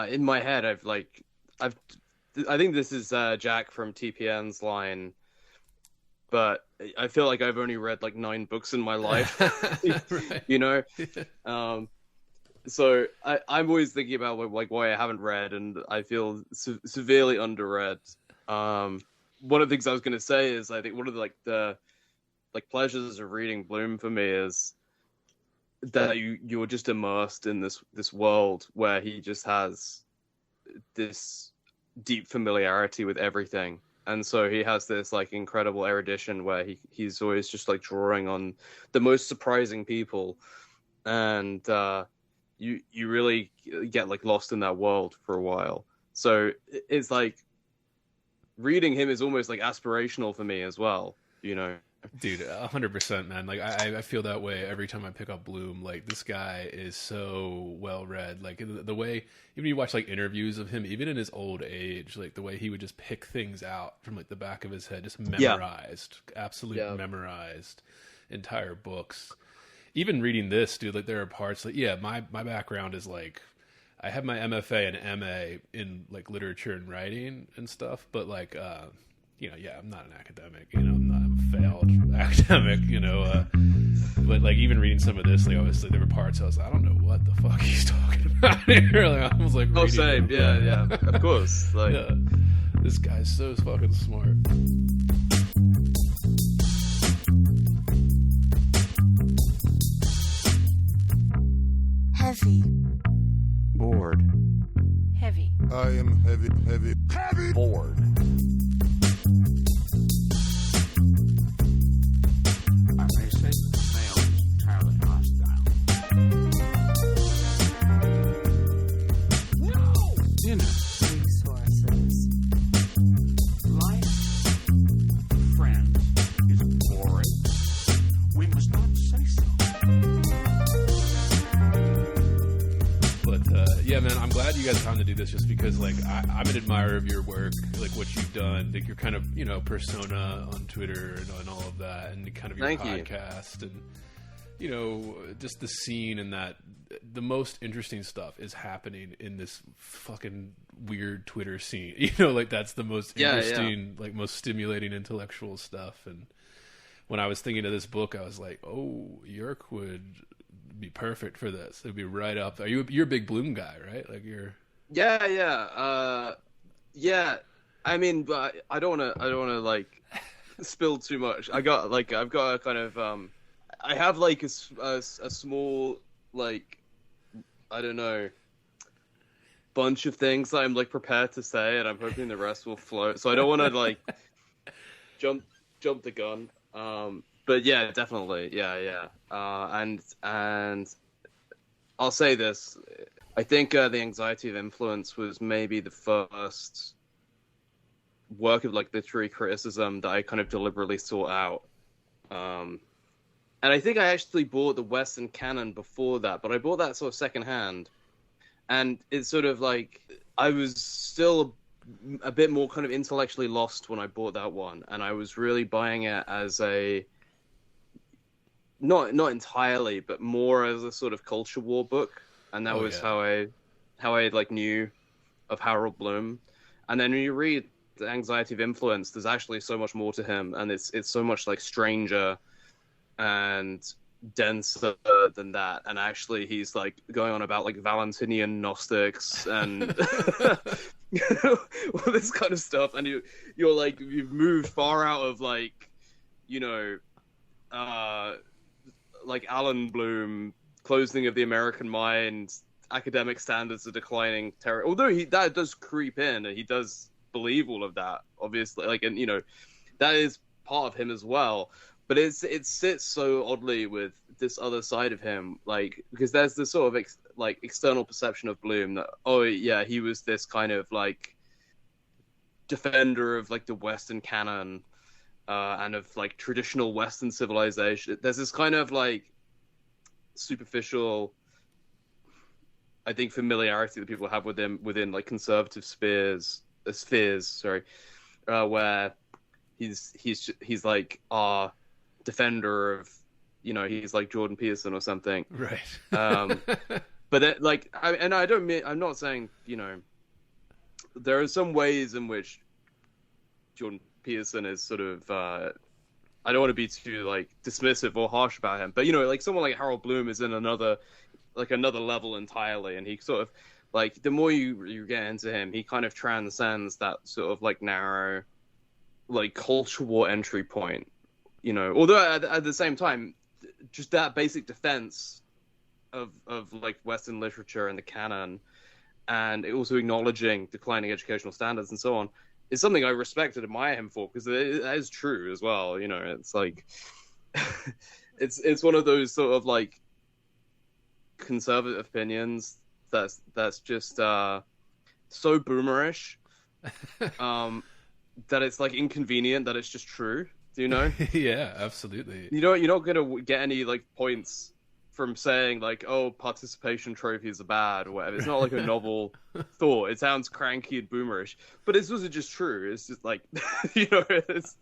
In my head, I've, I think this is Jack from TPN's line, but I feel like I've only read like 9 books in my life, Right. you know. So I'm always thinking about like why I haven't read, and I feel severely underread. One of the things I was going to say is I think one of the pleasures of reading Bloom for me is that you're just immersed in this world where he just has this deep familiarity with everything. And so he has this like incredible erudition where he's always just like drawing on the most surprising people, and you really get like lost in that world for a while. So it's like reading him is almost like aspirational for me as well, you know. Dude, 100%, man. Like I feel that way every time I pick up Bloom. Like this guy is so well read. Like the way, even you watch like interviews of him, even in his old age, like the way he would just pick things out from like the back of his head, just memorized, memorized entire books. Even reading this, dude, like there are parts like, my background is like, I have my MFA and MA in like literature and writing and stuff, but like, I'm not an academic, I'm a failed academic, but like even reading some of this, like obviously there were parts I was like, I don't know what the fuck he's talking about here. Like I was like, same, yeah, of course, like, yeah, this guy's so fucking smart. Heavy. Bored. Heavy. I am heavy. Bored. I may say male is entirely hostile. No! Dinner. Resources. Life. Friend is boring. We must not say so. But yeah, man, I'm glad you got time to do this just because like I'm an admirer of your work, like what you've done, like your kind of, persona on Twitter and all of that, and kind of your podcast and, just the scene and that the most interesting stuff is happening in this fucking weird Twitter scene. Like that's the most interesting, like most stimulating intellectual stuff. And when I was thinking of this book, I was like, oh, Yeerk would be perfect for this. It'd be right up there. You're a big Bloom guy, right? Like you're. Yeah. I mean, but I don't want to like spill too much. I've got a kind of I have like a small like, I don't know, bunch of things that I'm like prepared to say, and I'm hoping the rest will float. So I don't want to like jump the gun. But yeah, definitely, yeah. And I'll say this: I think the Anxiety of Influence was maybe the first work of like literary criticism that I kind of deliberately sought out. And I think I actually bought the Western canon before that, but I bought that sort of secondhand. And it's sort of like I was still a bit more kind of intellectually lost when I bought that one, and I was really buying it as a not entirely, but more as a sort of culture war book, and that was how I like knew of Harold Bloom. And then when you read The Anxiety of Influence, there's actually so much more to him, and it's so much like stranger and denser than that. And actually, he's like going on about like Valentinian Gnostics and all this kind of stuff. And you're like, you've moved far out of like, like Alan Bloom, closing of the American mind, academic standards are declining. Although that does creep in, and he does believe all of that, obviously. Like, and that is part of him as well. But it sits so oddly with this other side of him, like, because there's this sort of external perception of Bloom that, oh yeah, he was this kind of like defender of like the Western canon and of like traditional Western civilization. There's this kind of like superficial, I think, familiarity that people have with him within like conservative spheres, where he's like our defender of, he's like Jordan Peterson or something, right? But I don't mean, I'm not saying, there are some ways in which Jordan Peterson is sort of, I don't want to be too like dismissive or harsh about him, but like someone like Harold Bloom is in another level entirely, and he sort of like, the more you get into him, he kind of transcends that sort of like narrow, like culture war entry point, Although at the same time, just that basic defense of like Western literature and the canon, and also acknowledging declining educational standards and so on, is something I respect and admire him for, because it is true as well. It's like it's one of those sort of like conservative opinions that's just so boomerish, that it's like inconvenient that it's just true. Do you know? Yeah, absolutely. You're not gonna get any like points from saying like, oh, participation trophies are bad or whatever. It's not like a novel thought. It sounds cranky and boomerish, but it's also just true. It's just like, it's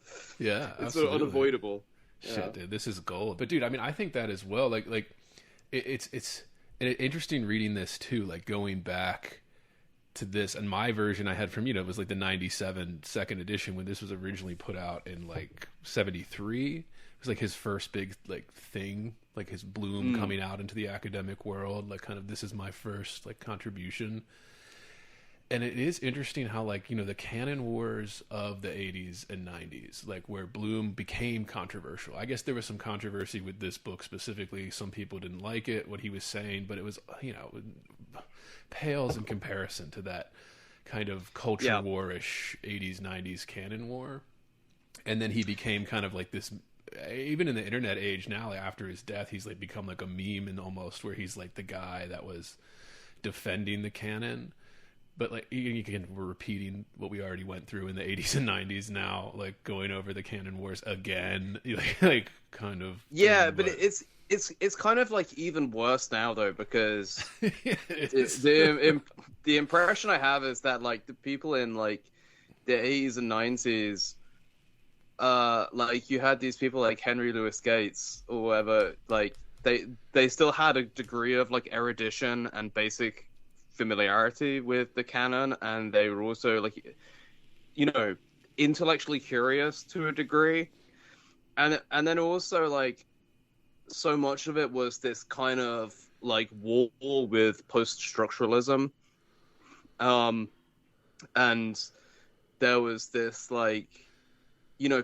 sort of unavoidable. Shit, dude, this is gold. But dude, I mean, I think that as well. Like it's interesting reading this too. Like going back to this, and my version I had from it was like the 97 second edition when this was originally put out in like 73. It was like his first big like thing, like his Bloom coming out into the academic world, like kind of, this is my first like contribution. And it is interesting how like, the canon wars of the 80s and 90s, like where Bloom became controversial. I guess there was some controversy with this book specifically. Some people didn't like it, what he was saying, but it was, pales in comparison to that kind of culture war-ish 80s, 90s canon war. And then he became kind of like this, even in the internet age now, like after his death, he's like become like a meme, and almost where he's like the guy that was defending the canon. But like, again, we're repeating what we already went through in the 80s and 90s now, like going over the canon wars again, like kind of. Yeah, but it's kind of like even worse now though, because the impression I have is that like the people in like the 80s and 90s, like you had these people like Henry Louis Gates or whatever, like they still had a degree of like erudition and basic familiarity with the canon, and they were also like, intellectually curious to a degree, and then also like so much of it was this kind of like war with post-structuralism, and there was this like,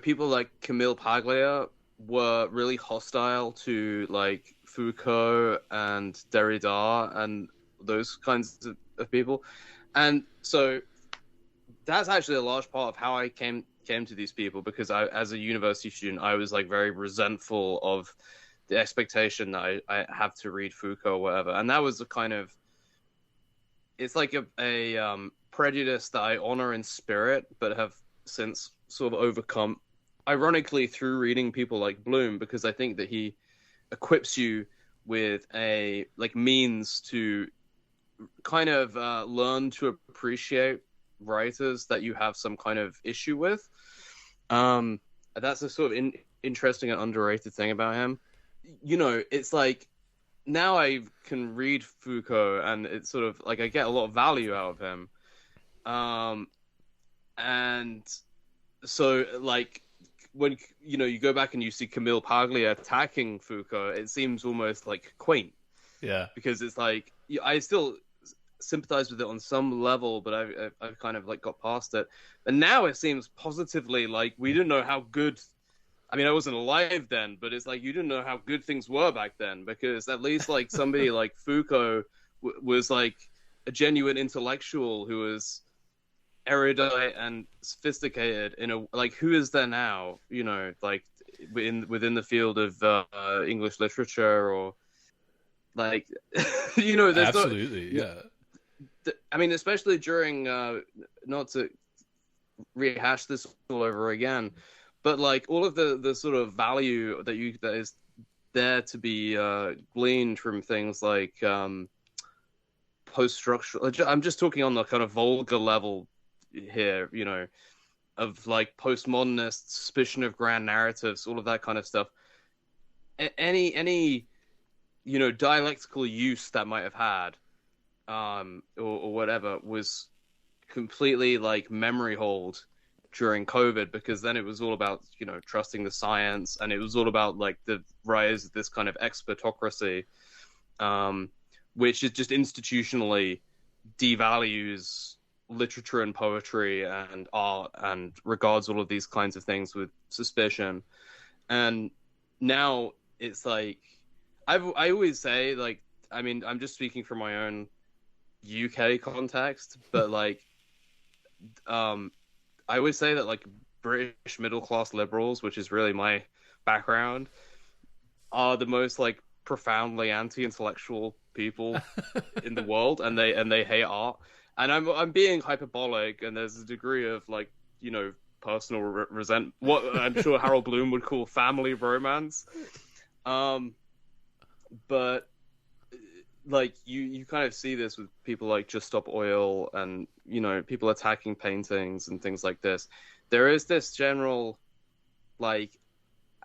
people like Camille Paglia were really hostile to like Foucault and Derrida and those kinds of people, and so that's actually a large part of how I came to these people, because I, as a university student, I was like very resentful of the expectation that I have to read Foucault or whatever, and that was a kind of, it's like a prejudice that I honor in spirit, but have since sort of overcome, ironically, through reading people like Bloom, because I think that he equips you with a like means to kind of learn to appreciate writers that you have some kind of issue with. That's a sort of interesting and underrated thing about him. It's like now I can read Foucault, and it's sort of like I get a lot of value out of him. And so like when you go back and you see Camille Paglia attacking Foucault, it seems almost like quaint. Yeah, because it's like I still sympathize with it on some level, but I've kind of like got past it. And now it seems positively like we didn't know how good. I mean, I wasn't alive then, but it's like you didn't know how good things were back then, because at least like somebody like Foucault was like a genuine intellectual who was erudite and sophisticated in a like, who is there now? Like within the field of English literature, or like there's absolutely I mean, especially during not to rehash this all over again, but like all of the sort of value that is there to be gleaned from things like post-structural. I'm just talking on the kind of vulgar level here, of like postmodernist suspicion of grand narratives, all of that kind of stuff. Any dialectical use that might have had, or whatever, was completely like memory hold during COVID, because then it was all about trusting the science, and it was all about like the rise of this kind of expertocracy, which is just institutionally devalues literature and poetry and art and regards all of these kinds of things with suspicion. And now it's like I always say, like, I mean, I'm just speaking from my own UK context, but like I always say that like British middle class liberals, which is really my background, are the most like profoundly anti-intellectual people in the world, and they hate art. And I'm being hyperbolic, and there's a degree of like personal resent, what I'm sure Harold Bloom would call family romance. But like you kind of see this with people like Just Stop Oil, and people attacking paintings and things like this. There is this general like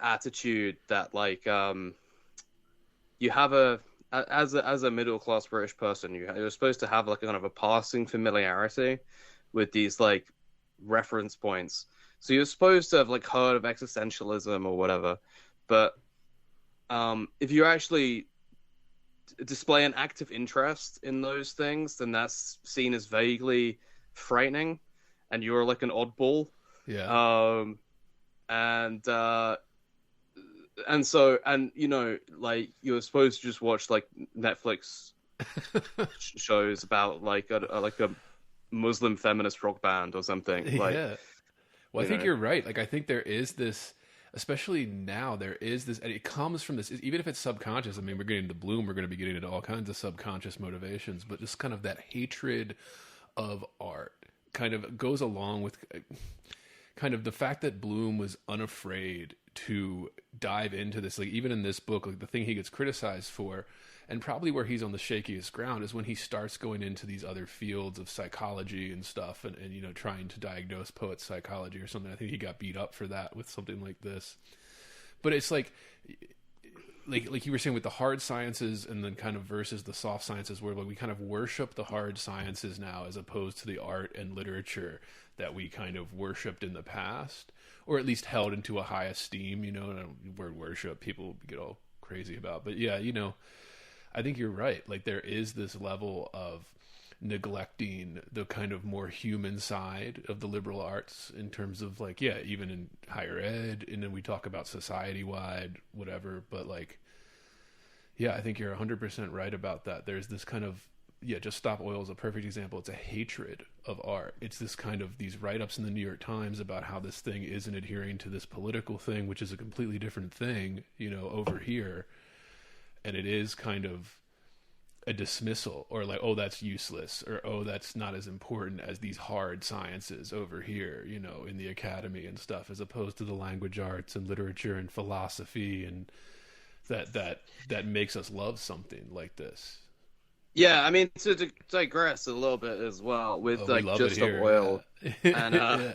attitude that like you have as a middle class British person, you're supposed to have like a kind of a passing familiarity with these like reference points. So you're supposed to have like heard of existentialism or whatever, but if you actually display an active interest in those things, then that's seen as vaguely frightening, and you're like an oddball. Yeah. And like you're supposed to just watch like Netflix shows about like a Muslim feminist rock band or something. Like, yeah. Well, I think you're right. Like, I think there is this, especially now, there is this, and it comes from this, even if it's subconscious. I mean, we're getting into Bloom, we're going to be getting into all kinds of subconscious motivations, but just kind of that hatred of art kind of goes along with kind of the fact that Bloom was unafraid to dive into this. Like, even in this book, like the thing he gets criticized for, and probably where he's on the shakiest ground, is when he starts going into these other fields of psychology and stuff, and trying to diagnose poets' psychology or something. I think he got beat up for that with something like this. But it's like you were saying with the hard sciences, and then kind of versus the soft sciences, where like we kind of worship the hard sciences now as opposed to the art and literature that we kind of worshipped in the past, or at least held into a high esteem. And the word worship people get all crazy about, but yeah, I think you're right. Like, there is this level of neglecting the kind of more human side of the liberal arts in terms of like, yeah, even in higher ed, and then we talk about society-wide, whatever, but like, yeah, I think you're 100% right about that. There's this kind of, Just Stop Oil is a perfect example. It's a hatred of art. It's this kind of, these write-ups in the New York Times about how this thing isn't adhering to this political thing, which is a completely different thing, over here. And it is kind of a dismissal, or like, oh, that's useless, or oh, that's not as important as these hard sciences over here, in the academy and stuff, as opposed to the language arts and literature and philosophy, and that makes us love something like this. Yeah, I mean, to digress a little bit as well, with like Just Stop Oil and Yeah.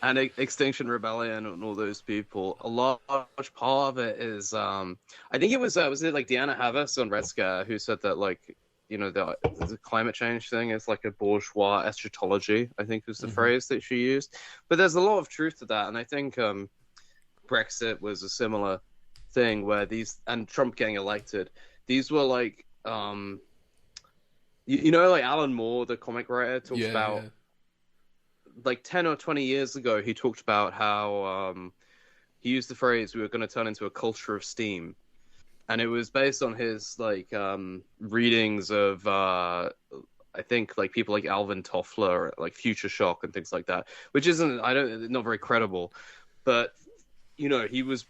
and Extinction Rebellion and all those people, a large part of it is I think it was it like Deanna Havas on Red Scare who said that like the climate change thing is like a bourgeois eschatology, I think was the phrase that she used. But there's a lot of truth to that, and I think Brexit was a similar thing where and Trump getting elected, these were like like Alan Moore, the comic writer, talks about like 10 or 20 years ago, he talked about how he used the phrase, we were going to turn into a culture of steam. And it was based on his like readings of I think like people like Alvin Toffler, like Future Shock and things like that, which isn't not very credible, but he was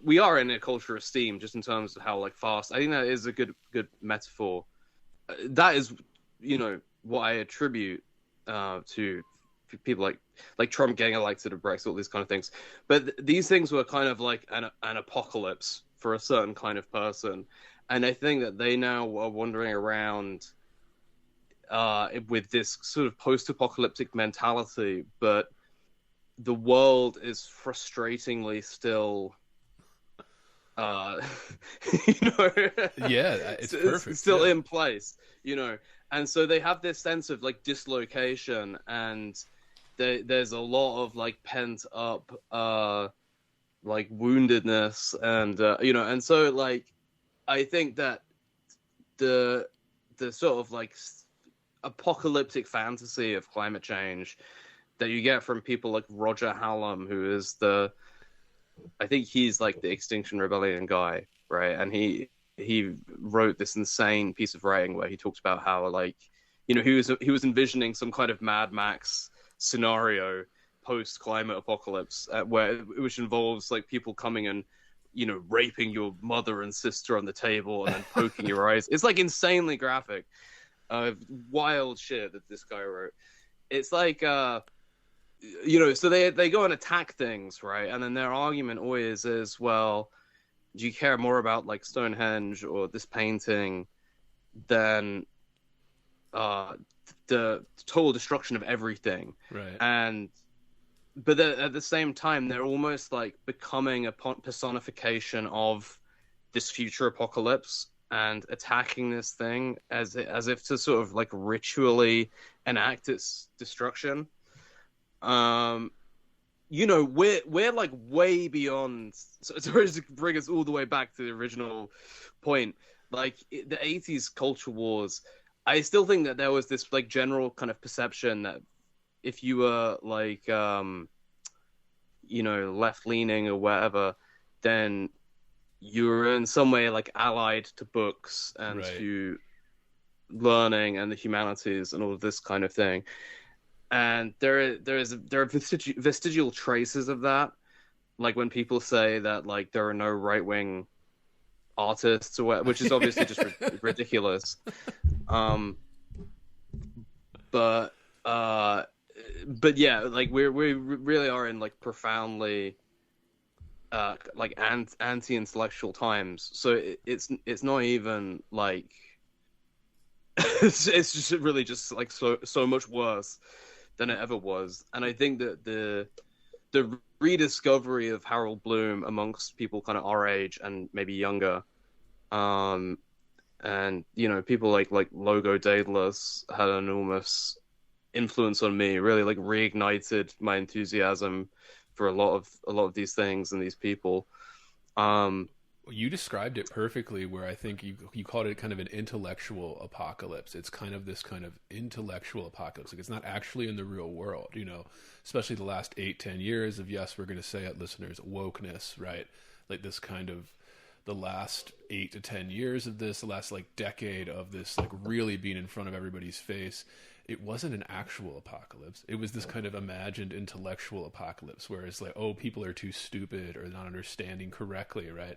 we are in a culture of steam, just in terms of how like fast. I think that is a good metaphor. That is what I attribute to people like Trump getting elected or Brexit, all these kind of things. But these things were kind of like an apocalypse for a certain kind of person, and I think that they now are wandering around with this sort of post-apocalyptic mentality, but the world is frustratingly still uh, you know, Yeah, it's perfect. still Yeah. in place, you know, and so they have this sense of like dislocation, and there's a lot of like pent up like woundedness, and you know, and so like I think that the sort of like apocalyptic fantasy of climate change that you get from people like Roger Hallam, who is I think he's like the Extinction Rebellion guy, right? And he wrote this insane piece of writing where he talks about how like, you know, he was envisioning some kind of Mad Max scenario post climate apocalypse, which involves like people coming and, you know, raping your mother and sister on the table and then poking your eyes. It's like insanely graphic, wild shit that this guy wrote. It's like you know, so they go and attack things, right? And then their argument always is, well, do you care more about like Stonehenge or this painting than the total destruction of everything? Right. And but at the same time, they're almost like becoming a personification of this future apocalypse and attacking this thing as if to sort of like ritually enact its destruction. You know, we're like way beyond. So to bring us all the way back to the original point, like the 80s culture wars. I still think that there was this like general kind of perception that if you were like you know, left leaning or whatever, then you were in some way like allied to books and Right. to learning and the humanities and all of this kind of thing. And there are vestigial traces of that, like when people say that like there are no right wing artists or which is obviously just ridiculous. But yeah, like we really are in like profoundly like anti-intellectual times. So it's not even like it's just really just like so much worse than it ever was. And I think that the rediscovery of Harold Bloom amongst people kind of our age and maybe younger, and you know, people like Logo Daedalus had an enormous influence on me. Really like reignited my enthusiasm for a lot of these things and these people. You described it perfectly, where I think you called it kind of an intellectual apocalypse. It's kind of this kind of intellectual apocalypse. Like it's not actually in the real world, you know, especially the last 8-10 years of, yes, we're going to say it, listeners, wokeness, right? Like this kind of the last 8 to 10 years of this, the last like decade of this, like really being in front of everybody's face. It wasn't an actual apocalypse. It was this kind of imagined intellectual apocalypse where it's like, oh, people are too stupid or not understanding correctly, right?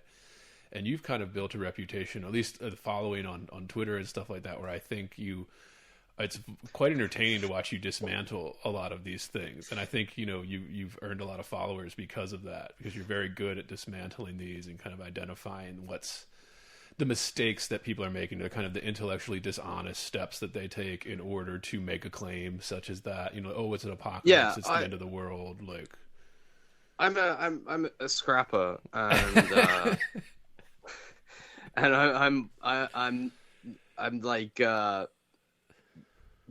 And you've kind of built a reputation, at least following on Twitter and stuff like that, where I think it's quite entertaining to watch you dismantle a lot of these things. And I think, you know, you've earned a lot of followers because of that, because you're very good at dismantling these and kind of identifying what's the mistakes that people are making, the kind of the intellectually dishonest steps that they take in order to make a claim such as that, you know, oh, it's an apocalypse, Yeah, it's the end of the world. Like, I'm a scrapper, and and I'm like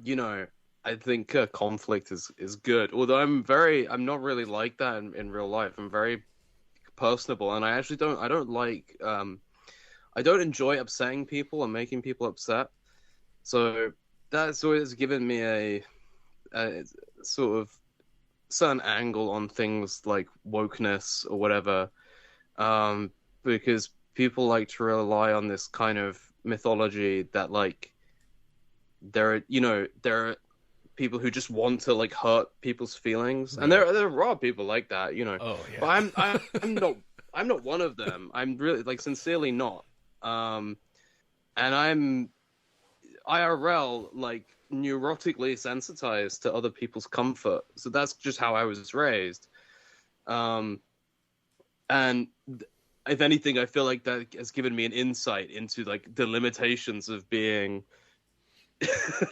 you know, I think conflict is good. Although I'm not really like that in real life. I'm very personable, and I don't like I don't enjoy upsetting people and making people upset. So that's always given me a sort of certain angle on things like wokeness or whatever, because people like to rely on this kind of mythology that like there are people who just want to like hurt people's feelings, and there are people like that, you know. oh yeah, But I'm not one of them. I'm really like sincerely not. And I'm IRL like neurotically sensitized to other people's comfort. So that's just how I was raised. And if anything, I feel like that has given me an insight into like the limitations of being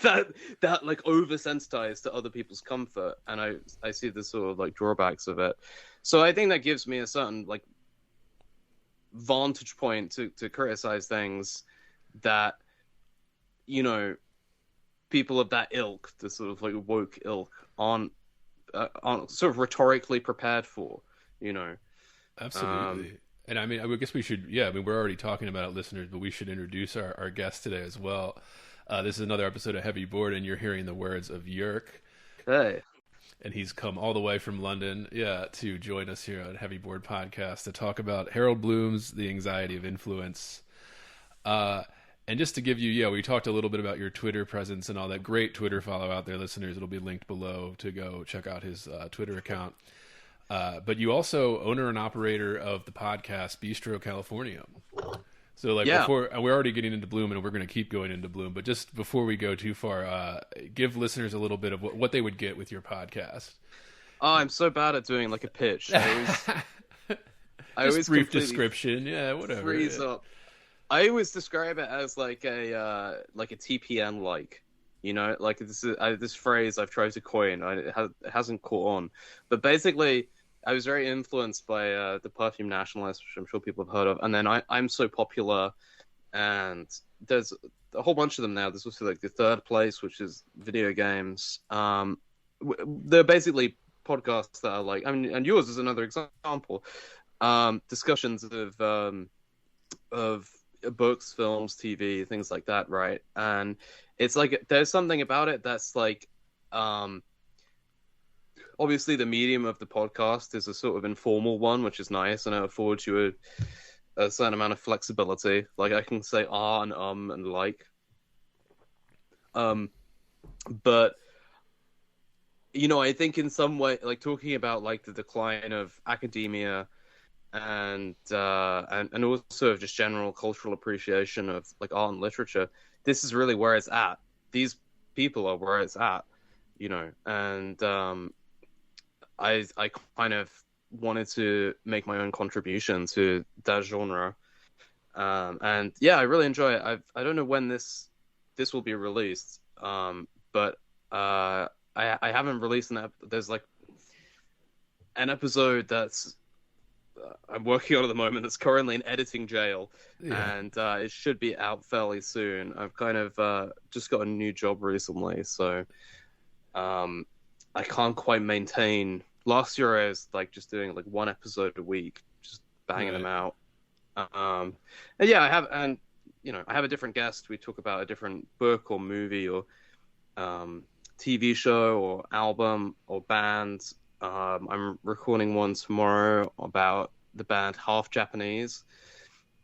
that like oversensitized to other people's comfort, and I see the sort of like drawbacks of it. So I think that gives me a certain like vantage point to criticize things that, you know, people of that ilk, the sort of like woke ilk, aren't sort of rhetorically prepared for, you know. Absolutely. And I mean, I guess we should, yeah, I mean, we're already talking about it, listeners, but we should introduce our guest today as well. This is another episode of Heavy Board, and you're hearing the words of Yeerk. Hey. And he's come all the way from London, to join us here on Heavy Board Podcast to talk about Harold Bloom's The Anxiety of Influence. And just to give you, we talked a little bit about your Twitter presence and all that. Great Twitter follow out there, listeners. It'll be linked below to go check out his Twitter account. But you also owner and operator of the podcast Bistro California. So before, and we're already getting into Bloom, and we're going to keep going into Bloom, but just before we go too far, give listeners a little bit of what they would get with your podcast. Oh, I'm so bad at doing like a pitch. I always brief description, whatever. Freeze up. I always describe it as like a TPN, like, you know, like this phrase I've tried to coin. It hasn't caught on, but basically, I was very influenced by the Perfume Nationalist, which I'm sure people have heard of, and then I'm So Popular, and there's a whole bunch of them now. There's also like the Third Place, which is video games. They're basically podcasts that are like, I mean, and yours is another example. Discussions of books, films, TV, things like that, right? And it's like there's something about it that's like, obviously the medium of the podcast is a sort of informal one, which is nice, and it affords you a certain amount of flexibility. Like I can say and like. But you know, I think in some way, like talking about like the decline of academia and also of just general cultural appreciation of like art and literature, this is really where it's at. These people are where it's at, you know, and I kind of wanted to make my own contribution to that genre, and I really enjoy it. I don't know when this will be released, but I haven't released there's like an episode that's I'm working on at the moment that's currently in editing jail, and it should be out fairly soon. I've kind of just got a new job recently, so I can't quite maintain. Last year I was like just doing like one episode a week, just banging them out. And I have a different guest. We talk about a different book or movie or TV show or album or band. I'm recording one tomorrow about the band Half Japanese.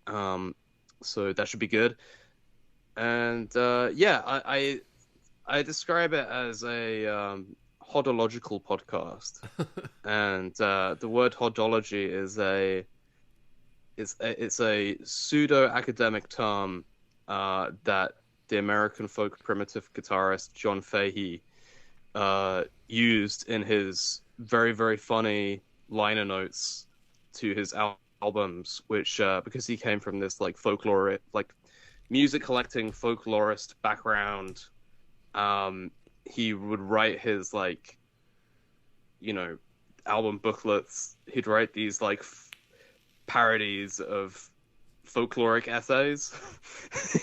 So that should be good. And I describe it as a hodological podcast. And the word hodology is a pseudo academic term that the American folk primitive guitarist John Fahey used in his very, very funny liner notes to his albums, which because he came from this like folklore, like music collecting folklorist background, he would write his like, you know, album booklets. He'd write these like parodies of folkloric essays,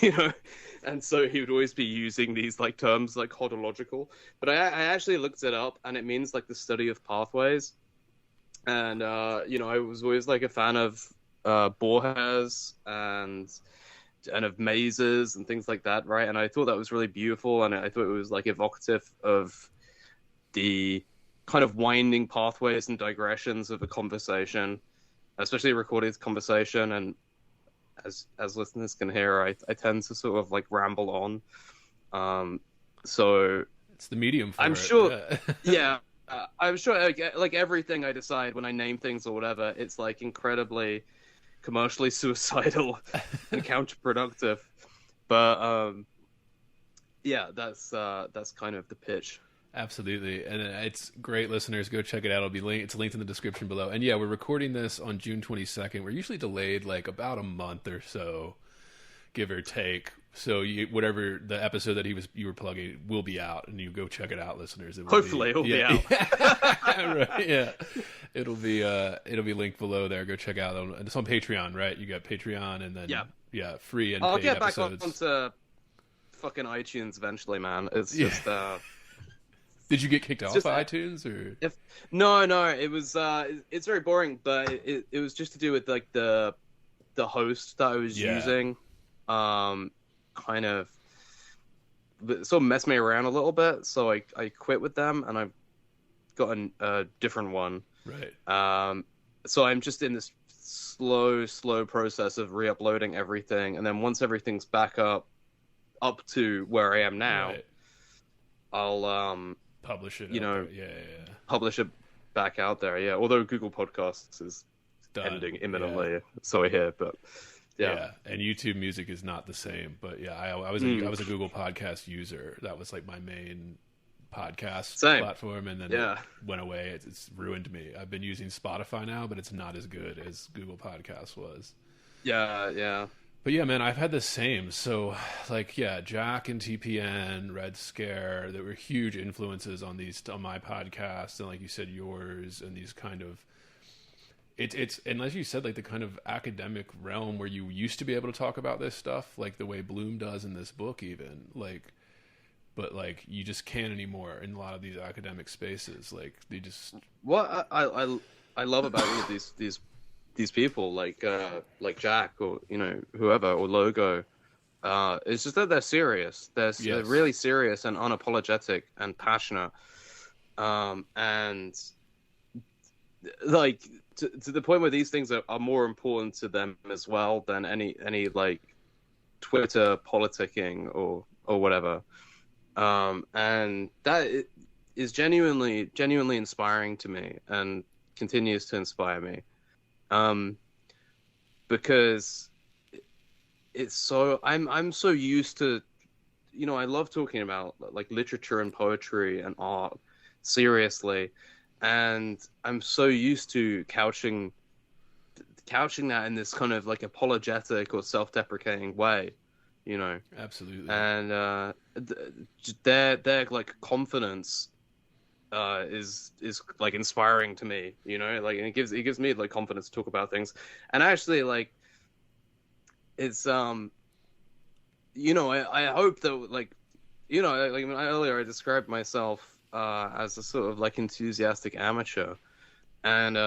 you know, and so he would always be using these like terms like hodological. But I actually looked it up, and it means like the study of pathways. And you know, I was always like a fan of Borges and of mazes and things like that, right? And I thought that was really beautiful, and I thought it was like evocative of the kind of winding pathways and digressions of a conversation, especially a recorded conversation. And as listeners can hear, I tend to sort of like ramble on. So it's the medium for I'm it. Sure, yeah. I'm sure like everything I decide when I name things or whatever, it's like incredibly commercially suicidal and counterproductive. But that's kind of the pitch. Absolutely. And it's great, listeners. Go check it out. It's linked in the description below. And we're recording this on June 22nd. We're usually delayed like about a month or so, give or take. So whatever the episode that you were plugging will be out, and you go check it out, listeners. Hopefully it'll be out. Right, yeah. It'll be linked below there. Go check out. It's on Patreon, right? You got Patreon, and then free and I'll paid get episodes. back onto fucking iTunes eventually, man. It's just Did you get kicked off of iTunes or? No, it was it's very boring, but it was just to do with like the host that I was using. Kind of sort of messed me around a little bit, so I quit with them and I've got a different one. Right. So I'm just in this slow process of re-uploading everything, and then once everything's back up to where I am now, right. I'll publish it. Publish it back out there. Yeah, although Google Podcasts is ending imminently, so I hear, but. Yeah, and YouTube Music is not the same, but I was a Google Podcast user. That was like my main podcast platform, and then it went away. It's ruined me. I've been using Spotify now, but it's not as good as Google Podcasts was. Yeah. But yeah, man, I've had the same. So, like, Jack and TPN, Red Scare, there were huge influences on my podcast, and like you said, yours, and these kind of. It's and as you said, like the kind of academic realm where you used to be able to talk about this stuff, like the way Bloom does in this book, even but you just can't anymore in a lot of these academic spaces. Like they just what I love about these people like Jack or whoever or Logo, it's just that they're serious. They're really serious and unapologetic and passionate, and like. To the point where these things are more important to them as well than any like Twitter politicking or whatever, and that is genuinely inspiring to me and continues to inspire me, because it's so I'm so used to, I love talking about like literature and poetry and art seriously. And I'm so used to couching that in this kind of like apologetic or self-deprecating way, Absolutely. And their like confidence is like inspiring to me, like, and it gives me like confidence to talk about things. And actually, like, it's I hope that like earlier I described myself as a sort of like enthusiastic amateur, and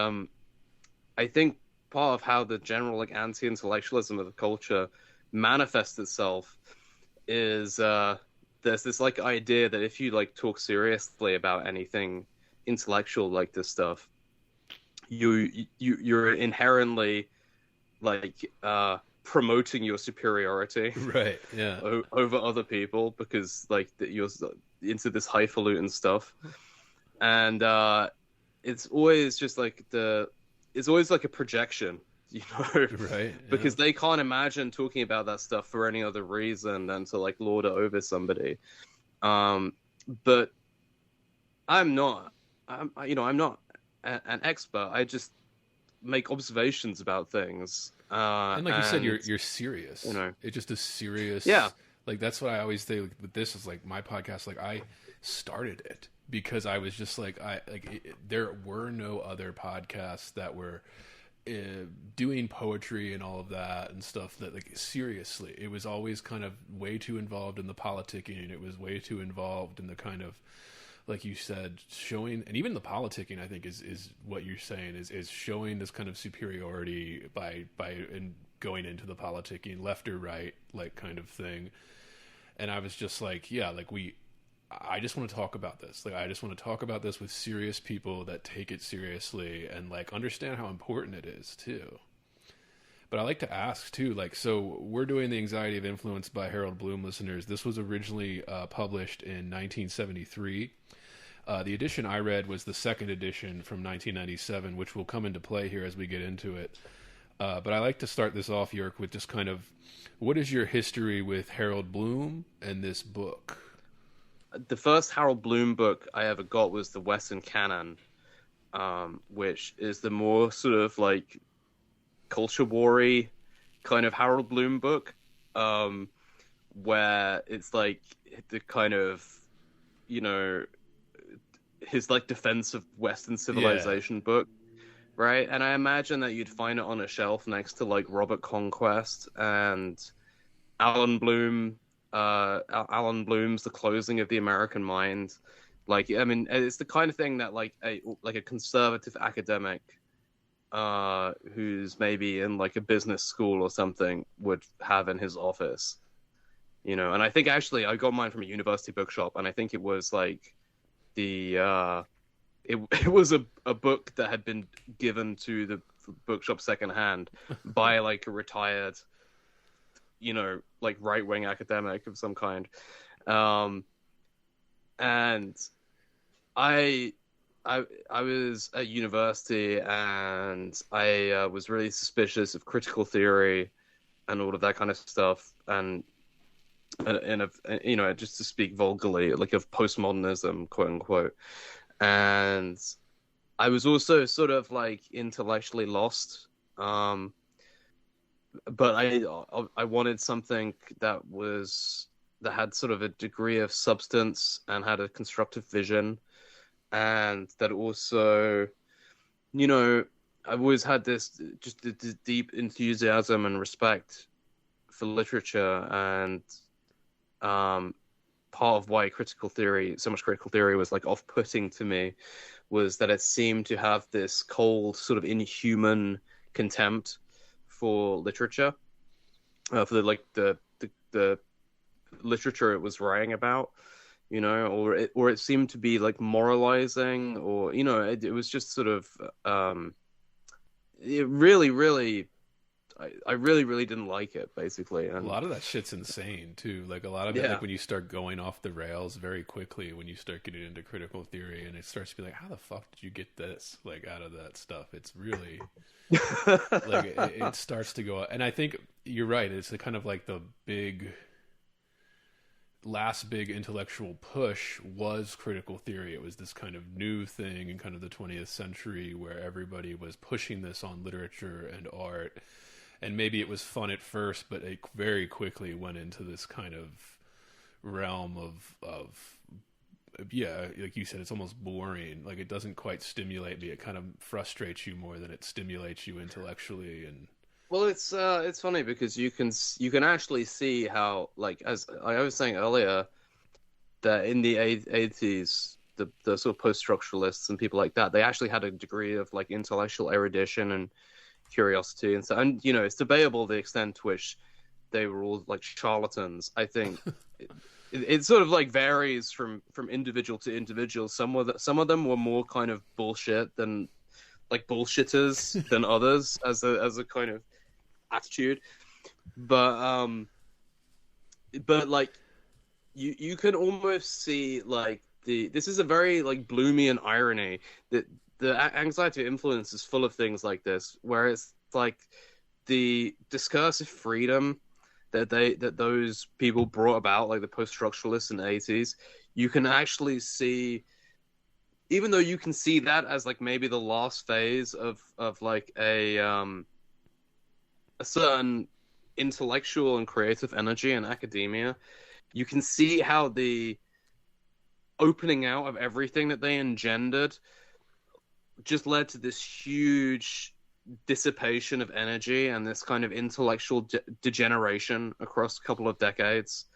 I think part of how the general like anti-intellectualism of the culture manifests itself is there's this like idea that if you like talk seriously about anything intellectual like this stuff, you're inherently like promoting your superiority, right? Yeah, over other people, because like you're into this highfalutin stuff, and it's always just like it's always like a projection, right? Because they can't imagine talking about that stuff for any other reason than to like lord it over somebody. But I'm not an expert. I just make observations about things. And like you said, you're serious. It's just a serious. Yeah. Like that's what I always say with this is like my podcast. Like I started it because I was just like there were no other podcasts that were doing poetry and all of that and stuff that like seriously. It was always kind of way too involved in the politicking. It was way too involved in the kind of, like you said, showing, and even the politicking, I think is what you're saying is showing this kind of superiority by going into the politicking, left or right, like kind of thing. And I was just like, I just want to talk about this. Like, I just want to talk about this with serious people that take it seriously and like understand how important it is too. But I like to ask too, like, so we're doing The Anxiety of Influence by Harold Bloom, listeners. This was originally published in 1973. The edition I read was the second edition from 1997, which will come into play here as we get into it. But I like to start this off, Yeerk, with just kind of, what is your history with Harold Bloom and this book? The first Harold Bloom book I ever got was the Western Canon, which is the more sort of like culture war-y kind of Harold Bloom book, where it's like the kind of, you know, his like defense of Western civilization book, right? And I imagine that you'd find it on a shelf next to like Robert Conquest and Alan Bloom, Alan Bloom's The Closing of the American Mind. Like, I mean, it's the kind of thing that like a conservative academic, who's maybe in like a business school or something would have in his office, you know. And I think actually I got mine from a university bookshop, and I think it was like the it was a book that had been given to the bookshop secondhand by like a retired, you know, like right-wing academic of some kind. And I was at university, and I was really suspicious of critical theory and all of that kind of stuff, and you know, just to speak vulgarly, like of postmodernism, quote unquote. And I was also sort of like intellectually lost, but I wanted something that had sort of a degree of substance and had a constructive vision, and that also, you know, I've always had this just this deep enthusiasm and respect for literature, and part of why so much critical theory was like off-putting to me was that it seemed to have this cold, sort of inhuman contempt for literature, for the literature it was writing about, you know, or it seemed to be like moralizing, or, you know, it was just sort of it really I really didn't like it, basically. And a lot of that shit's insane too. Like a lot of it, like when you start going off the rails very quickly, when you start getting into critical theory, and it starts to be like, how the fuck did you get this like out of that stuff? It's really like it starts to go. And I think you're right. It's kind of like the last big intellectual push was critical theory. It was this kind of new thing in kind of the 20th century where everybody was pushing this on literature and art. And maybe it was fun at first, but it very quickly went into this kind of realm of yeah, like you said, it's almost boring. Like it doesn't quite stimulate me. It kind of frustrates you more than it stimulates you intellectually. And well, it's funny because you can actually see how, like, as I was saying earlier, that in the 80s, the sort of post-structuralists and people like that, they actually had a degree of like intellectual erudition and curiosity, and so, and you know, it's debatable the extent to which they were all like charlatans. I think it sort of like varies from individual to individual. Some of them were more kind of bullshit than like bullshitters than others as a kind of attitude, but like you can almost see like this is a very like Bloomian irony that the anxiety of influence is full of things like this, where it's like the discursive freedom that those people brought about, like the post-structuralists in the 80s. You can actually see, even though you can see that as like maybe the last phase of like a certain intellectual and creative energy in academia, you can see how the opening out of everything that they engendered just led to this huge dissipation of energy and this kind of intellectual degeneration across a couple of decades,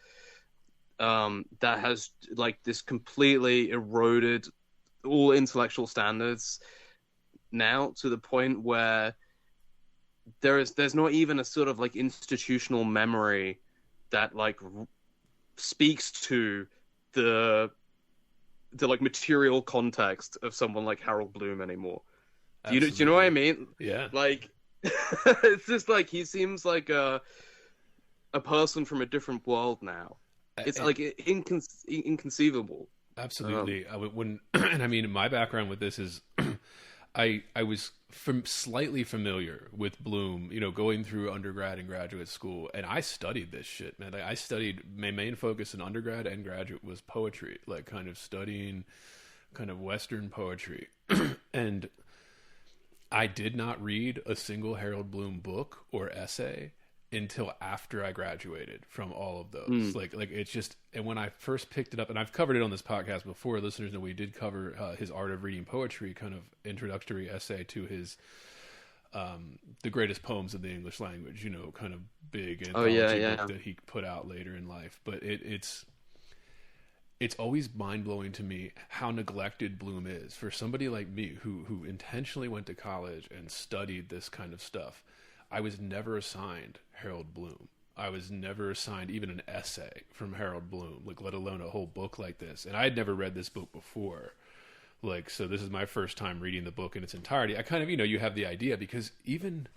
that has like this completely eroded all intellectual standards now, to the point where there's not even a sort of like institutional memory that like speaks to the like material context of someone like Harold Bloom anymore. Do you know what I mean? Yeah. Like, it's just like he seems like a person from a different world now. It's like inconceivable. Absolutely. I wouldn't, and I mean, my background with this is I was slightly familiar with Bloom, you know, going through undergrad and graduate school, and I studied this shit, man. Like, I studied, my main focus in undergrad and graduate was poetry, like kind of studying kind of Western poetry. And I did not read a single Harold Bloom book or essay until after I graduated from all of those. Like it's just, and when I first picked it up, and I've covered it on this podcast before, listeners know we did cover his Art of Reading Poetry, kind of introductory essay to his the greatest poems of the English language, kind of big anthology book that he put out later in life. But it's always mind-blowing to me how neglected Bloom is for somebody like me who intentionally went to college and studied this kind of stuff. I was never assigned Harold Bloom. I was never assigned even an essay from Harold Bloom, like let alone a whole book like this. And I had never read this book before. Like, so this is my first time reading the book in its entirety. I kind of, you have the idea, because even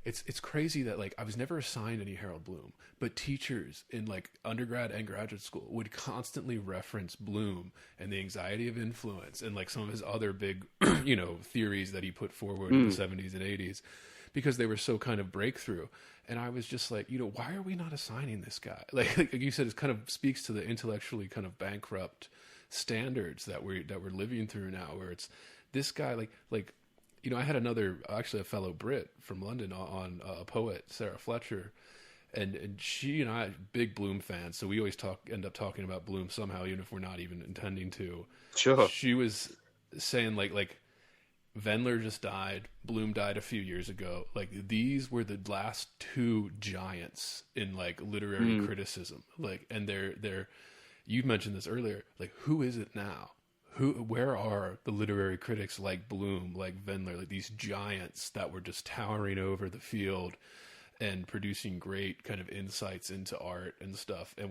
it's crazy that like I was never assigned any Harold Bloom, but teachers in like undergrad and graduate school would constantly reference Bloom and the anxiety of influence and like some of his other big, theories that he put forward in the 70s and 80s, because they were so kind of breakthrough. And I was just like, why are we not assigning this guy? Like you said, it kind of speaks to the intellectually kind of bankrupt standards that we're living through now, where it's this guy like I had a fellow Brit from London on a poet, Sarah Fletcher, and she and I big Bloom fans, so we always end up talking about Bloom somehow, even if we're not even intending to. Sure. She was saying like Wendler just died, Bloom died a few years ago. Like these were the last two giants in like literary criticism. Like, and they're you mentioned this earlier, like who is it now? Where are the literary critics like Bloom, like Wendler, like these giants that were just towering over the field and producing great kind of insights into art and stuff? And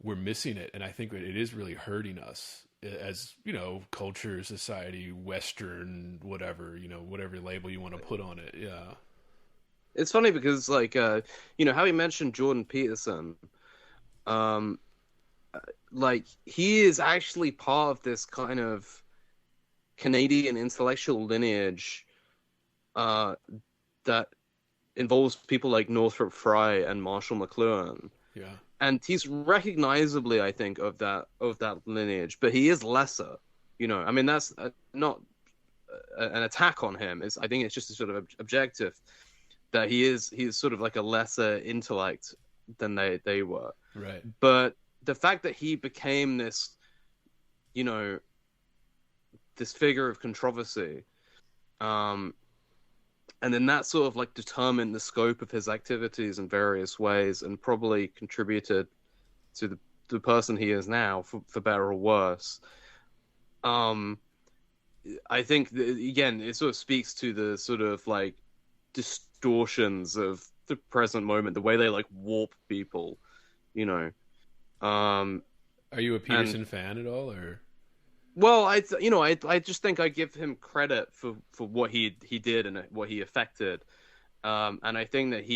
we're missing it. And I think it is really hurting us as, culture, society, Western, whatever, whatever label you want to put on it. Yeah. It's funny because like, how he mentioned Jordan Peterson, like he is actually part of this kind of Canadian intellectual lineage that involves people like Northrop Frye and Marshall McLuhan. Yeah. And he's recognizably, I think, of that lineage, but he is lesser. I mean, that's not an attack on him. I think it's just a sort of objective that he's sort of like a lesser intellect than they were. Right. But the fact that he became this, this figure of controversy, and then that sort of like determined the scope of his activities in various ways, and probably contributed to the person he is now, for better or worse. I think again, it sort of speaks to the sort of like distortions of the present moment, the way they like warp people, Are you a Peterson fan at all, or? Well, I just think I give him credit for what he did and what he affected, and I think that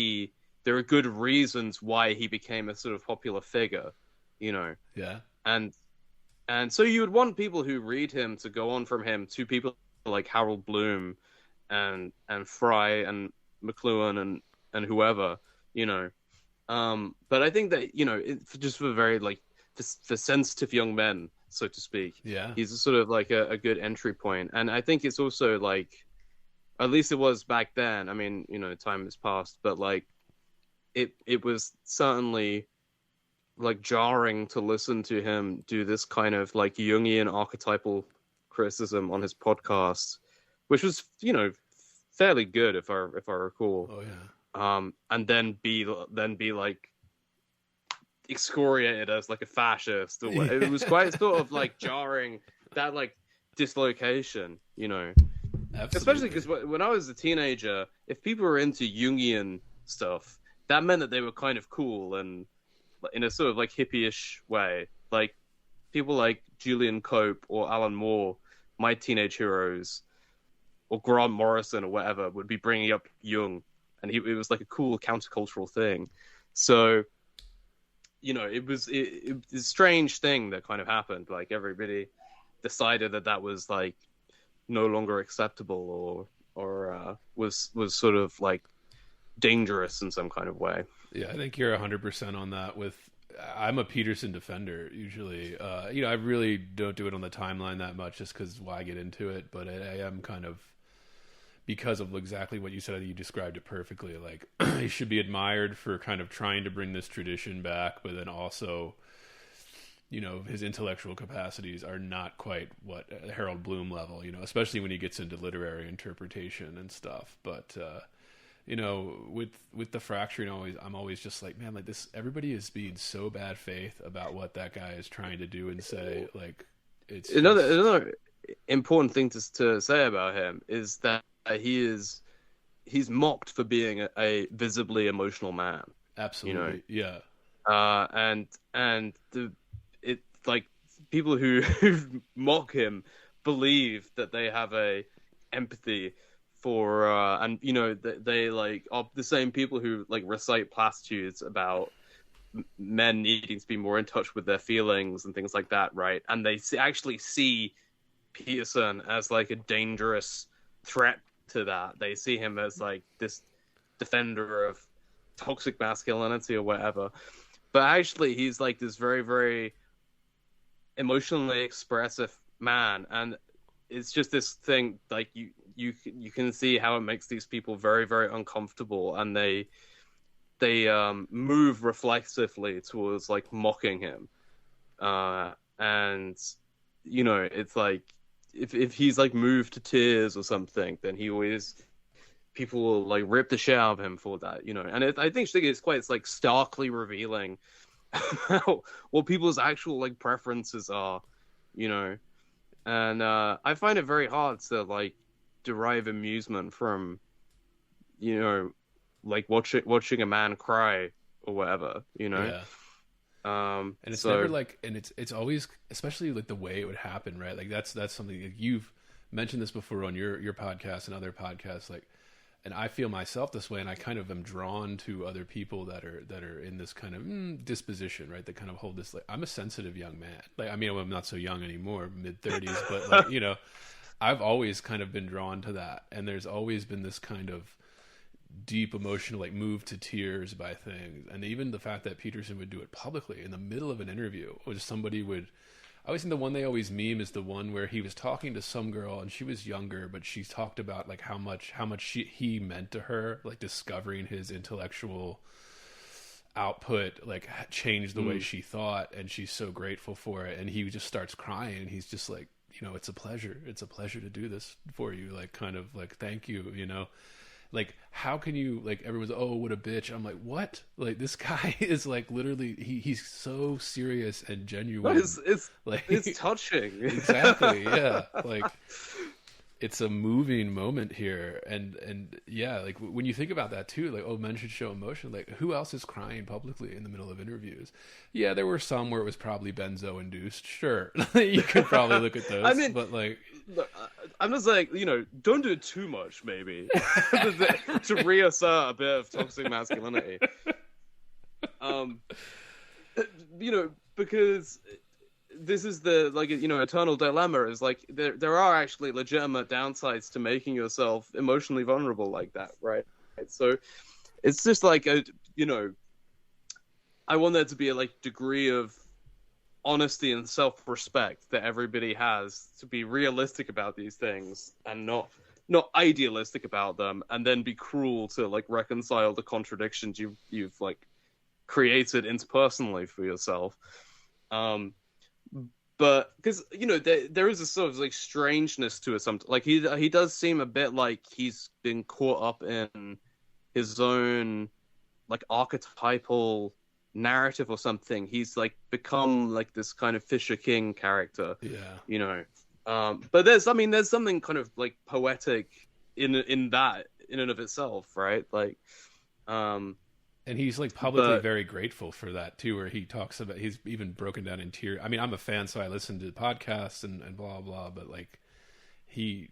there are good reasons why he became a sort of popular figure, Yeah. And so you would want people who read him to go on from him to people like Harold Bloom, and Fry and McLuhan and whoever, But I think that just for very like for sensitive young men, so to speak. Yeah. He's sort of like a good entry point. And I think it's also like, at least it was back then. I mean, time has passed, but like it was certainly like jarring to listen to him do this kind of like Jungian archetypal criticism on his podcast, which was, fairly good if I recall. Oh yeah. And then be like excoriated as like a fascist. It was quite sort of like jarring, that like dislocation, Absolutely. Especially because when I was a teenager, if people were into Jungian stuff, that meant that they were kind of cool and in a sort of like hippie-ish way. Like people like Julian Cope or Alan Moore, my teenage heroes, or Grant Morrison or whatever, would be bringing up Jung, and it was like a cool countercultural thing. So, it was a strange thing that kind of happened. Like everybody decided that was like no longer acceptable or was sort of like dangerous in some kind of way. Yeah, I think you're 100% on that. I'm a Peterson defender usually. I really don't do it on the timeline that much, just because why get into it. But I am kind of because of exactly what you said. You described it perfectly. Like, he should be admired for kind of trying to bring this tradition back, but then also, you know, his intellectual capacities are not quite what Harold Bloom level, you know, especially when he gets into literary interpretation and stuff. But, you know, with the fracturing, I'm always just like, man, like this, everybody is being so bad faith about what that guy is trying to do and say. Like, it's another important thing to say about him is that he's mocked for being a visibly emotional man. Absolutely, you know? yeah. And it like people who mock him believe that they have a empathy for and you know they like are the same people who like recite platitudes about men needing to be more in touch with their feelings and things like that, right? And they actually see Peterson as like a dangerous threat to that. They see him as like this defender of toxic masculinity or whatever. But actually, he's like this very, very emotionally expressive man, and it's just this thing like you can see how it makes these people very, very uncomfortable, and they move reflexively towards like mocking him, and you know it's like if he's like moved to tears or something, then people will like rip the shit out of him for that, you know. And I think it's quite like starkly revealing about what people's actual like preferences are, you know. And I find it very hard to like derive amusement from, you know, like watching a man cry or whatever, you know. Yeah. And it's never like, and it's always, especially like the way it would happen, right? Like that's something like you've mentioned this before on your podcast and other podcasts, like, and I feel myself this way, and I kind of am drawn to other people that are in this kind of disposition, right? That kind of hold this, like, I'm a sensitive young man. Like, I mean, I'm not so young anymore, mid-30s, but like, you know, I've always kind of been drawn to that, and there's always been this kind of deep emotional, like, move to tears by things. And even the fact that Peterson would do it publicly in the middle of an interview, or just somebody would, I always think the one they always meme is the one where he was talking to some girl and she was younger, but she talked about like how much he meant to her, like discovering his intellectual output like changed the way she thought, and she's so grateful for it. And he just starts crying, and he's just like, you know, it's a pleasure to do this for you, like kind of like thank you, you know. Like, how can you, like, everyone's, oh, what a bitch. I'm like, what? Like, this guy is, like, literally, he's so serious and genuine. It's touching. Exactly, yeah. Like, it's a moving moment here. And yeah, like, when you think about that, too, like, oh, men should show emotion. Like, who else is crying publicly in the middle of interviews? Yeah, there were some where it was probably benzo-induced. Sure. You could probably look at those. I mean, but, like... Look, I'm just like, you know, don't do it too much, maybe, to reassert a bit of toxic masculinity. You know, because this is the, like, you know, eternal dilemma is like there are actually legitimate downsides to making yourself emotionally vulnerable like that, right? So it's just like you know, I want there to be a like degree of honesty and self-respect that everybody has to be realistic about these things and not idealistic about them, and then be cruel to like reconcile the contradictions you've like created interpersonally for yourself. But because, you know, there is a sort of like strangeness to it. Like he does seem a bit like he's been caught up in his own like archetypal narrative or something. He's like become like this kind of Fisher King character, you know. But there's something kind of like poetic in that in and of itself, right? Like, and he's like publicly very grateful for that too, where he talks about, he's even broken down in tears. I mean, I'm a fan, so I listen to the podcasts and blah blah, but like he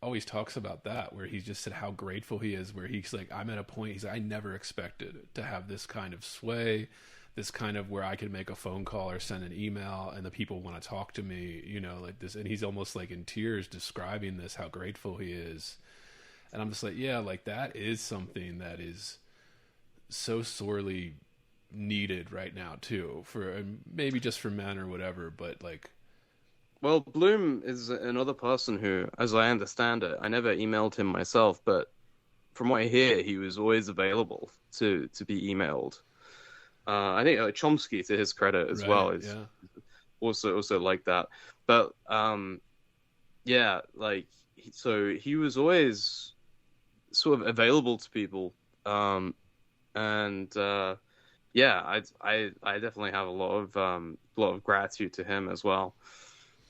always talks about that, where he just said how grateful he is, where he's like, I'm at a point, he's like, I never expected to have this kind of sway, this kind of where I could make a phone call or send an email and the people want to talk to me, you know, like this. And he's almost like in tears describing this, how grateful he is. And I'm just like, yeah, like that is something that is so sorely needed right now too, for maybe just for men or whatever, but like, Well, Bloom is another person who, as I understand it, I never emailed him myself, but from what I hear, he was always available to be emailed. I think Chomsky, to his credit as well, is Yeah. also like that. But yeah, like so he was always sort of available to people, and yeah, I definitely have a lot of gratitude to him as well,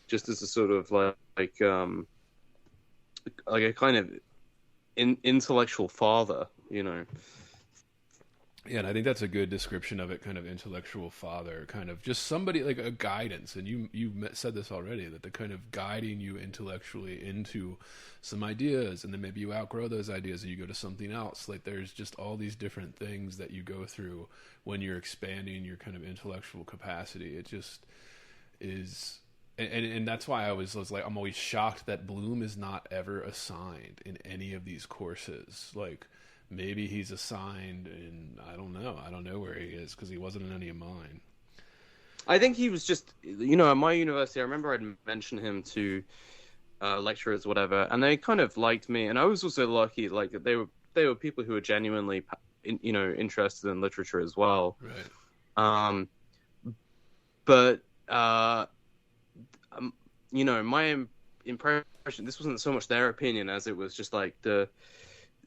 just as a sort of like a kind of intellectual father, you know. Yeah, and I think that's a good description of it, kind of intellectual father, kind of just somebody like a guidance. And you said this already, that they're kind of guiding you intellectually into some ideas, and then maybe you outgrow those ideas and you go to something else. Like there's just all these different things that you go through when you're expanding your kind of intellectual capacity. It just is, and that's why I was like, I'm always shocked that Bloom is not ever assigned in any of these courses. Like, maybe he's assigned in, I don't know where he is, because he wasn't in any of mine. I think he was just, you know, at my university, I remember I'd mentioned him to lecturers, whatever, and they kind of liked me, and I was also lucky, like they were people who were genuinely, you know, interested in literature as well. Right. But you know, my impression, this wasn't so much their opinion as it was just like the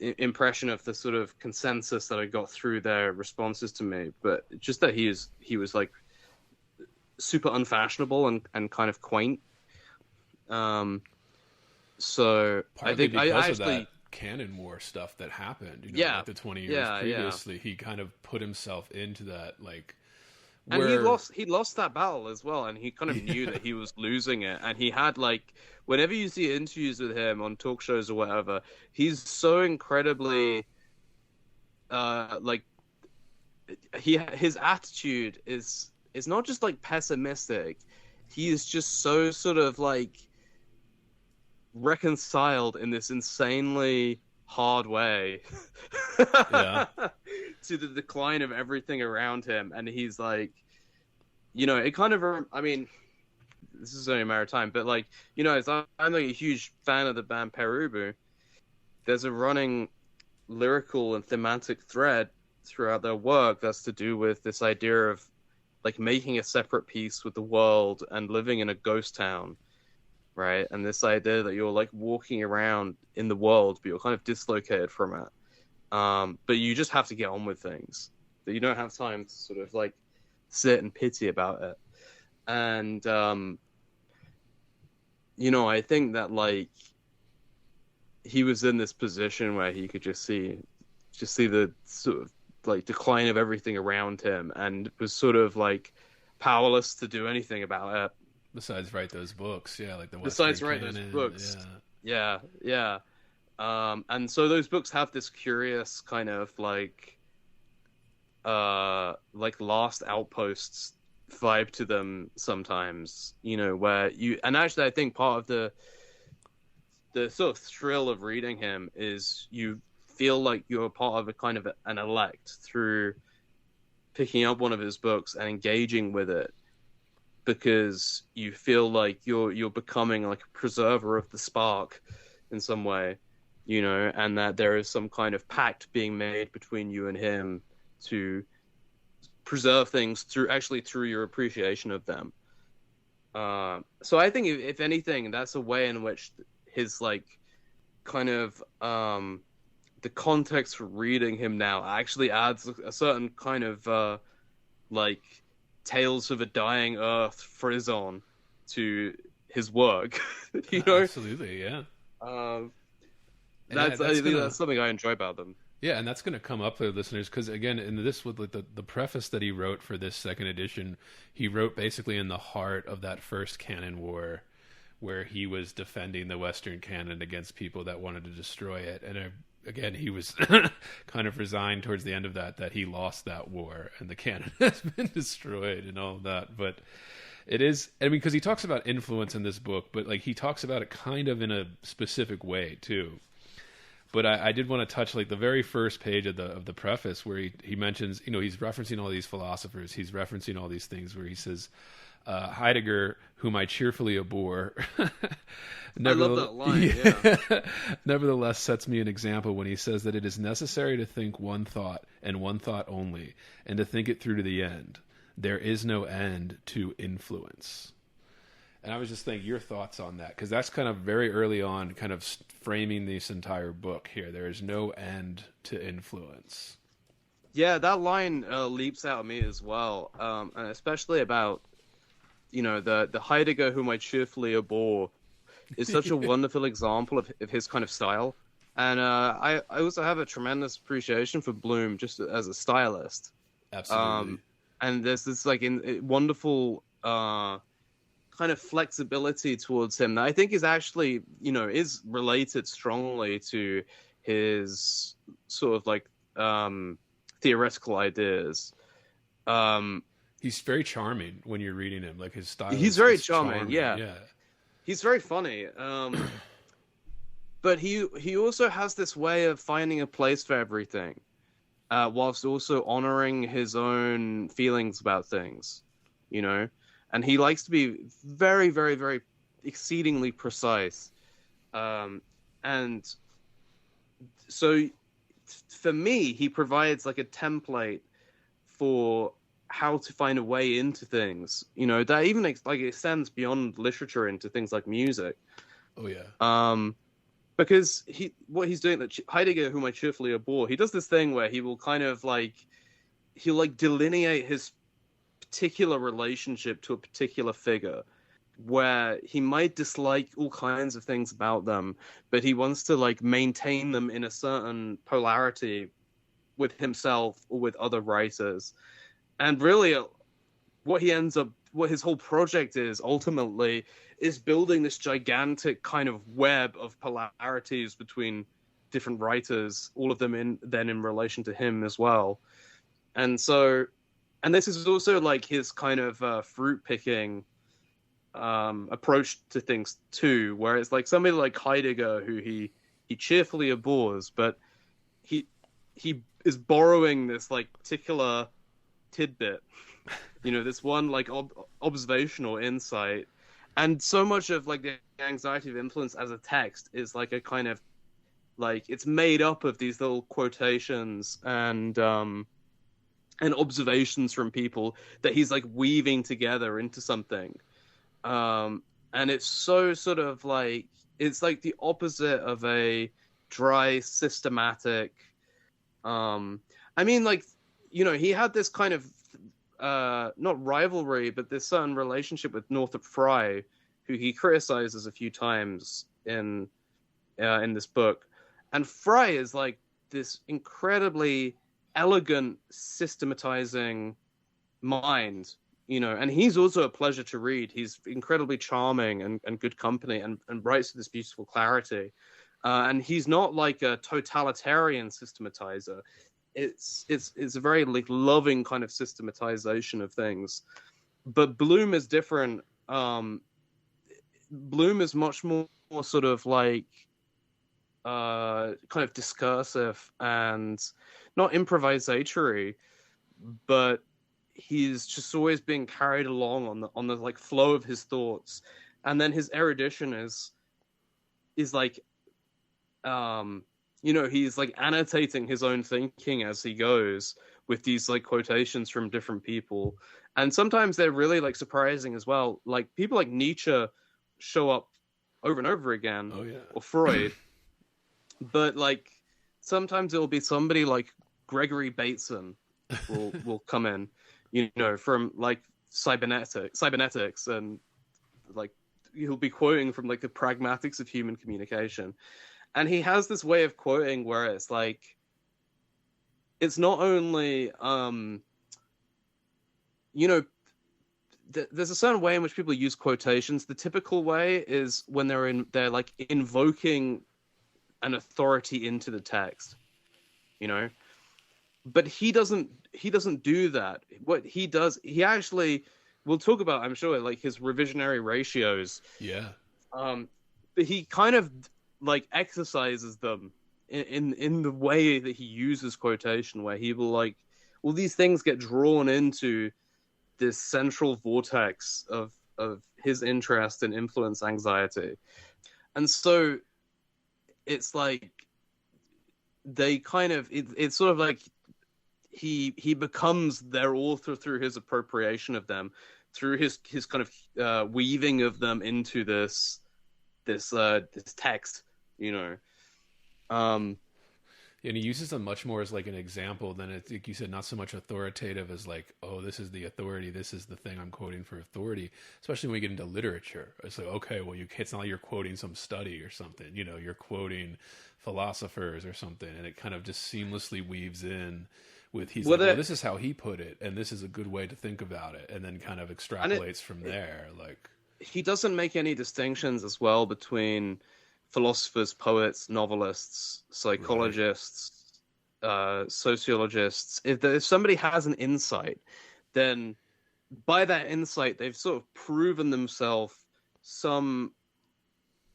impression of the sort of consensus that I got through their responses to me, but just that he was like super unfashionable and kind of quaint. So Partly I think because I of actually that Canon War stuff that happened, you know, Yeah. like the 20 years Yeah, previously, he kind of put himself into that, like, and where he lost that battle as well, and he kind of knew that he was losing it, and he had like whenever you see interviews with him on talk shows or whatever, he's so incredibly like his attitude is not just like pessimistic, he is just so sort of like reconciled in this insanely hard way Yeah. to the decline of everything around him, and he's like, you know, it kind of, I mean, this is only a matter of time, but like, you know, as I'm like a huge fan of the band Perubu, there's a running lyrical and thematic thread throughout their work that's to do with this idea of like making a separate peace with the world and living in a ghost town, right? And this idea that you're like walking around in the world, but you're kind of dislocated from it. But you just have to get on with things. That you don't have time to sort of like sit and pity about it. And you know, I think that like he was in this position where he could just see the sort of like decline of everything around him, and was sort of like powerless to do anything about it. besides write those books, yeah, like the Besides Western write those Canon, books. yeah. Yeah. And so those books have this curious kind of like last outposts vibe to them sometimes, you know, where you, and actually I think part of the sort of thrill of reading him is you feel like you're a part of a kind of an elect through picking up one of his books and engaging with it, because you feel like you're becoming like a preserver of the spark in some way, you know, and that there is some kind of pact being made between you and him to preserve things through your appreciation of them. So I think if anything, that's a way in which his like kind of the context for reading him now actually adds a certain kind of like Tales of a Dying Earth frisson to his work. You know, Absolutely, yeah. That's I think that's something I enjoy about them. Yeah, and that's going to come up for listeners because, again, in this with like the preface that he wrote for this second edition, he wrote basically in the heart of that first canon war, where he was defending the Western canon against people that wanted to destroy it. And again, he was kind of resigned towards the end of that he lost that war and the canon has been destroyed and all of that. But it is, I mean, because he talks about influence in this book, but like he talks about it kind of in a specific way too. But I did want to touch like the very first page of the preface where he mentions, you know, he's referencing all these philosophers, he's referencing all these things where he says, Heidegger, whom I cheerfully abhor. I love that line, yeah. Nevertheless, sets me an example when he says that it is necessary to think one thought and one thought only, and to think it through to the end. There is no end to influence. And I was just thinking your thoughts on that, because that's kind of very early on, kind of framing this entire book here. There is no end to influence. Yeah, that line leaps out at me as well, and especially about, the Heidegger whom I cheerfully abhor is such a wonderful example of his kind of style. And I also have a tremendous appreciation for Bloom just as a stylist. Absolutely. And there's this wonderful kind of flexibility towards him that I think is actually, is related strongly to his sort of like theoretical ideas. He's very charming when you're reading him. Like his style. He's very charming. Yeah. He's very funny. But he also has this way of finding a place for everything, whilst also honoring his own feelings about things, And he likes to be very, very, very exceedingly precise. And so for me, he provides like a template for how to find a way into things, that even extends beyond literature into things like music. Oh yeah. Because what he's doing, that Heidegger, whom I cheerfully abhor, he does this thing where he will kind of he'll delineate his particular relationship to a particular figure, where he might dislike all kinds of things about them, but he wants to maintain them in a certain polarity with himself or with other writers. And really what his whole project is ultimately is building this gigantic kind of web of polarities between different writers, all of them in relation to him as well. And this is also his kind of fruit picking approach to things too, where it's somebody like Heidegger, who he cheerfully abhors, but he is borrowing this particular tidbit, this one observational insight. And so much of the anxiety of influence as a text is a kind of it's made up of these little quotations and observations from people that he's weaving together into something. And it's so sort of it's the opposite of a dry, systematic. He had this kind of not rivalry, but this certain relationship with Northrop Frye, who he criticizes a few times in this book. And Frye is this incredibly elegant, systematizing mind, and he's also a pleasure to read. He's incredibly charming and good company, and writes with this beautiful clarity. And he's not a totalitarian systematizer. It's a very loving kind of systematization of things. But Bloom is different. Bloom is much more sort of kind of discursive and not improvisatory, but he's just always being carried along on the flow of his thoughts. And then his erudition is he's annotating his own thinking as he goes with these quotations from different people. And sometimes they're really surprising as well. People like Nietzsche show up over and over again. Oh yeah. Or Freud. But sometimes it'll be somebody like Gregory Bateson will come in, from cybernetics, and he'll be quoting from the pragmatics of human communication. And he has this way of quoting where it's it's not only there's a certain way in which people use quotations. The typical way is when they're invoking an authority into the text, but he doesn't do that. What he does, he actually, we'll talk about, I'm sure, his revisionary ratios. Yeah. But he kind of exercises them in the way that he uses quotation, where he will these things get drawn into this central vortex of his interest and influence anxiety. And so it's like they kind of it's sort of like he becomes their author through his appropriation of them, through his kind of weaving of them into this text, you know. And he uses them much more as like an example than it's, like you said, not so much authoritative as like, oh, this is the authority, this is the thing I'm quoting for authority. Especially when we get into literature, it's like, okay, well, it's not like you're quoting some study or something, you know, you're quoting philosophers or something, and it kind of just seamlessly weaves in with well, this is how he put it, and this is a good way to think about it, and then kind of extrapolates from there. Like, he doesn't make any distinctions as well between philosophers, poets, novelists, psychologists, sociologists. If somebody has an insight, then by that insight, they've sort of proven themselves some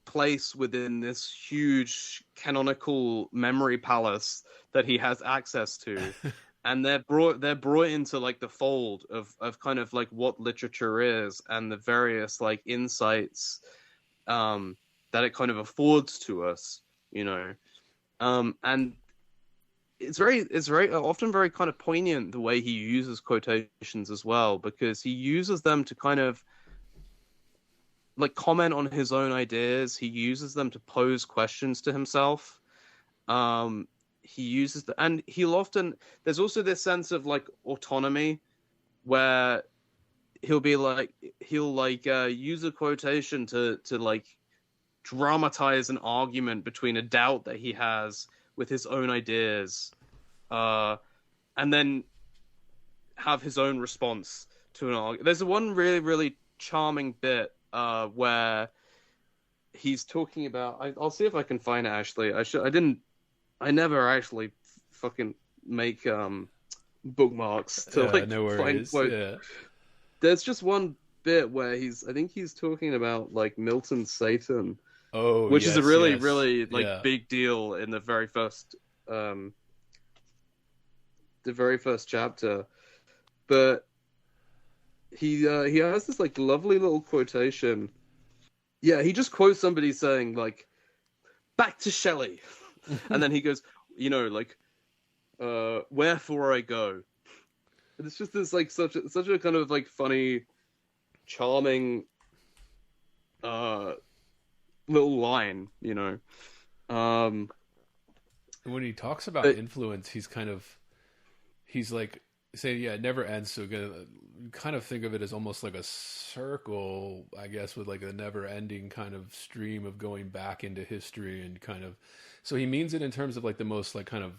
place within this huge canonical memory palace that he has access to. And they're brought into like the fold of kind of like what literature is and the various like insights that it kind of affords to us, you know. And it's very often very kind of poignant the way he uses quotations as well, because he uses them to kind of like comment on his own ideas. He uses them to pose questions to himself. He uses and he'll often, there's also this sense of like autonomy where he'll use a quotation to like dramatize an argument between a doubt that he has with his own ideas, and then have his own response to an argument. There's one really, really charming bit where he's talking about, I'll see if I can find it actually. I never actually fucking make bookmarks to find quotes. Yeah. There's just one bit where I think he's talking about like Milton's Satan. Oh, which is a really, really like big deal in the very first chapter. But he has this like lovely little quotation. Yeah, he just quotes somebody saying like, "Back to Shelley," and then he goes, you know, like, "Wherefore I go." And it's just this like such a kind of like funny, charming little line, you know. When he talks about influence, he's like saying, yeah, it never ends. So kind of think of it as almost like a circle, I guess, with like a never ending kind of stream of going back into history, and kind of, so he means it in terms of like the most like kind of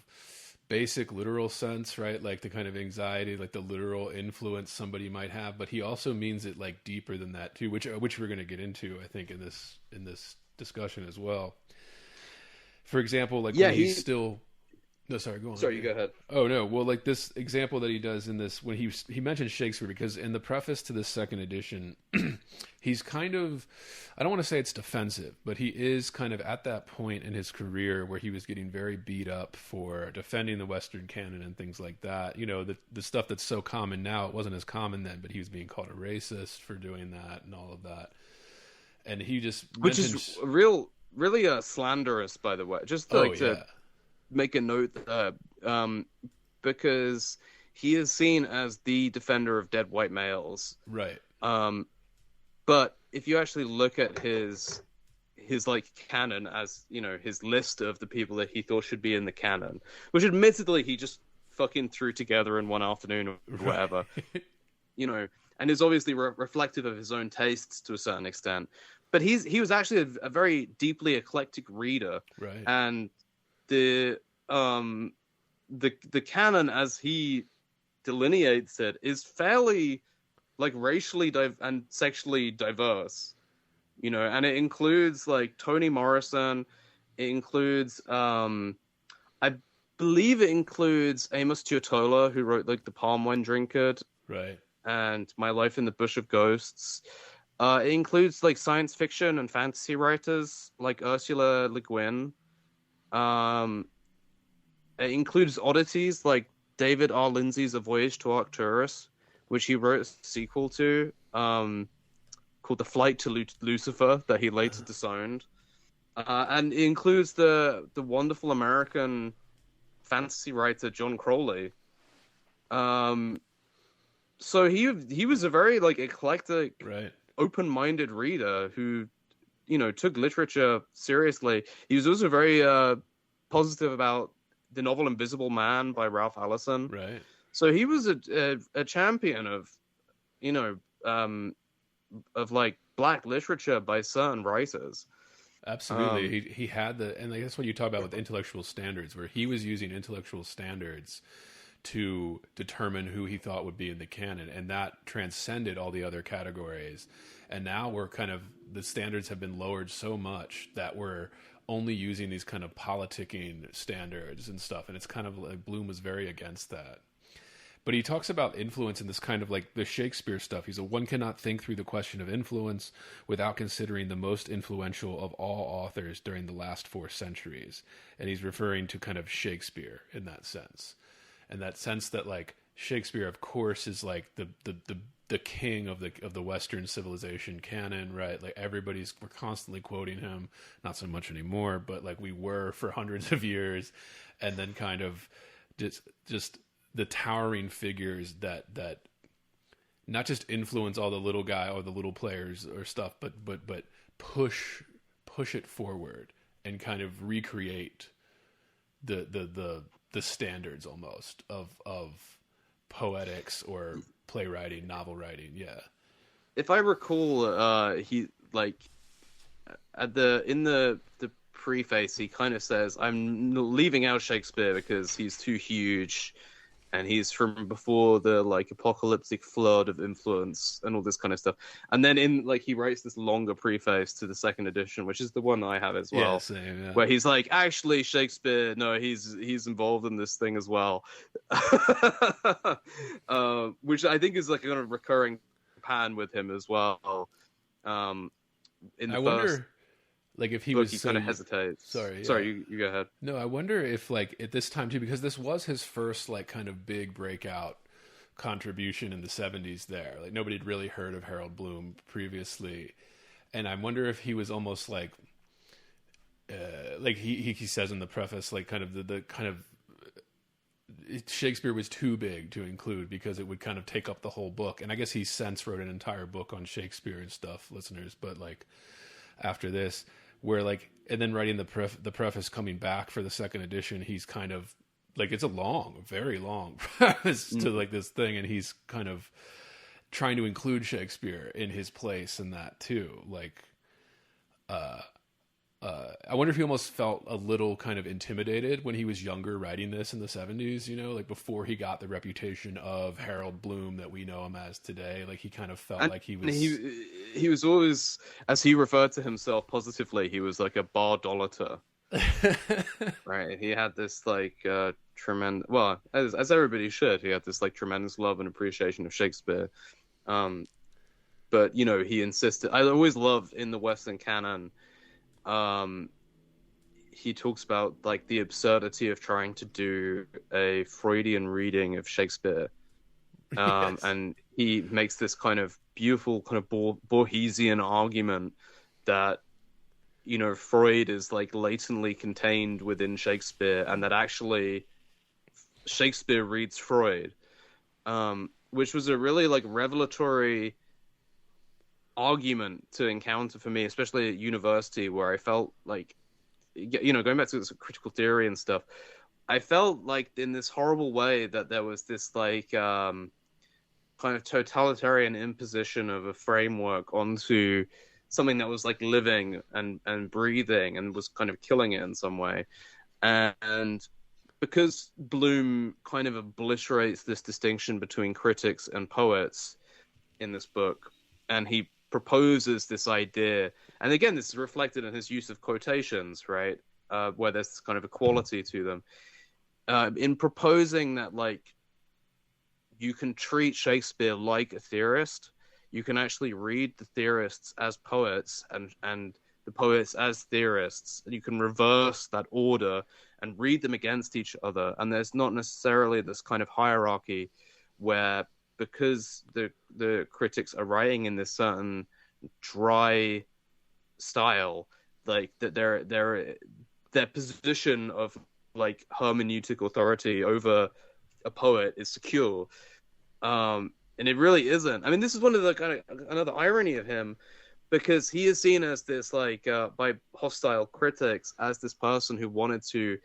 basic literal sense, right? Like the kind of anxiety, like the literal influence somebody might have, but he also means it like deeper than that too, which we're going to get into, I think, in this discussion as well. For example, like when he's still. No, sorry, go on. Sorry, you go ahead. Oh, no. Well, like this example that he does in this, when he mentions Shakespeare, because in the preface to this second edition, he's kind of, I don't want to say it's defensive, but he is kind of at that point in his career where he was getting very beat up for defending the Western canon and things like that. You know, the stuff that's so common now, it wasn't as common then, but he was being called a racist for doing that and all of that. And he just Which is really slanderous, by the way. Just to make a note there, because he is seen as the defender of dead white males, right? But if you actually look at his like canon, as you know, his list of the people that he thought should be in the canon, which admittedly he just fucking threw together in one afternoon or whatever, you know, and is obviously reflective of his own tastes to a certain extent. But he was actually a very deeply eclectic reader, right? And the canon as he delineates it is fairly like racially and sexually diverse, you know, and it includes like Toni Morrison, it includes I believe it includes Amos Tuotola, who wrote like The Palm Wine Drinker, right, and My Life in the Bush of Ghosts. It includes like science fiction and fantasy writers like Ursula Le Guin. It includes oddities like David R. Lindsay's A Voyage to Arcturus, which he wrote a sequel to, called The Flight to Lucifer, that he later disowned. And it includes the wonderful American fantasy writer John Crowley. So he was a very like eclectic, Right. open-minded reader who, took literature seriously. He was also very positive about the novel Invisible Man by Ralph Ellison. Right. So he was a champion of, of like black literature by certain writers. Absolutely. He had and like, that's what you talk about with intellectual standards, where he was using intellectual standards to determine who he thought would be in the canon, and that transcended all the other categories. And now the standards have been lowered so much that we're only using these kind of politicking standards and stuff, and it's kind of like Bloom was very against that. But he talks about influence in this kind of like the Shakespeare stuff. He's one cannot think through the question of influence without considering the most influential of all authors during the last 4 centuries. And he's referring to kind of Shakespeare in that sense. And that sense that like Shakespeare, of course, is like the king of the Western civilization canon, right? Like we're constantly quoting him, not so much anymore, but like we were for hundreds of years. And then kind of just the towering figures that not just influence all the little guy or the little players or stuff, but push it forward and kind of recreate the standards almost of poetics or playwriting, novel writing. Yeah. If I recall, he like in the preface, he kind of says, "I'm leaving out Shakespeare because he's too huge, and he's from before the like apocalyptic flood of influence and all this kind of stuff." And then he writes this longer preface to the second edition, which is the one I have as well, Yeah, same, yeah. where he's like, "Actually, Shakespeare, no, he's involved in this thing as well," which I think is like a kind of recurring pattern with him as well. In the I first wonder, like, if he book, was he kind of hesitates. Sorry, you go ahead. No, I wonder if, like, at this time, too, because this was his first, like, kind of big breakout contribution in the 70s there. Like, nobody had really heard of Harold Bloom previously. And I wonder if he was almost like he says in the preface, like, kind of the kind of Shakespeare was too big to include because it would kind of take up the whole book. And I guess he since wrote an entire book on Shakespeare and stuff, listeners. But, like, after this, where like, and then writing the preface coming back for the second edition, he's kind of like, it's a very long preface to like this thing, and he's kind of trying to include Shakespeare in his place in that too. Like, I wonder if he almost felt a little kind of intimidated when he was younger writing this in the 70s, like before he got the reputation of Harold Bloom that we know him as today. Like, he kind of felt like he was... He was always, as he referred to himself positively, he was like a bardolater. Right? He had this like tremendous... Well, as everybody should, he had this like tremendous love and appreciation of Shakespeare. But, he insisted... I always loved in the Western canon... he talks about like the absurdity of trying to do a Freudian reading of Shakespeare, Yes. and he makes this kind of beautiful kind of Borgesian argument that Freud is like latently contained within Shakespeare, and that actually Shakespeare reads Freud, which was a really like revelatory argument to encounter for me, especially at university, where I felt like, going back to this critical theory and stuff, I felt like in this horrible way that there was this like kind of totalitarian imposition of a framework onto something that was like living and breathing and was kind of killing it in some way. And because Bloom kind of obliterates this distinction between critics and poets in this book, and he proposes this idea, and again, this is reflected in his use of quotations, right? Where there's this kind of equality to them. In proposing that, like, you can treat Shakespeare like a theorist, you can actually read the theorists as poets and the poets as theorists, and you can reverse that order and read them against each other. And there's not necessarily this kind of hierarchy where, because the critics are writing in this certain dry style, like that their position of like hermeneutic authority over a poet is secure. And it really isn't. I mean, this is one of the kind of another irony of him, because he is seen as this like by hostile critics as this person who wanted to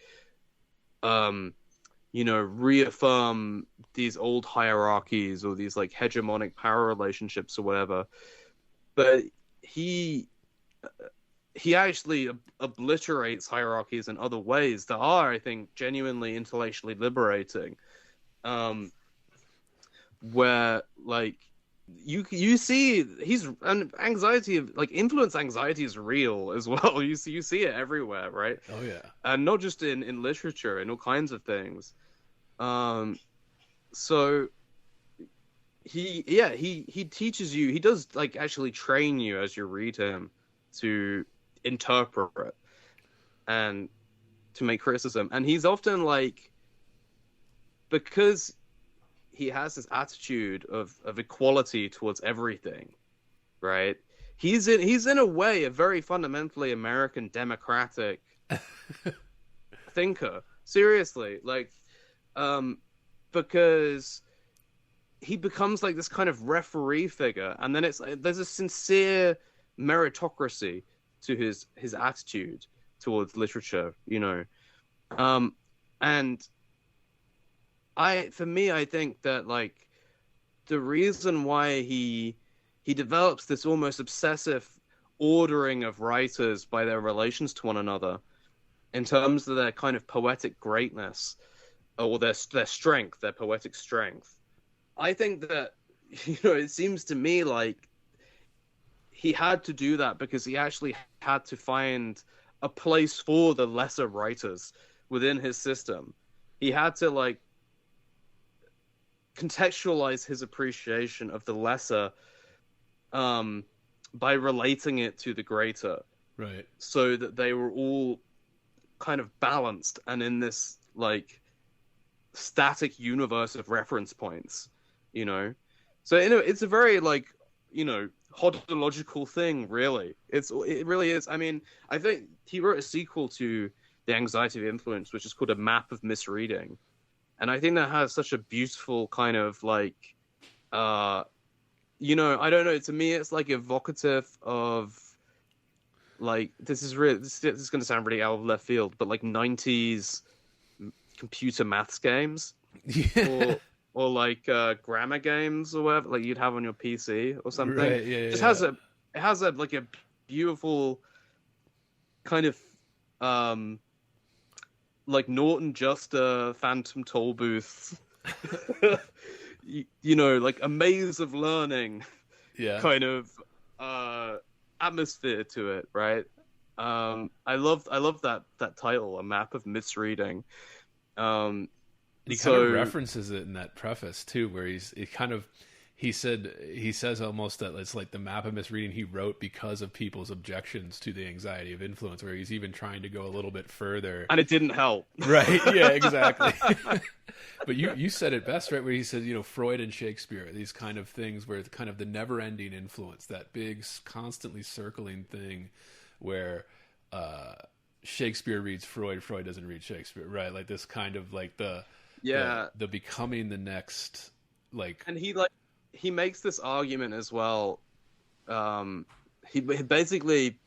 reaffirm these old hierarchies or these like hegemonic power relationships or whatever. But he actually obliterates hierarchies in other ways that are, I think, genuinely intellectually liberating. Where like you see and anxiety, like influence anxiety is real as well. You see it everywhere, right? Oh yeah. And not just in literature, in all kinds of things. So he teaches you, he does like actually train you as you read him to interpret and to make criticism. And he's often like, because he has this attitude of equality towards everything, right? He's in a way a very fundamentally American democratic thinker. Seriously, like, because he becomes like this kind of referee figure, and then it's there's a sincere meritocracy to his attitude towards literature, and I think that like the reason why he develops this almost obsessive ordering of writers by their relations to one another in terms of their kind of poetic greatness or their strength, their poetic strength. I think that, it seems to me like he had to do that because he actually had to find a place for the lesser writers within his system. He had to like contextualize his appreciation of the lesser by relating it to the greater, right? So that they were all kind of balanced and in this like static universe of reference points, so it's a very like hodological thing, really. It really is. I mean, I think he wrote a sequel to The Anxiety of Influence, which is called A Map of Misreading. And I think that has such a beautiful kind of like, I don't know. To me, it's like evocative of like, this is going to sound really out of left field, but like 90s computer maths games, Yeah. or like grammar games or whatever, like you'd have on your PC or something. Right, yeah, It has a like a beautiful kind of like Norton Juster Phantom Tollbooth, like a maze of learning, kind of atmosphere to it, right? I love that title, A Map of Misreading. He kind of references it in that preface too, where he says almost that it's like the map of misreading he wrote because of people's objections to the anxiety of influence, where he's even trying to go a little bit further. And it didn't help. Right, yeah, exactly. But you said it best, right, where he said, Freud and Shakespeare, these kind of things where it's kind of the never-ending influence, that big, constantly circling thing where Shakespeare reads Freud, Freud doesn't read Shakespeare, right? Like this kind of like the becoming the next, like... And he makes this argument as well. He basically,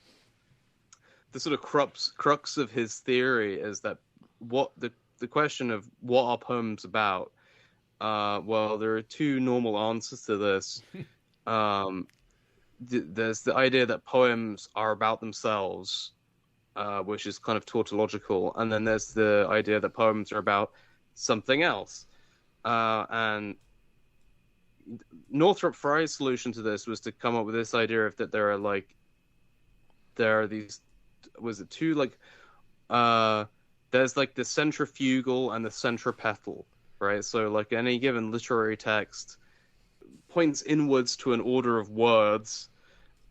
the sort of crux of his theory is that what the question of what are poems about. Well, there are two normal answers to this. There's the idea that poems are about themselves, which is kind of tautological, and then there's the idea that poems are about something else, and Northrop Frye's solution to this was to come up with this idea of that there are these, was it two, like there's like the centrifugal and the centripetal, right? So like any given literary text points inwards to an order of words,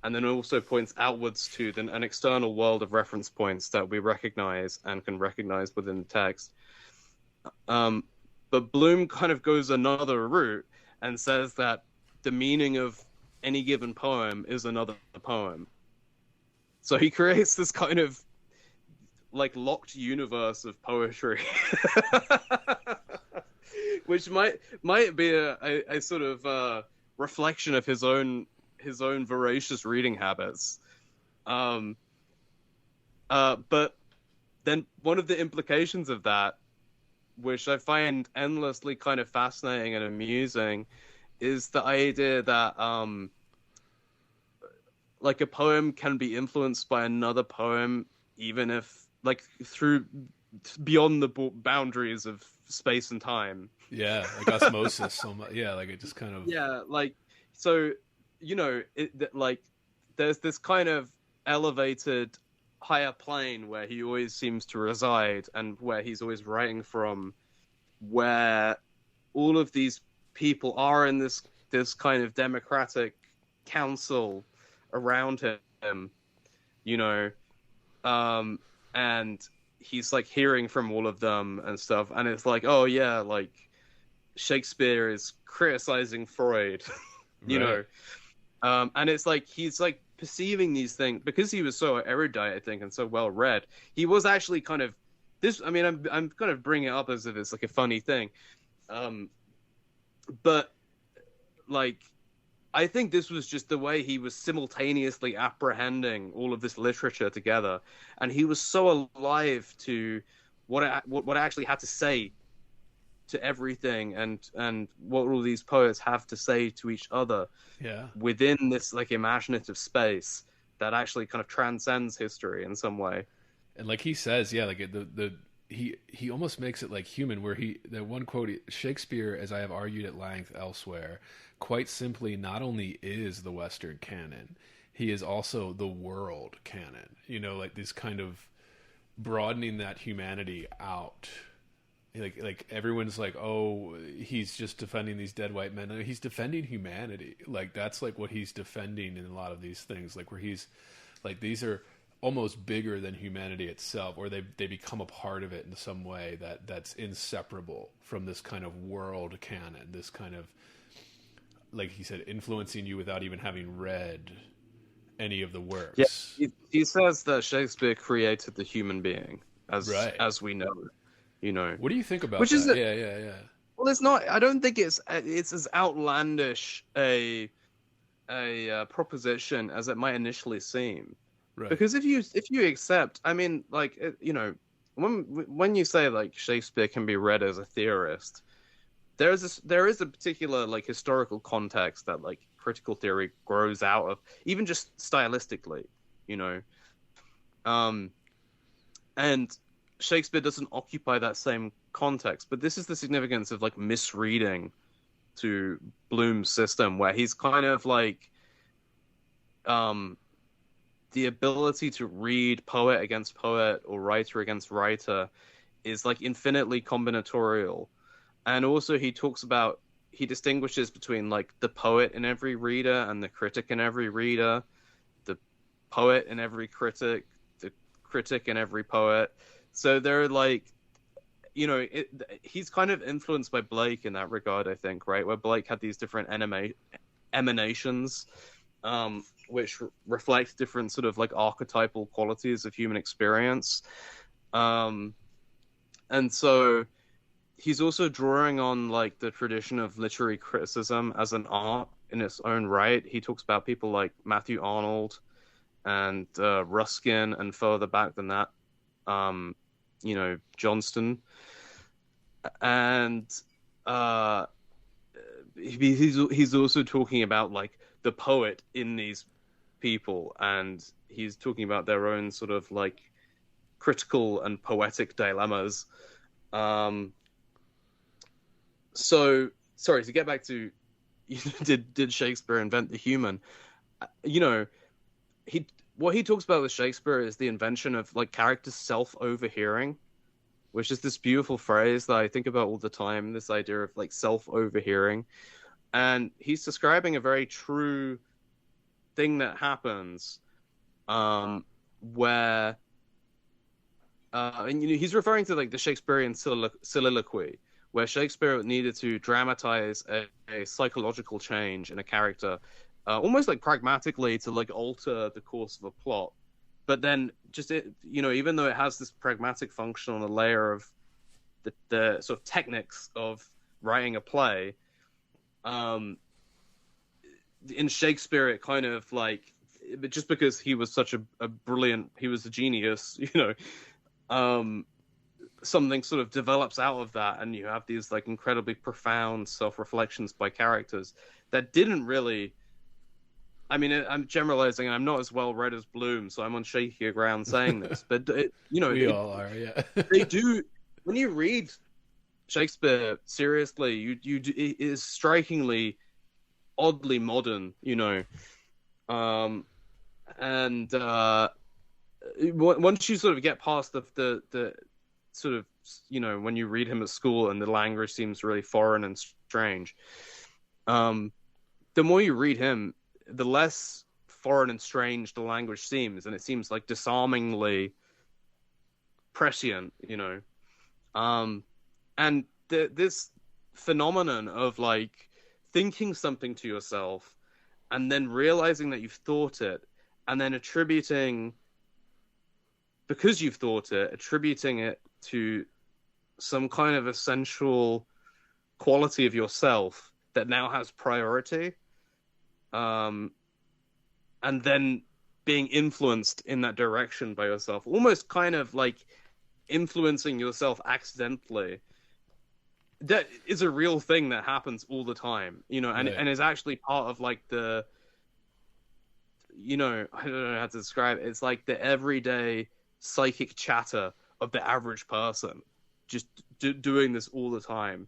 and then also points outwards to an external world of reference points that we recognize and can recognize within the text. But Bloom kind of goes another route and says that the meaning of any given poem is another poem. So he creates this kind of like locked universe of poetry, which might be a sort of reflection of his own voracious reading habits. But then one of the implications of that, which I find endlessly kind of fascinating and amusing, is the idea that like a poem can be influenced by another poem, even if like through beyond the boundaries of space and time. Yeah, like osmosis. So much, yeah, like it just kind of. Yeah, like so, like there's this kind of elevated higher plane where he always seems to reside, and where he's always writing from, where all of these people are in this kind of democratic council around him, and he's like hearing from all of them and stuff, and it's like, oh yeah, like Shakespeare is criticizing Freud, Right. and it's like he's like perceiving these things because he was so erudite, I think, and so well read. He was actually kind of this. I mean, I'm kind of bringing it up as if it's like a funny thing, but like I think this was just the way he was simultaneously apprehending all of this literature together, and he was so alive to what it actually had to say to everything, and what all these poets have to say to each other. Yeah. Within this like imaginative space that actually kind of transcends history in some way. And like he says, yeah, like he almost makes it like human, where that one quote, Shakespeare, as I have argued at length elsewhere, quite simply not only is the Western canon, he is also the world canon. Like this kind of broadening that humanity out. Like everyone's like, oh, he's just defending these dead white men. No, he's defending humanity. Like that's like what he's defending in a lot of these things. Like where he's like, these are almost bigger than humanity itself, or they become a part of it in some way that's inseparable from this kind of world canon. This kind of, like he said, influencing you without even having read any of the works. Yeah, he says that Shakespeare created the human being as we know it. What do you think about Which that? is Yeah. Well, it's not. I don't think it's as outlandish a proposition as it might initially seem. Right. Because if you accept, I mean, like when you say like Shakespeare can be read as a theorist, there is a particular like historical context that like critical theory grows out of, even just stylistically, and Shakespeare doesn't occupy that same context. But this is the significance of like misreading to Bloom's system, where he's kind of like the ability to read poet against poet or writer against writer is like infinitely combinatorial. And also he distinguishes between like the poet in every reader and the critic in every reader, the poet in every critic, the critic in every poet. So they're like, he's kind of influenced by Blake in that regard, I think, right? Where Blake had these different emanations, which reflect different sort of like archetypal qualities of human experience. And so he's also drawing on like the tradition of literary criticism as an art in its own right. He talks about people like Matthew Arnold and Ruskin, and further back than that, Johnston, and he's also talking about like the poet in these people, and he's talking about their own sort of like critical and poetic dilemmas. So sorry, to get back to did Shakespeare invent the human? What he talks about with Shakespeare is the invention of like characters self-overhearing, which is this beautiful phrase that I think about all the time, this idea of like self-overhearing. And he's describing a very true thing that happens, where and he's referring to like the Shakespearean soliloquy, where Shakespeare needed to dramatize a psychological change in a character, almost like pragmatically to like alter the course of a plot. But then just even though it has this pragmatic function on a layer of the sort of techniques of writing a play, in Shakespeare it kind of like, just because he was such a brilliant, he was a genius, something sort of develops out of that, and you have these like incredibly profound self-reflections by characters that didn't really. I mean, I'm generalizing, and I'm not as well read as Bloom, so I'm on shakier ground saying this. But we all are, yeah. They do. When you read Shakespeare seriously, it is strikingly, oddly modern, and once you sort of get past the sort of, when you read him at school and the language seems really foreign and strange, the more you read him, the less foreign and strange the language seems, and it seems like disarmingly prescient, and this phenomenon of like thinking something to yourself and then realizing that you've thought it, and then attributing it to some kind of essential quality of yourself that now has priority, and then being influenced in that direction by yourself, almost kind of like influencing yourself accidentally. That is a real thing that happens all the time, and is actually part of like the, I don't know how to describe it. It's like the everyday psychic chatter of the average person, just doing this all the time,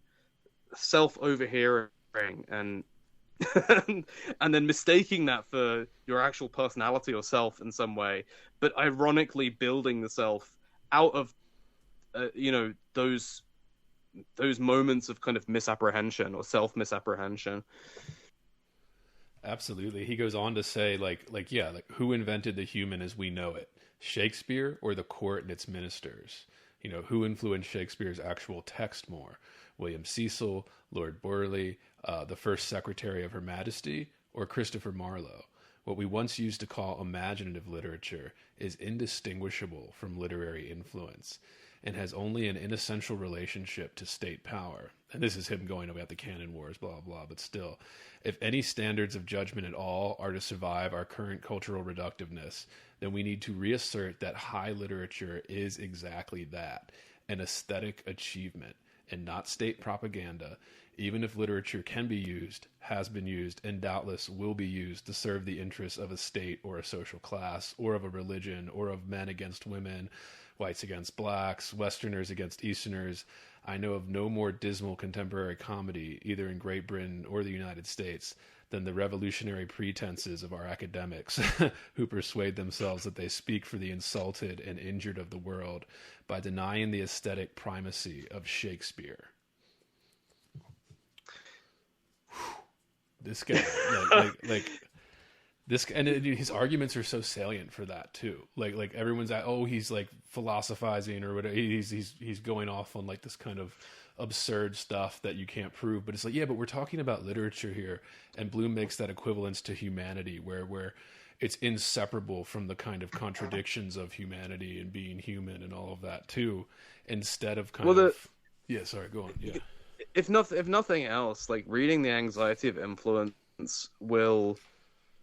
self-overhearing and and then mistaking that for your actual personality or self in some way, but ironically building the self out of those moments of kind of misapprehension or self-misapprehension. Absolutely. He goes on to say like who invented the human as we know it? Shakespeare or the court and its ministers? Who influenced Shakespeare's actual text more? William Cecil, Lord Burleigh, the first Secretary of Her Majesty, or Christopher Marlowe? What we once used to call imaginative literature is indistinguishable from literary influence and has only an inessential relationship to state power. And this is him going about the canon wars, blah, blah, but still. If any standards of judgment at all are to survive our current cultural reductiveness, then we need to reassert that high literature is exactly that, an aesthetic achievement, and not state propaganda, even if literature can be used, has been used, and doubtless will be used to serve the interests of a state or a social class, or of a religion, or of men against women, whites against blacks, Westerners against Easterners. I know of no more dismal contemporary comedy, either in Great Britain or the United States, than the revolutionary pretenses of our academics who persuade themselves that they speak for the insulted and injured of the world by denying the aesthetic primacy of Shakespeare. This guy, this, and his arguments are so salient for that too. Like everyone's at, he's like philosophizing or whatever. He's going off on like this kind of absurd stuff that you can't prove. But it's like, yeah, but we're talking about literature here, and Bloom makes that equivalence to humanity, where it's inseparable from the kind of contradictions of humanity and being human and all of that too. Instead of yeah, sorry, go on. Yeah. If nothing else, like reading The Anxiety of Influence will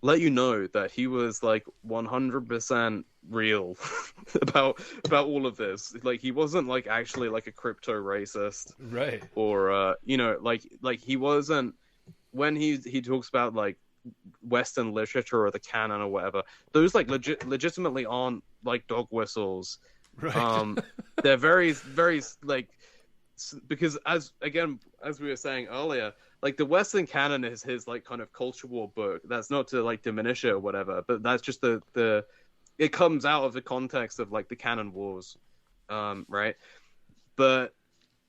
let you know that he was like 100% real about all of this. Like he wasn't like actually like a crypto racist, right? Or like he wasn't, when he talks about like Western literature or the canon or whatever. Those like legitimately aren't like dog whistles. Right. They're very very like, because as we were saying earlier, like the Western canon is his like kind of culture war book. That's not to like diminish it or whatever, but that's just the it comes out of the context of like the canon wars, right? But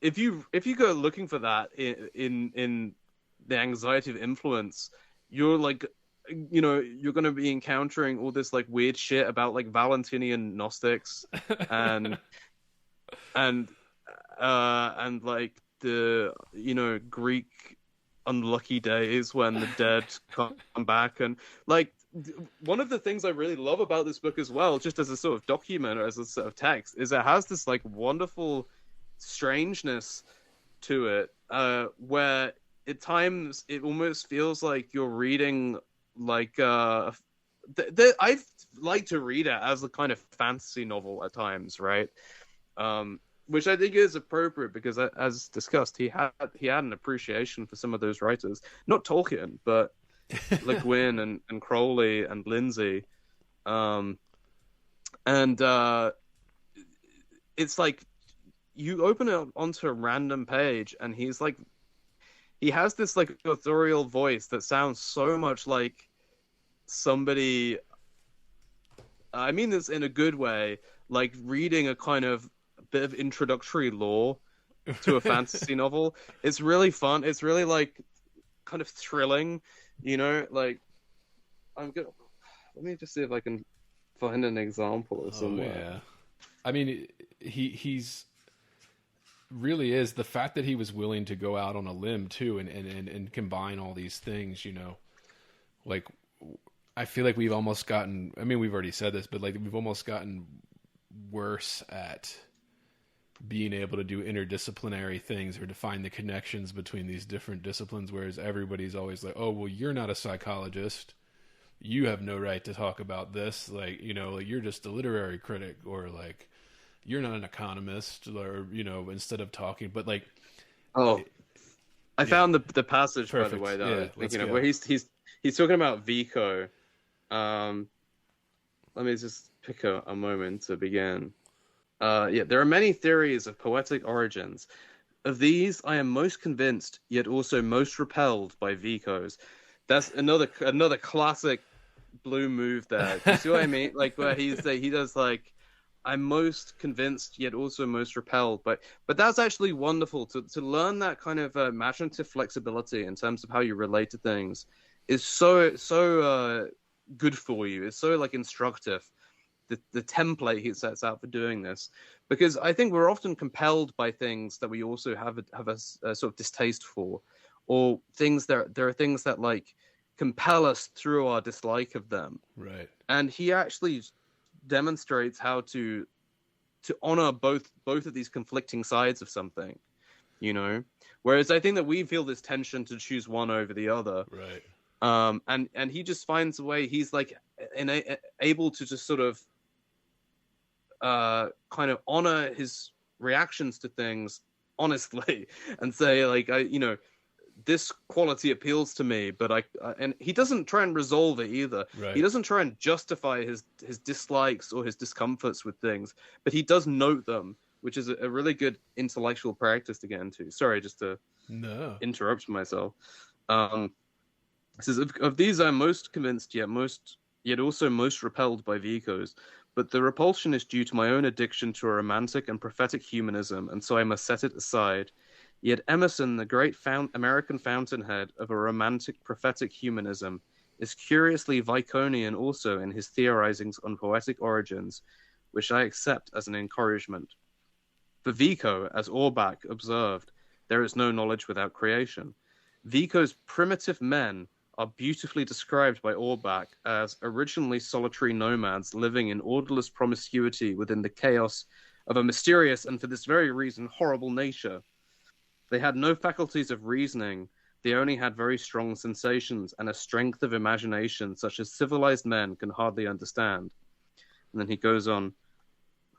if you go looking for that in The Anxiety of Influence, you're like, you're going to be encountering all this like weird shit about like Valentinian Gnostics and like the Greek unlucky days when the dead come back, and like one of the things I really love about this book as well, just as a sort of document or as a sort of text, is it has this like wonderful strangeness to it, where at times it almost feels like you're reading like I like to read it as a kind of fantasy novel at times, right? Which I think is appropriate because, as discussed, he had an appreciation for some of those writers, not Tolkien, but Le Guin and Crowley and Lindsay, and it's like you open it onto a random page, and he has this like authorial voice that sounds so much like somebody. I mean this in a good way, like reading a kind of bit of introductory lore to a fantasy novel. It's really fun. It's really like kind of thrilling, like let me just see if I can find an example of somewhere. Yeah. I mean, he's really is the fact that he was willing to go out on a limb too and combine all these things, like I feel like we've almost gotten, I mean, we've already said this, but like we've almost gotten worse at being able to do interdisciplinary things or to find the connections between these different disciplines, whereas everybody's always like, oh, well, you're not a psychologist, you have no right to talk about this, like, like you're just a literary critic, or like you're not an economist, or instead of talking, but like, I found the passage. Perfect. By the way, though, where he's talking about Vico. Let me just pick a moment to begin. There are many theories of poetic origins. Of these, I am most convinced, yet also most repelled by Vico's. That's another classic Blue move there. Do you see what I mean? Like where he does like, I'm most convinced, yet also most repelled. But that's actually wonderful to learn that kind of imaginative flexibility in terms of how you relate to things is so good for you. It's so like instructive. The template he sets out for doing this, because I think we're often compelled by things that we also have a sort of distaste for, or things there are things that like compel us through our dislike of them. Right. And he actually demonstrates how to honor both of these conflicting sides of something, Whereas I think that we feel this tension to choose one over the other. Right. And he just finds a way. He's like able to just sort of kind of honor his reactions to things honestly and say like, this quality appeals to me, but and he doesn't try and resolve it either. Right. He doesn't try and justify his dislikes or his discomforts with things, but he does note them, which is a really good intellectual practice to get into. Sorry, just to interrupt myself. It says, of these I'm most convinced, yet also most repelled by Vico's. But the repulsion is due to my own addiction to a romantic and prophetic humanism, and so I must set it aside. Yet Emerson, the great American fountainhead of a romantic prophetic humanism, is curiously Viconian also in his theorizings on poetic origins, which I accept as an encouragement. For Vico, as Auerbach observed, there is no knowledge without creation. Vico's primitive men are beautifully described by Auerbach as originally solitary nomads living in orderless promiscuity within the chaos of a mysterious and for this very reason horrible nature. They had no faculties of reasoning, they only had very strong sensations and a strength of imagination such as civilized men can hardly understand. And then he goes on,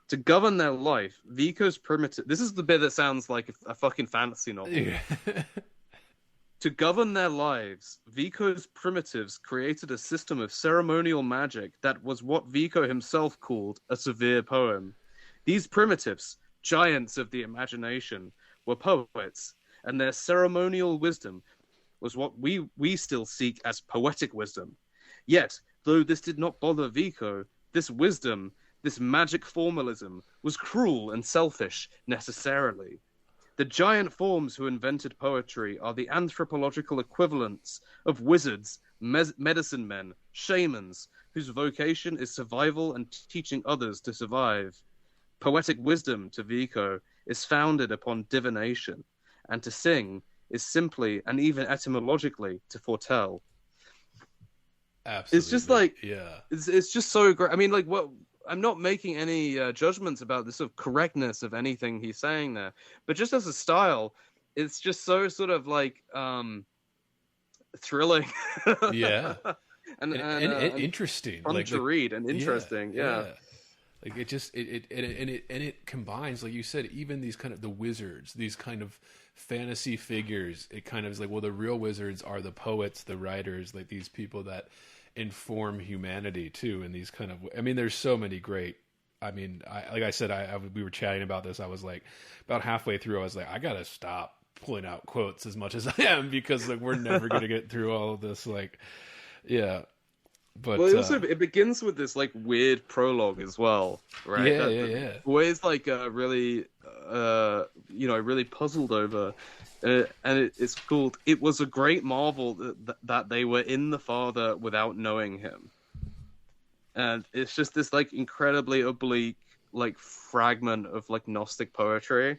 to govern their life, Vico's primitive... This is the bit that sounds like a fucking fantasy novel. Yeah. To govern their lives, Vico's primitives created a system of ceremonial magic that was what Vico himself called a severe poem. These primitives, giants of the imagination, were poets, and their ceremonial wisdom was what we still seek as poetic wisdom. Yet, though this did not bother Vico, this wisdom, this magic formalism, was cruel and selfish necessarily. The giant forms who invented poetry are the anthropological equivalents of wizards, medicine men, shamans, whose vocation is survival and teaching others to survive. Poetic wisdom, to Vico, is founded upon divination, and to sing is simply and even etymologically to foretell. Absolutely. It's just like yeah. it's just so great. I mean, like, what I'm not making any judgments about the sort of correctness of anything he's saying there, but just as a style, it's just so sort of like thrilling. Yeah. and And interesting, fun like to read and interesting. Yeah. Like it combines, like you said, even these kind of the wizards, these kind of fantasy figures. It kind of is like, well, the real wizards are the poets, the writers, like these people that inform humanity too. And these kind of, I mean, there's so many great. I mean, like I said, we were chatting about this. I was like, about halfway through, I was like, I gotta stop pulling out quotes as much as I am, because like we're never gonna get through all of this. Like, yeah. But well, it begins with this like weird prologue as well, right? Yeah. Always like really, really puzzled over, and it's called "It was a great marvel that they were in the Father without knowing Him," and it's just this like incredibly oblique like fragment of like Gnostic poetry.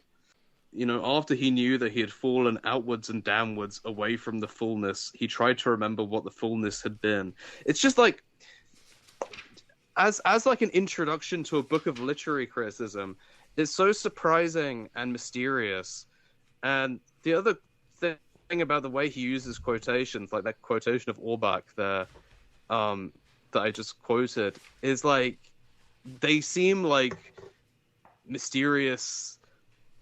You know, after he knew that he had fallen outwards and downwards away from the fullness, he tried to remember what the fullness had been. It's just like, as like an introduction to a book of literary criticism, it's so surprising and mysterious. And the other thing about the way he uses quotations, like that quotation of Orbach there, that I just quoted, is like, they seem like mysterious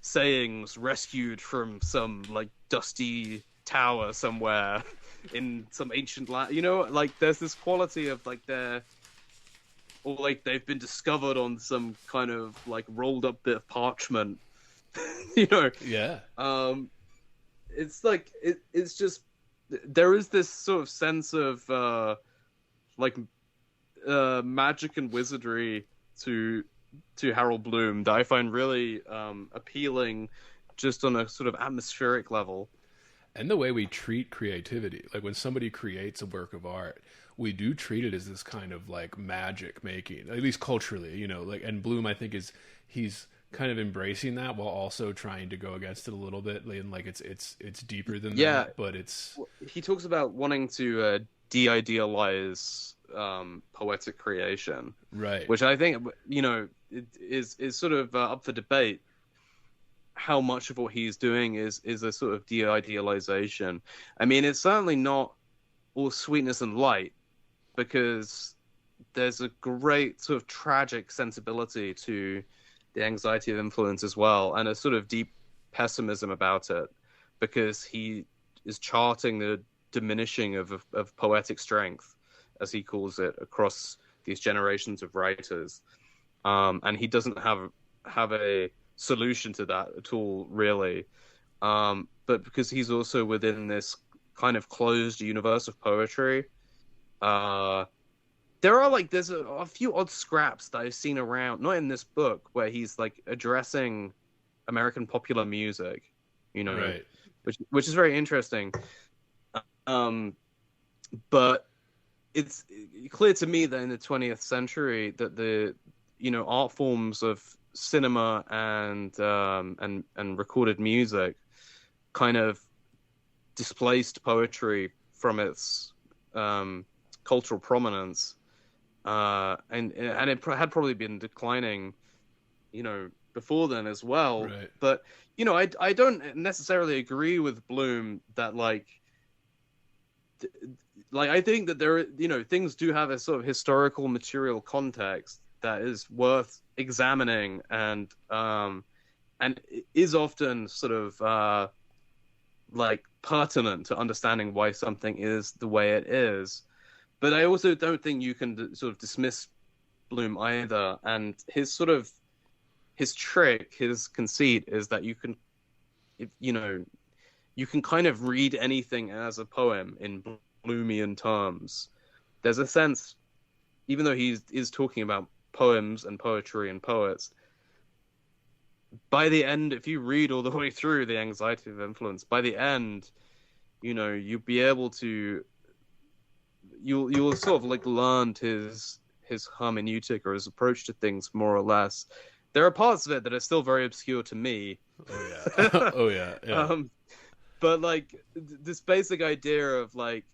sayings rescued from some like dusty tower somewhere in some ancient land. You know, like there's this quality of like they've been discovered on some kind of like rolled up bit of parchment. You know. Yeah. It's like it's just, there is this sort of sense of magic and wizardry to Harold Bloom that I find really appealing, just on a sort of atmospheric level. And the way we treat creativity, like when somebody creates a work of art, we do treat it as this kind of like magic making, at least culturally, you know, like, and Bloom, I think he's kind of embracing that while also trying to go against it a little bit. And like, it's deeper than that, but he talks about wanting to de-idealize poetic creation, right? Which I think, you know, is sort of up for debate. How much of what he's doing is a sort of de-idealization. I mean, it's certainly not all sweetness and light, because there's a great sort of tragic sensibility to the anxiety of influence as well, and a sort of deep pessimism about it, because he is charting the diminishing of poetic strength, as he calls it, across these generations of writers. And he doesn't have a solution to that at all, really. But because he's also within this kind of closed universe of poetry, there's a few odd scraps that I've seen around, not in this book, where he's like addressing American popular music, you know, right. which is very interesting. But it's clear to me that in the 20th century that the, you know, art forms of cinema and recorded music kind of displaced poetry from its cultural prominence, and it had probably been declining, you know, before then as well. Right. But you know, I don't necessarily agree with Bloom that like I think that there, you know, things do have a sort of historical material context that is worth examining, and is often sort of like pertinent to understanding why something is the way it is. But I also don't think you can sort of dismiss Bloom either. And his trick, his conceit is that you can kind of read anything as a poem in Bloomian terms. There's a sense, even though he is talking about poems and poetry and poets, by the end, if you read all the way through The Anxiety of Influence, by the end, you know, you'll be able to, you'll sort of like learned his hermeneutic or his approach to things more or less, there are parts of it that are still very obscure to me. Oh yeah. Oh yeah. Yeah. But like this basic idea of like,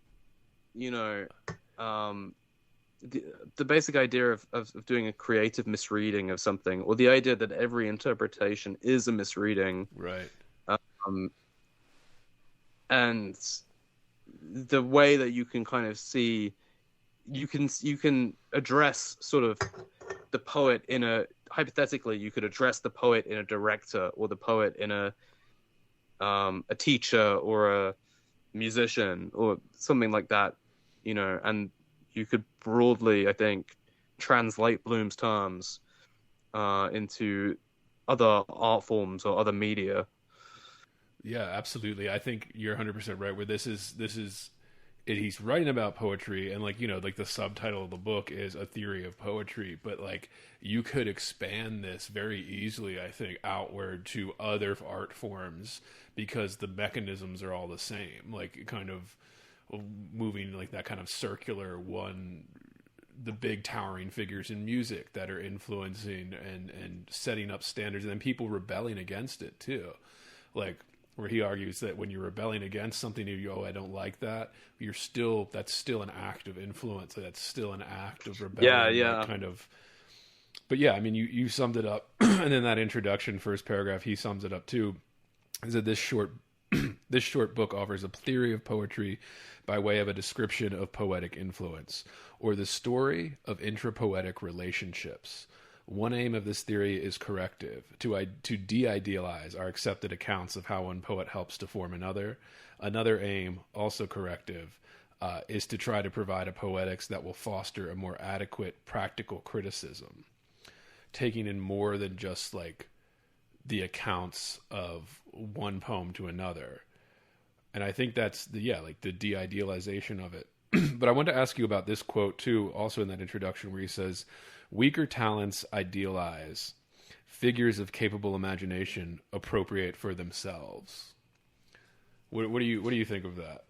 you know, the basic idea of doing a creative misreading of something, or the idea that every interpretation is a misreading, Right. and the way that you can kind of see, you can address sort of the poet in a, hypothetically you could address the poet in a director, or the poet in a teacher or a musician or something like that, you know, and you could broadly, I think, translate Bloom's terms into other art forms or other media. Yeah, absolutely. I think you're 100% right. Where this is, he's writing about poetry, and like, you know, like the subtitle of the book is A Theory of Poetry, but like you could expand this very easily, I think, outward to other art forms, because the mechanisms are all the same. Like kind of moving like that kind of circular one, the big towering figures in music that are influencing and setting up standards, and then people rebelling against it too. Like where he argues that when you're rebelling against something, you go, I don't like that, that's still an act of influence. That's still an act of rebellion. Yeah. Like kind of, but yeah, I mean, you summed it up. And in that introduction, first paragraph, he sums it up too, is that this short book offers a theory of poetry by way of a description of poetic influence, or the story of intrapoetic relationships. One aim of this theory is corrective, to de-idealize our accepted accounts of how one poet helps to form another. Another aim, also corrective, is to try to provide a poetics that will foster a more adequate practical criticism, taking in more than just like the accounts of one poem to another. And I think that's like the de-idealization of it. But I want to ask you about this quote too, also in that introduction, where he says, weaker talents idealize, figures of capable imagination appropriate for themselves. What do you think of that?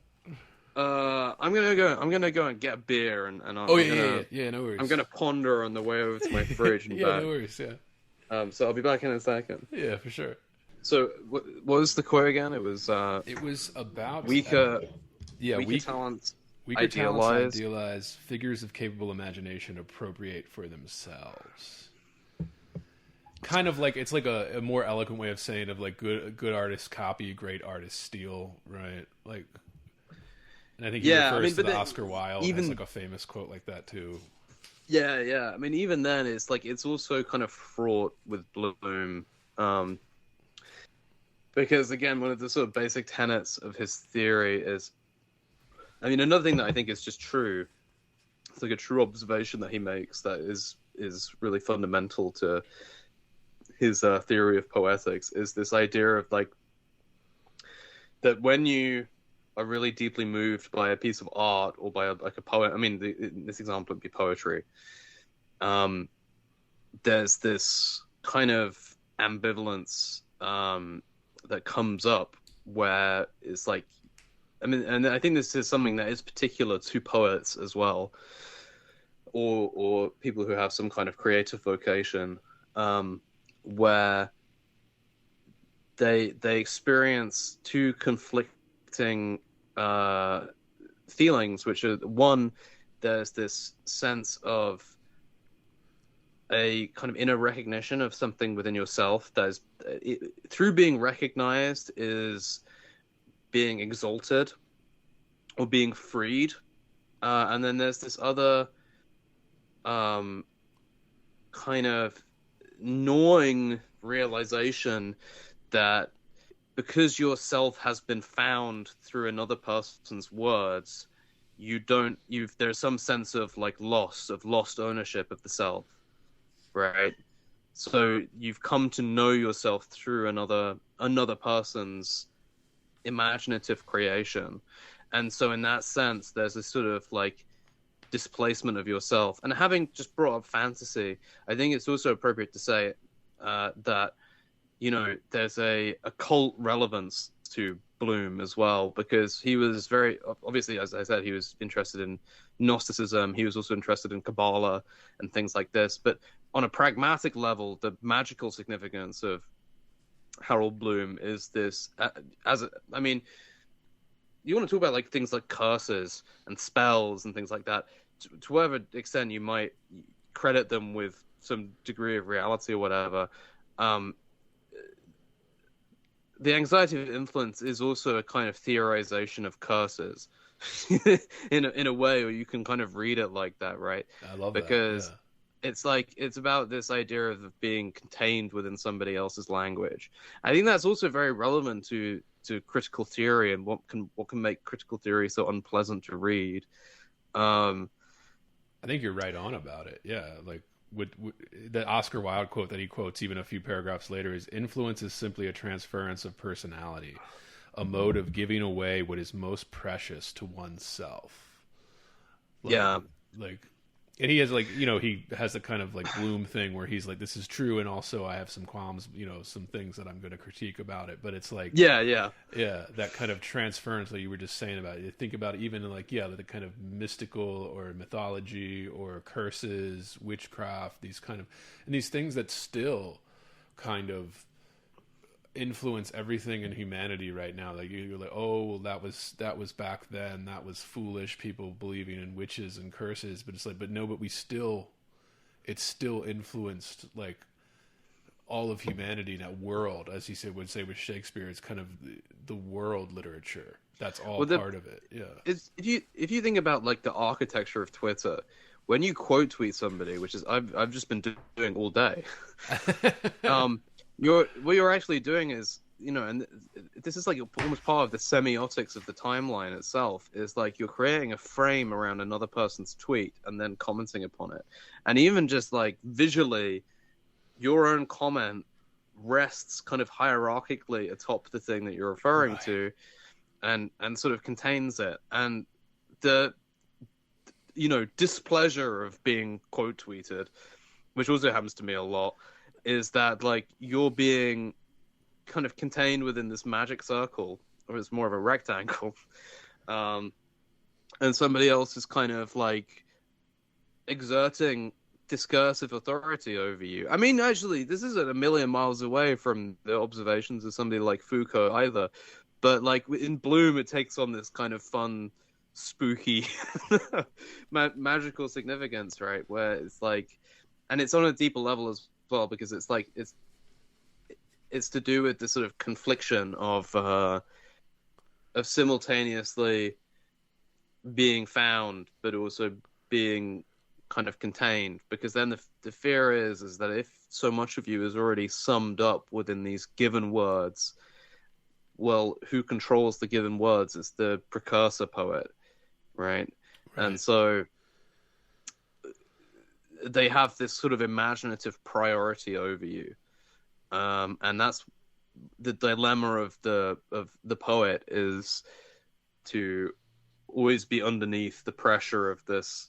I'm gonna go and get a beer and no worries. I'm gonna ponder on the way over to my fridge and yeah, back. no worries. Yeah. So I'll be back in a second. Yeah, for sure. So what was the quote again? It was about weaker weaker talents. Idealize, figures of capable imagination appropriate for themselves. Kind of like, it's like a more eloquent way of saying of like good artists copy, great artists steal, right? Like, and I think he refers to the Oscar Wilde as like a famous quote like that too. Yeah. I mean, even then, it's like it's also kind of fraught with Bloom, because again, one of the sort of basic tenets of his theory is, I mean, another thing that I think is just true, it's like a true observation that he makes that is really fundamental to his theory of poetics, is this idea of like that when you are really deeply moved by a piece of art or by a poet, I mean, in this example would be poetry, there's this kind of ambivalence that comes up where it's like, I mean, and I think this is something that is particular to poets as well, or people who have some kind of creative vocation, where they experience two conflicting feelings, which are, one, there's this sense of a kind of inner recognition of something within yourself that is, through being recognized, is being exalted or being freed, and then there's this other kind of gnawing realization that because yourself has been found through another person's words, there's some sense of like lost ownership of the self, right? So you've come to know yourself through another person's imaginative creation, and so in that sense there's a sort of like displacement of yourself. And having just brought up fantasy, I think it's also appropriate to say that, you know, there's a cult relevance to Bloom as well, because he was very obviously, as I said, he was interested in Gnosticism. He was also interested in Kabbalah and things like this, but on a pragmatic level, the magical significance of Harold Bloom is this. I mean, you want to talk about like things like curses and spells and things like that. To whatever extent you might credit them with some degree of reality or whatever, the anxiety of influence is also a kind of theorization of curses, in a way, or you can kind of read it like that, right? I love because that. it's like it's about this idea of being contained within somebody else's language. I think that's also very relevant to critical theory and what can make critical theory so unpleasant to read. I think you're right on about it. Yeah, like with the Oscar Wilde quote that he quotes even a few paragraphs later is, "Influence is simply a transference of personality, a mode of giving away what is most precious to oneself." Yeah. Like, and he has like, you know, he has the kind of like Bloom thing where he's like, this is true, and also I have some qualms, you know, some things that I'm going to critique about it. But it's like, yeah, that kind of transference that you were just saying about it. You think about it, even like, the kind of mystical or mythology or curses, witchcraft, these kind of, and these things that still kind of influence everything in humanity right now. Like you're like, oh, well, that was back then, that was foolish, people believing in witches and curses, but it's like, but no, but it's still influenced like all of humanity. That world, as he would say with Shakespeare, it's kind of the world literature. That's all part of it. Yeah. If you think about like the architecture of Twitter, when you quote tweet somebody, which is I've just been doing all day, what you're actually doing is, you know, and this is like almost part of the semiotics of the timeline itself, is like you're creating a frame around another person's tweet and then commenting upon it. And even just like visually, your own comment rests kind of hierarchically atop the thing that you're referring to, and sort of contains it. And the, you know, displeasure of being quote tweeted, which also happens to me a lot, is that like you're being kind of contained within this magic circle, or it's more of a rectangle, and somebody else is kind of like exerting discursive authority over you. I mean, actually, this isn't a million miles away from the observations of somebody like Foucault either, but like in Bloom, it takes on this kind of fun, spooky, magical significance, right? Where it's like, and it's on a deeper level as well, because it's like it's to do with the sort of confliction of simultaneously being found but also being kind of contained, because then the fear is that if so much of you is already summed up within these given words, well, who controls the given words? It's the precursor poet, right? And so they have this sort of imaginative priority over you, and that's the dilemma of the poet, is to always be underneath the pressure of this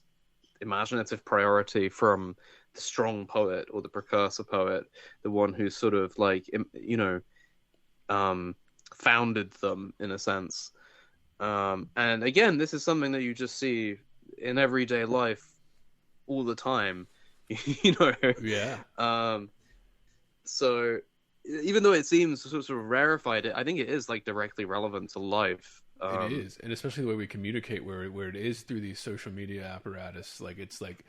imaginative priority from the strong poet or the precursor poet, the one who sort of like, you know, founded them in a sense. And again, this is something that you just see in everyday life all the time, you know. So even though it seems sort of rarefied, I think it is like directly relevant to life. It is, and especially the way we communicate, where it is through these social media apparatus. Like it's like,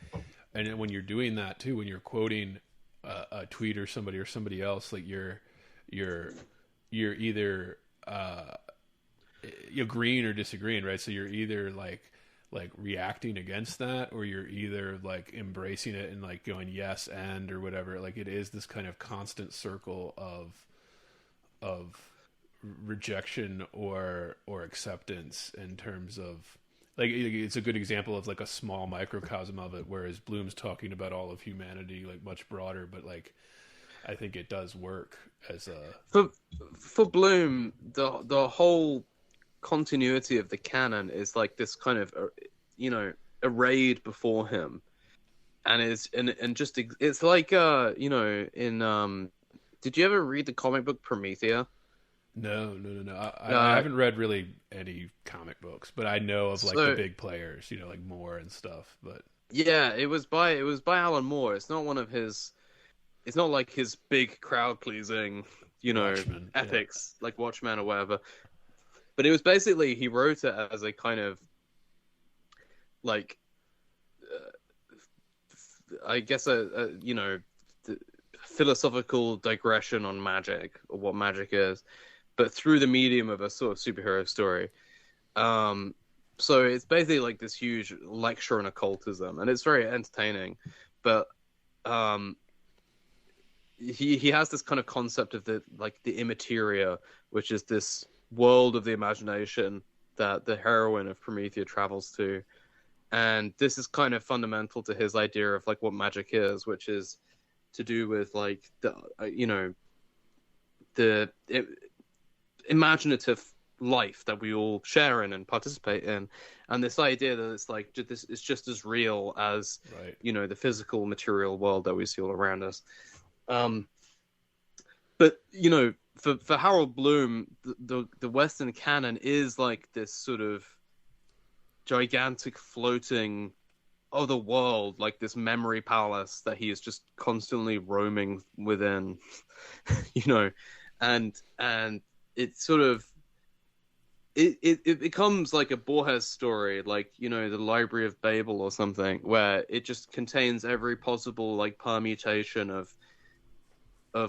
and when you're doing that too, when you're quoting a tweet or somebody else, like you're either agreeing or disagreeing, right? So you're either like reacting against that, or you're either like embracing it and like going yes and or whatever. Like it is this kind of constant circle of rejection or acceptance, in terms of like, it's a good example of like a small microcosm of it, whereas Bloom's talking about all of humanity like much broader, but like I think it does work as a for Bloom, the whole continuity of the canon is like this kind of, you know, arrayed before him, and it's like you know, in did you ever read the comic book Promethea? No. I haven't read really any comic books, but I know of like the big players, you know, like Moore and stuff. But Yeah, it was by Alan Moore. It's not one of his. It's not like his big crowd pleasing, Watchmen. Yeah. epics like Watchmen or whatever. But it was basically he wrote it as a kind of like I guess philosophical digression on magic or what magic is, but through the medium of a sort of superhero story. Um, so it's basically like this huge lecture on occultism, and it's very entertaining. But um, he has this kind of concept of the immateria, which is this world of the imagination that the heroine of Promethea travels to, and this is kind of fundamental to his idea of like what magic is, which is to do with like the imaginative life that we all share in and participate in, and this idea that it's like this is just as real as Right. the physical material world that we see all around us. But for Harold Bloom, the Western canon is like this sort of gigantic floating other world, like this memory palace that he is just constantly roaming within, and it's sort of it becomes like a Borges story, like the Library of Babel or something, where it just contains every possible like permutation of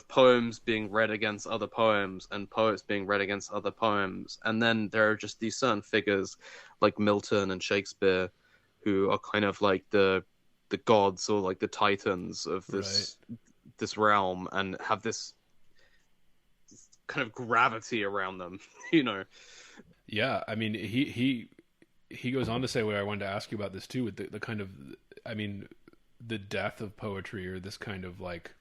poems being read against other poems and poets being read against other poems, and then there are just these certain figures like Milton and Shakespeare who are kind of like the gods or like the titans of this realm, and have this kind of gravity around them. Yeah, I mean, he goes on to say what I wanted to ask you about this too, with the kind of, I mean, the death of poetry, or this kind of like,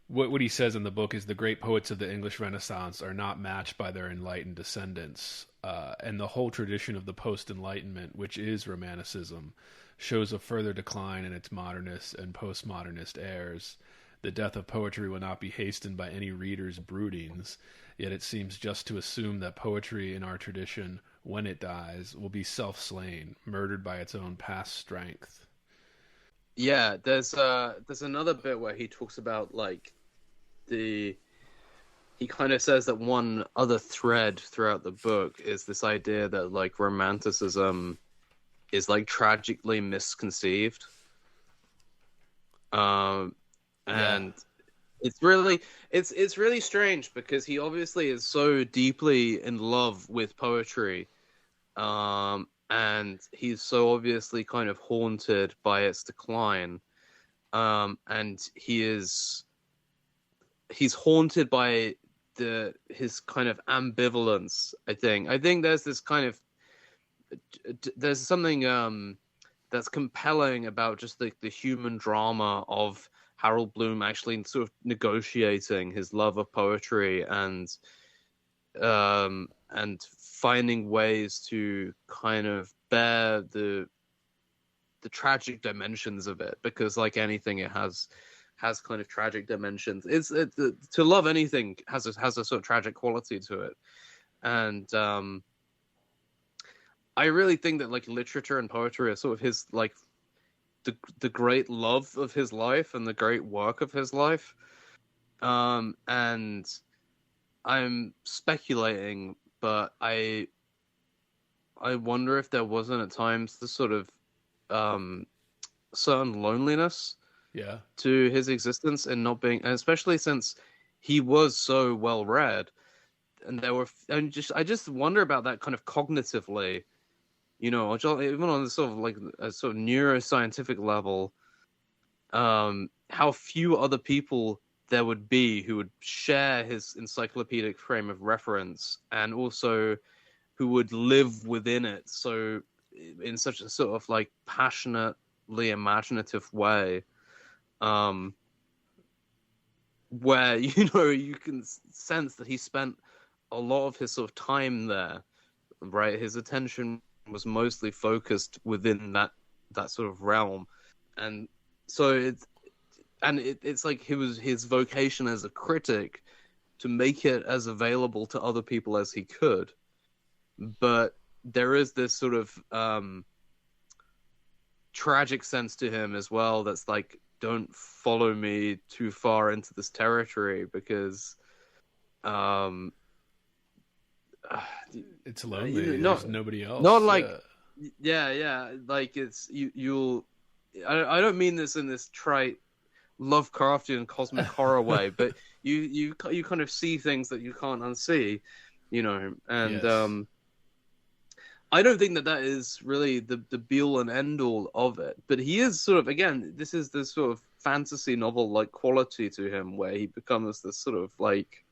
what he says in the book is the great poets of the English Renaissance are not matched by their enlightened descendants, and the whole tradition of the post-enlightenment, which is Romanticism, shows a further decline in its modernist and postmodernist heirs. The death of poetry will not be hastened by any reader's broodings, yet it seems just to assume that poetry in our tradition, when it dies, will be self-slain, murdered by its own past strength. Yeah, there's another bit where he talks about like he kind of says that one other thread throughout the book is this idea that like Romanticism is like tragically misconceived. And it's really strange because he obviously is so deeply in love with poetry, and he's so obviously kind of haunted by its decline, and he's haunted by his kind of ambivalence. I think there's this kind of there's something that's compelling about just the human drama of Harold Bloom actually sort of negotiating his love of poetry and finding ways to kind of bear the tragic dimensions of it, because like anything, it has kind of tragic dimensions. To love anything has a sort of tragic quality to it, and I really think that like literature and poetry are sort of his like the great love of his life and the great work of his life. And I'm speculating, but I wonder if there wasn't at times the sort of certain loneliness to his existence and not being, and especially since he was so well read, and I just wonder about that kind of cognitively. Even on the sort of like a sort of neuroscientific level, how few other people there would be who would share his encyclopedic frame of reference, and also who would live within it. So in such a sort of like passionately imaginative way, where, you can sense that he spent a lot of his sort of time there, right? His attention was mostly focused within that sort of realm, and so it's like his vocation as a critic to make it as available to other people as he could. But there is this sort of tragic sense to him as well. That's like, don't follow me too far into this territory because, um, it's lonely. not There's nobody else. not like, yeah, like it's you'll. I don't mean this in this trite Lovecraftian cosmic horror way, but you kind of see things that you can't unsee, and Yes. I don't think that is really the be all and end all of it. But he is sort of, again, this is this sort of fantasy novel like quality to him, where he becomes this sort of like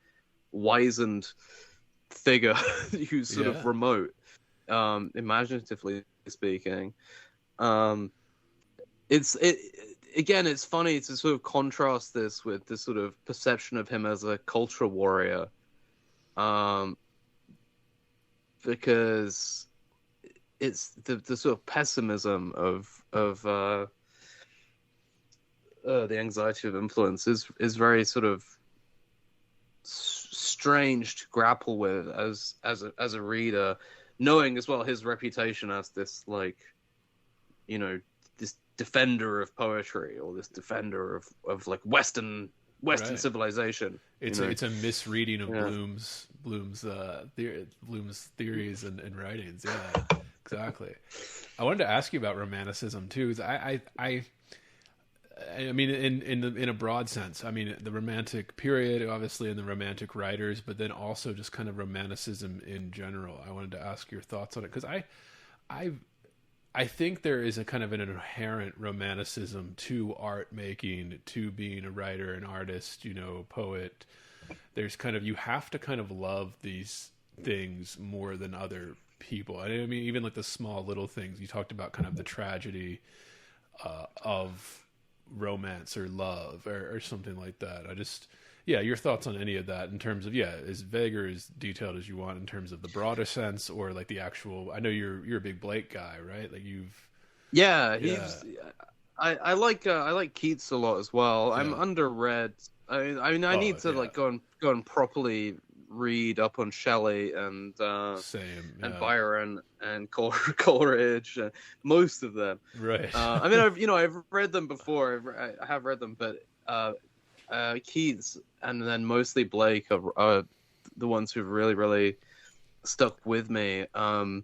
wizened figure who's sort of remote, imaginatively speaking. It's funny to sort of contrast this with this sort of perception of him as a culture warrior, because it's the sort of pessimism of the anxiety of influence is very sort of strange to grapple with as a reader, knowing as well his reputation as this, like, this defender of poetry, or this defender of like Western Right. civilization. It's a misreading of Bloom's theories and writings. Yeah, exactly. I wanted to ask you about romanticism too. 'Cause I mean, in a broad sense, I mean the Romantic period, obviously, and the Romantic writers, but then also just kind of Romanticism in general. I wanted to ask your thoughts on it because I think there is a kind of an inherent romanticism to art making, to being a writer, an artist, poet. There's kind of, you have to kind of love these things more than other people. I mean, even like the small little things. You talked about kind of the tragedy of romance or love or something like that. Your thoughts on any of that in terms of, as vague or as detailed as you want in terms of the broader sense, or like the actual, I know you're a big Blake guy, right? Like I like Keats a lot as well. I'm Yeah. underread. I need to like go and properly read up on Shelley and Same, and Byron and Coleridge, most of them. right. I mean, I've read them before. I have read them, but Keats and then mostly Blake are the ones who've really stuck with me. But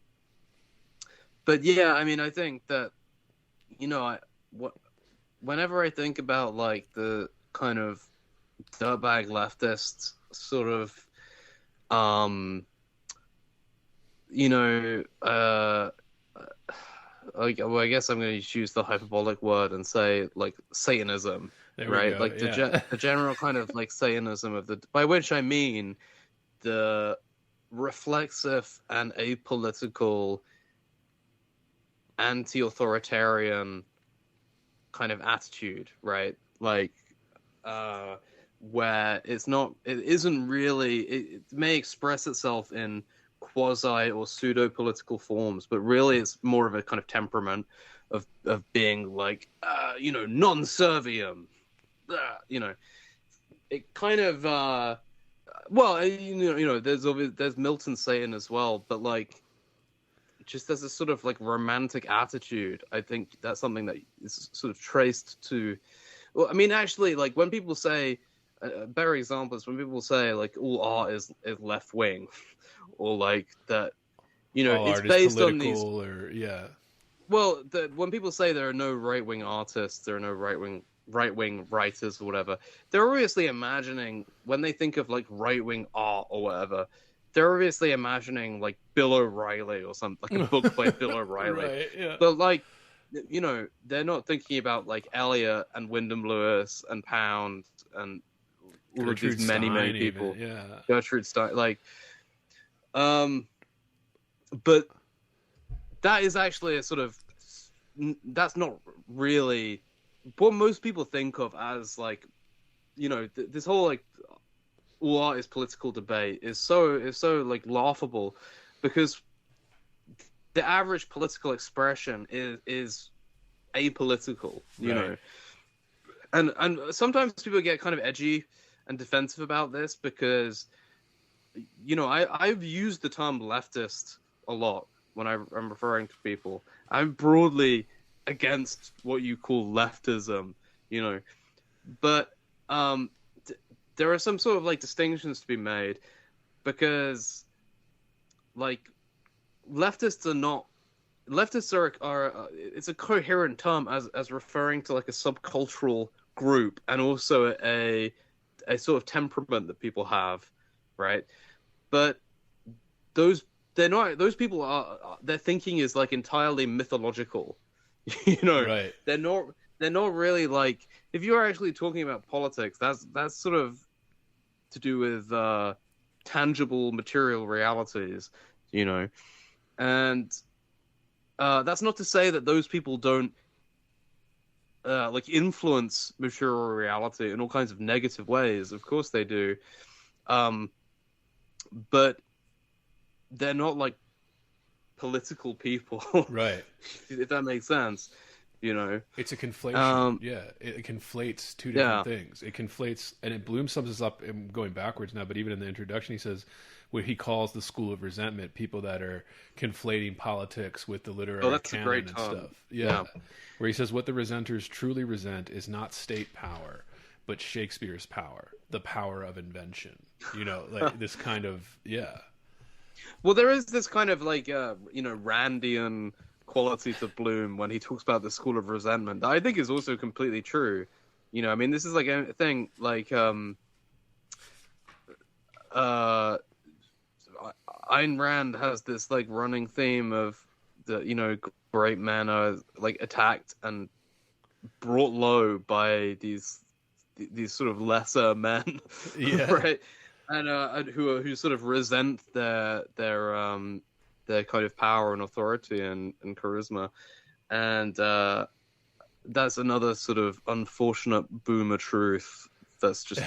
yeah, I mean, I think that whenever I think about like the kind of dirtbag leftist sort of I guess I'm going to use the hyperbolic word and say like Satanism, There we right? go, Like the general kind of like Satanism of by which I mean the reflexive and apolitical, anti-authoritarian kind of attitude, right? Like, where it may express itself in quasi or pseudo political forms, but really it's more of a kind of temperament of being like, non serviam, it kind of, there's Milton Satan as well, but like, just as a sort of like romantic attitude, I think that's something that is sort of traced to. Well, I mean, actually, like when people say, a better example is when people say like all art is left wing, or like that, All it's art is based on these. political, Well, when people say there are no right wing artists, there are no right wing writers or whatever, they're obviously imagining, when they think of like right wing art or whatever, they're obviously imagining like Bill O'Reilly or something, like a book by Bill O'Reilly. Right, yeah. But like, they're not thinking about like Eliot and Wyndham Lewis and Pound and all of these many people. Even, yeah. Gertrude Stein, like, but that is actually a sort of, that's not really what most people think of as like, this whole like all art is political debate is so like laughable, because the average political expression is apolitical, know, and sometimes people get kind of edgy and defensive about this because, I've used the term leftist a lot when I'm referring to people. I'm broadly against what you call leftism, you know. But there are some sort of like distinctions to be made, because like leftists are it's a coherent term as referring to like a subcultural group and also a sort of temperament that people have, right? But those people are their thinking is like entirely mythological. You know, Right. they're not really like, if you're actually talking about politics, that's sort of to do with tangible material realities, you know. And that's not to say that those people don't like influence material reality in all kinds of negative ways. Of course they do. But they're not like political people. Right. If that makes sense, you know. It's a conflation. It conflates two different things. It conflates, and Bloom sums this up. I'm going backwards now, but even in the introduction, he says what he calls the school of resentment, people that are conflating politics with the literary canon and stuff. Yeah. Where he says what the resenters truly resent is not state power, but Shakespeare's power, the power of invention. You know, like this kind of, Well, there is this kind of like, Randian quality to Bloom when he talks about the school of resentment that I think is also completely true. You know, I mean, this is like a thing like Ayn Rand has this like running theme of the, you know, great men are like attacked and brought low by these sort of lesser men, right? And who sort of resent their kind of power and authority and charisma, and that's another sort of unfortunate boomer truth that's just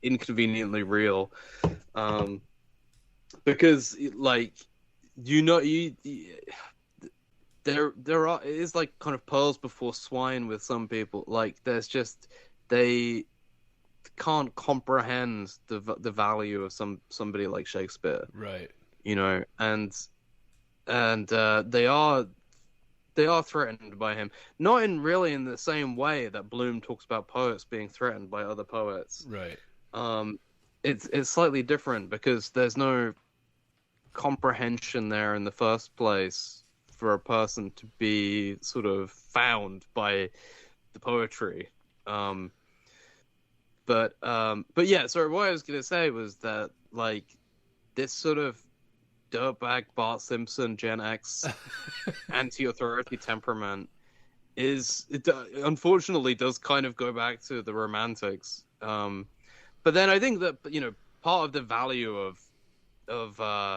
inconveniently real, because like there are, it is like kind of pearls before swine with some people. Like there's just, they can't comprehend the value of somebody like Shakespeare, right? You know, and they are threatened by him, not in really in the same way that Bloom talks about poets being threatened by other poets, right? It's slightly different because there's no comprehension there in the first place for a person to be sort of found by the poetry. But yeah, so what I was gonna say was that like this sort of dirtbag Bart Simpson Gen X anti-authority temperament unfortunately does kind of go back to the Romantics. But then I think that, you know, part of the value of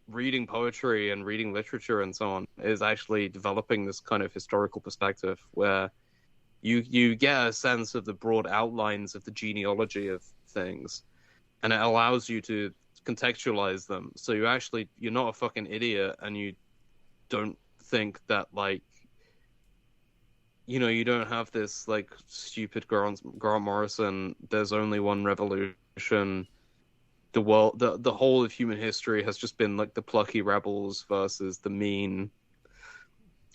reading poetry and reading literature and so on is actually developing this kind of historical perspective where you get a sense of the broad outlines of the genealogy of things, and it allows you to contextualize them. So you're not a fucking idiot, and you don't think that, like, you know, you don't have this like stupid Grant Morrison, there's only one revolution, the world, the whole of human history has just been like the plucky rebels versus the mean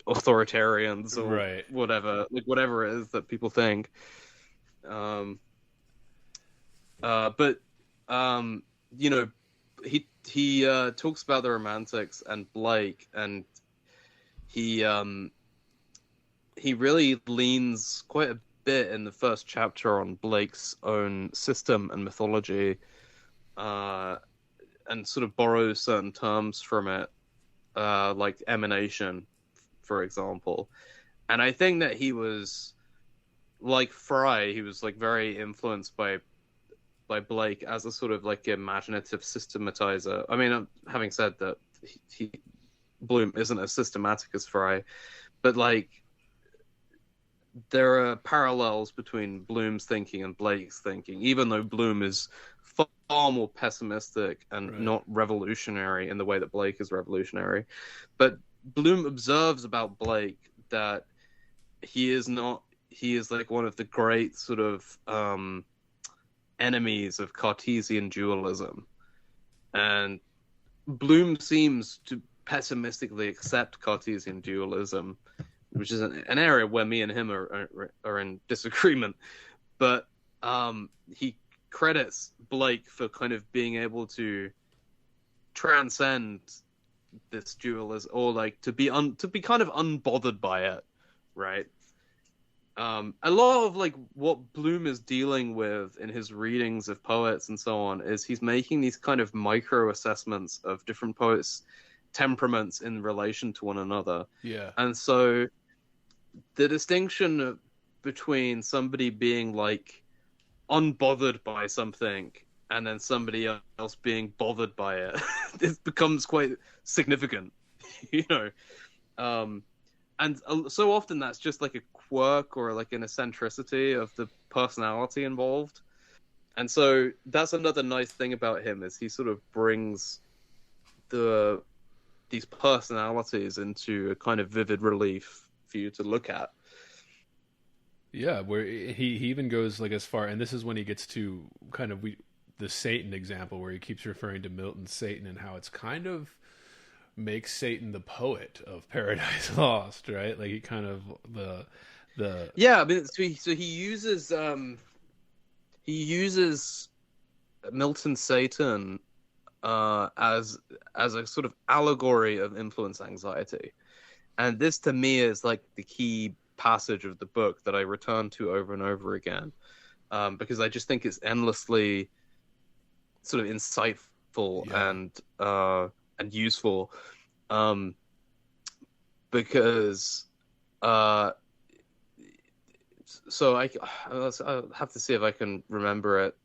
authoritarians, or whatever it is that people think. But you know, he talks about the Romantics and Blake, and he really leans quite a bit in the first chapter on Blake's own system and mythology, and sort of borrows certain terms from it, like emanation, for example. And I think that he was, like Fry, he was like very influenced by Blake as a sort of like imaginative systematizer. I mean, having said that, Bloom isn't as systematic as Fry, but like there are parallels between Bloom's thinking and Blake's thinking, even though Bloom is far more pessimistic and not revolutionary in the way that Blake is revolutionary. But Bloom observes about Blake that he is like one of the great sort of enemies of Cartesian dualism, and Bloom seems to pessimistically accept Cartesian dualism which is an area where me and him are in disagreement. But he credits Blake for kind of being able to transcend this dualism, or like to be kind of unbothered by it, right? A lot of like what Bloom is dealing with in his readings of poets and so on is he's making these kind of micro assessments of different poets' temperaments in relation to one another. Yeah. And so the distinction between somebody being like unbothered by something and then somebody else being bothered by it, it becomes quite significant, you know. And so often that's just like a quirk or like an eccentricity of the personality involved. And so that's another nice thing about him, is he sort of brings these personalities into a kind of vivid relief for you to look at. Yeah, where he even goes like as far, and this is when he gets to kind of the Satan example, where he keeps referring to Milton's Satan and how it's kind of makes Satan the poet of Paradise Lost, right? Like he kind of the yeah. I mean, so he uses Milton's Satan as a sort of allegory of influence anxiety, and this to me is like the key passage of the book that I return to over and over again, because I just think it's endlessly sort of insightful and useful, because so I'll have to see if I can remember it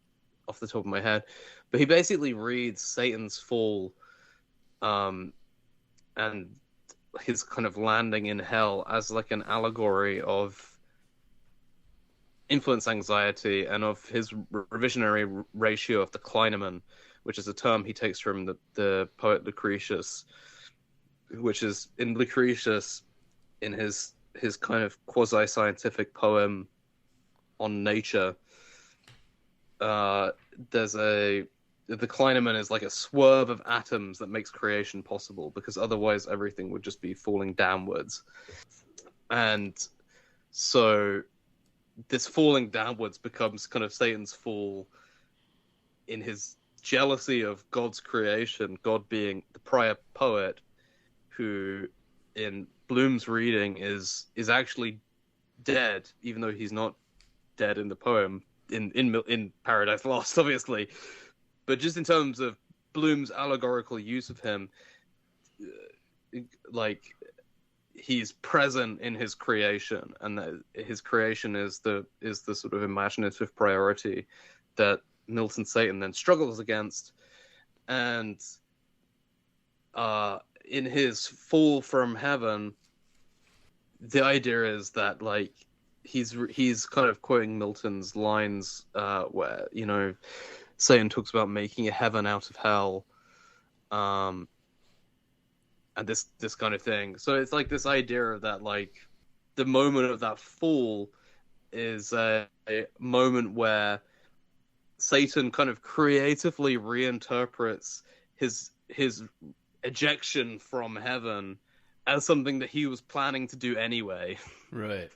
off the top of my head, but he basically reads Satan's fall and his kind of landing in hell as like an allegory of influence anxiety and of his revisionary ratio of the Kleineman, which is a term he takes from the poet Lucretius, which is in Lucretius, in his kind of quasi-scientific poem on nature. The Kleineman is like a swerve of atoms that makes creation possible, because otherwise everything would just be falling downwards. And so this falling downwards becomes kind of Satan's fall in his jealousy of God's creation, God being the prior poet, who in Bloom's reading is actually dead, even though he's not dead in the poem, in Paradise Lost, obviously. But just in terms of Bloom's allegorical use of him, like he's present in his creation, and that his creation is the sort of imaginative priority that Milton Satan then struggles against. And in his fall from heaven, the idea is that like he's kind of quoting Milton's lines where, you know, Satan talks about making a heaven out of hell, and this kind of thing. So it's like this idea of that, like the moment of that fall is a moment where Satan kind of creatively reinterprets his ejection from heaven as something that he was planning to do anyway. right.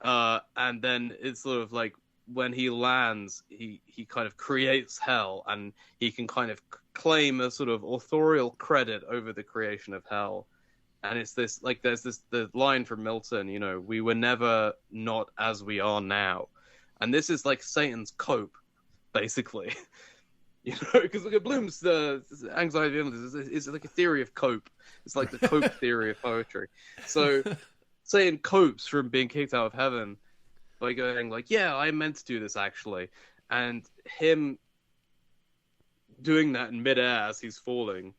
And then it's sort of like when he lands, he kind of creates hell, and he can kind of claim a sort of authorial credit over the creation of hell. And it's this, like, there's the line from Milton, you know, we were never not as we are now. And this is like Satan's cope, basically. You know, because look at Bloom's anxiety is like a theory of cope. It's like the cope theory of poetry. So Satan copes from being kicked out of heaven by going like, yeah, I meant to do this actually. And him doing that in midair as he's falling,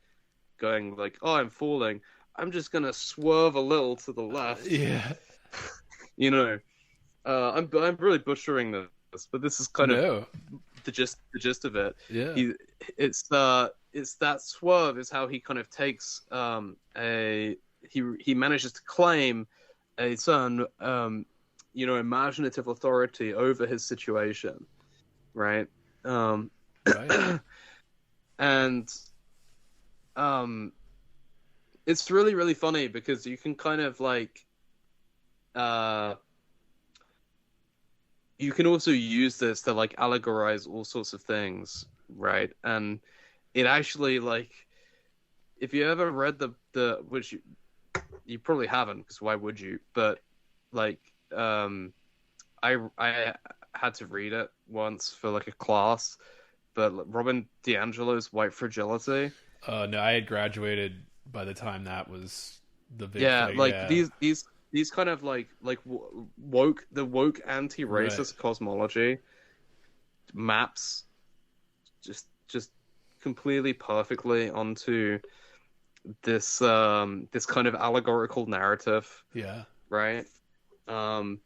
going like, oh, I'm falling, I'm just going to swerve a little to the left. Yeah. You know, I'm really butchering this, but this is kind of the gist of it. Yeah. It's that swerve is how he kind of takes he manages to claim a certain you know, imaginative authority over his situation, right? Right. And it's really, really funny because you can kind of like uh, you can also use this to like allegorize all sorts of things, right? And it actually like if you ever read the which you probably haven't because why would you? But like I had to read it once for like a class, but Robin DiAngelo's White Fragility. No, I had graduated by the time that was the big Yeah, thing. like Yeah. these kind of like woke anti-racist Right. cosmology maps just completely perfectly onto this kind of allegorical narrative, Yeah. right? Um,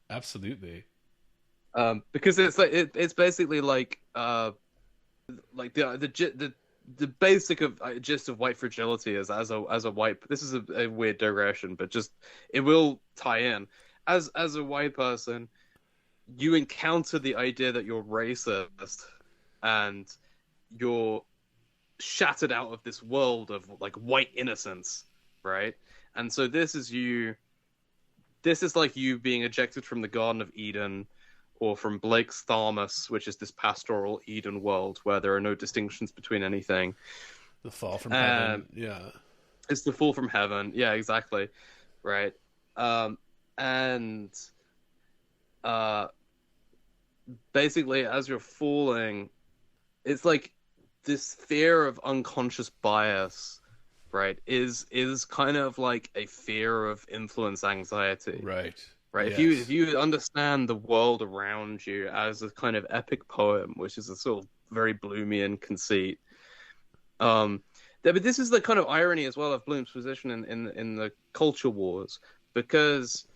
Absolutely. because it's like it's basically like the basic of gist of white fragility is as a white. This is a weird digression, but just it will tie in. As a white person, you encounter the idea that you're racist and you're shattered out of this world of like white innocence, right? And so this is you. This is like you being ejected from the Garden of Eden or from Blake's Tharmas, which is this pastoral Eden world where there are no distinctions between anything. The fall from heaven. Yeah. It's the fall from heaven. Yeah, exactly. Right. And basically, as you're falling, it's like this fear of unconscious bias, right? Is kind of like a fear of influence anxiety. Right. Right. Yes. If you understand the world around you as a kind of epic poem, which is a sort of very Bloomian conceit, but this is the kind of irony as well of Bloom's position in the culture wars, because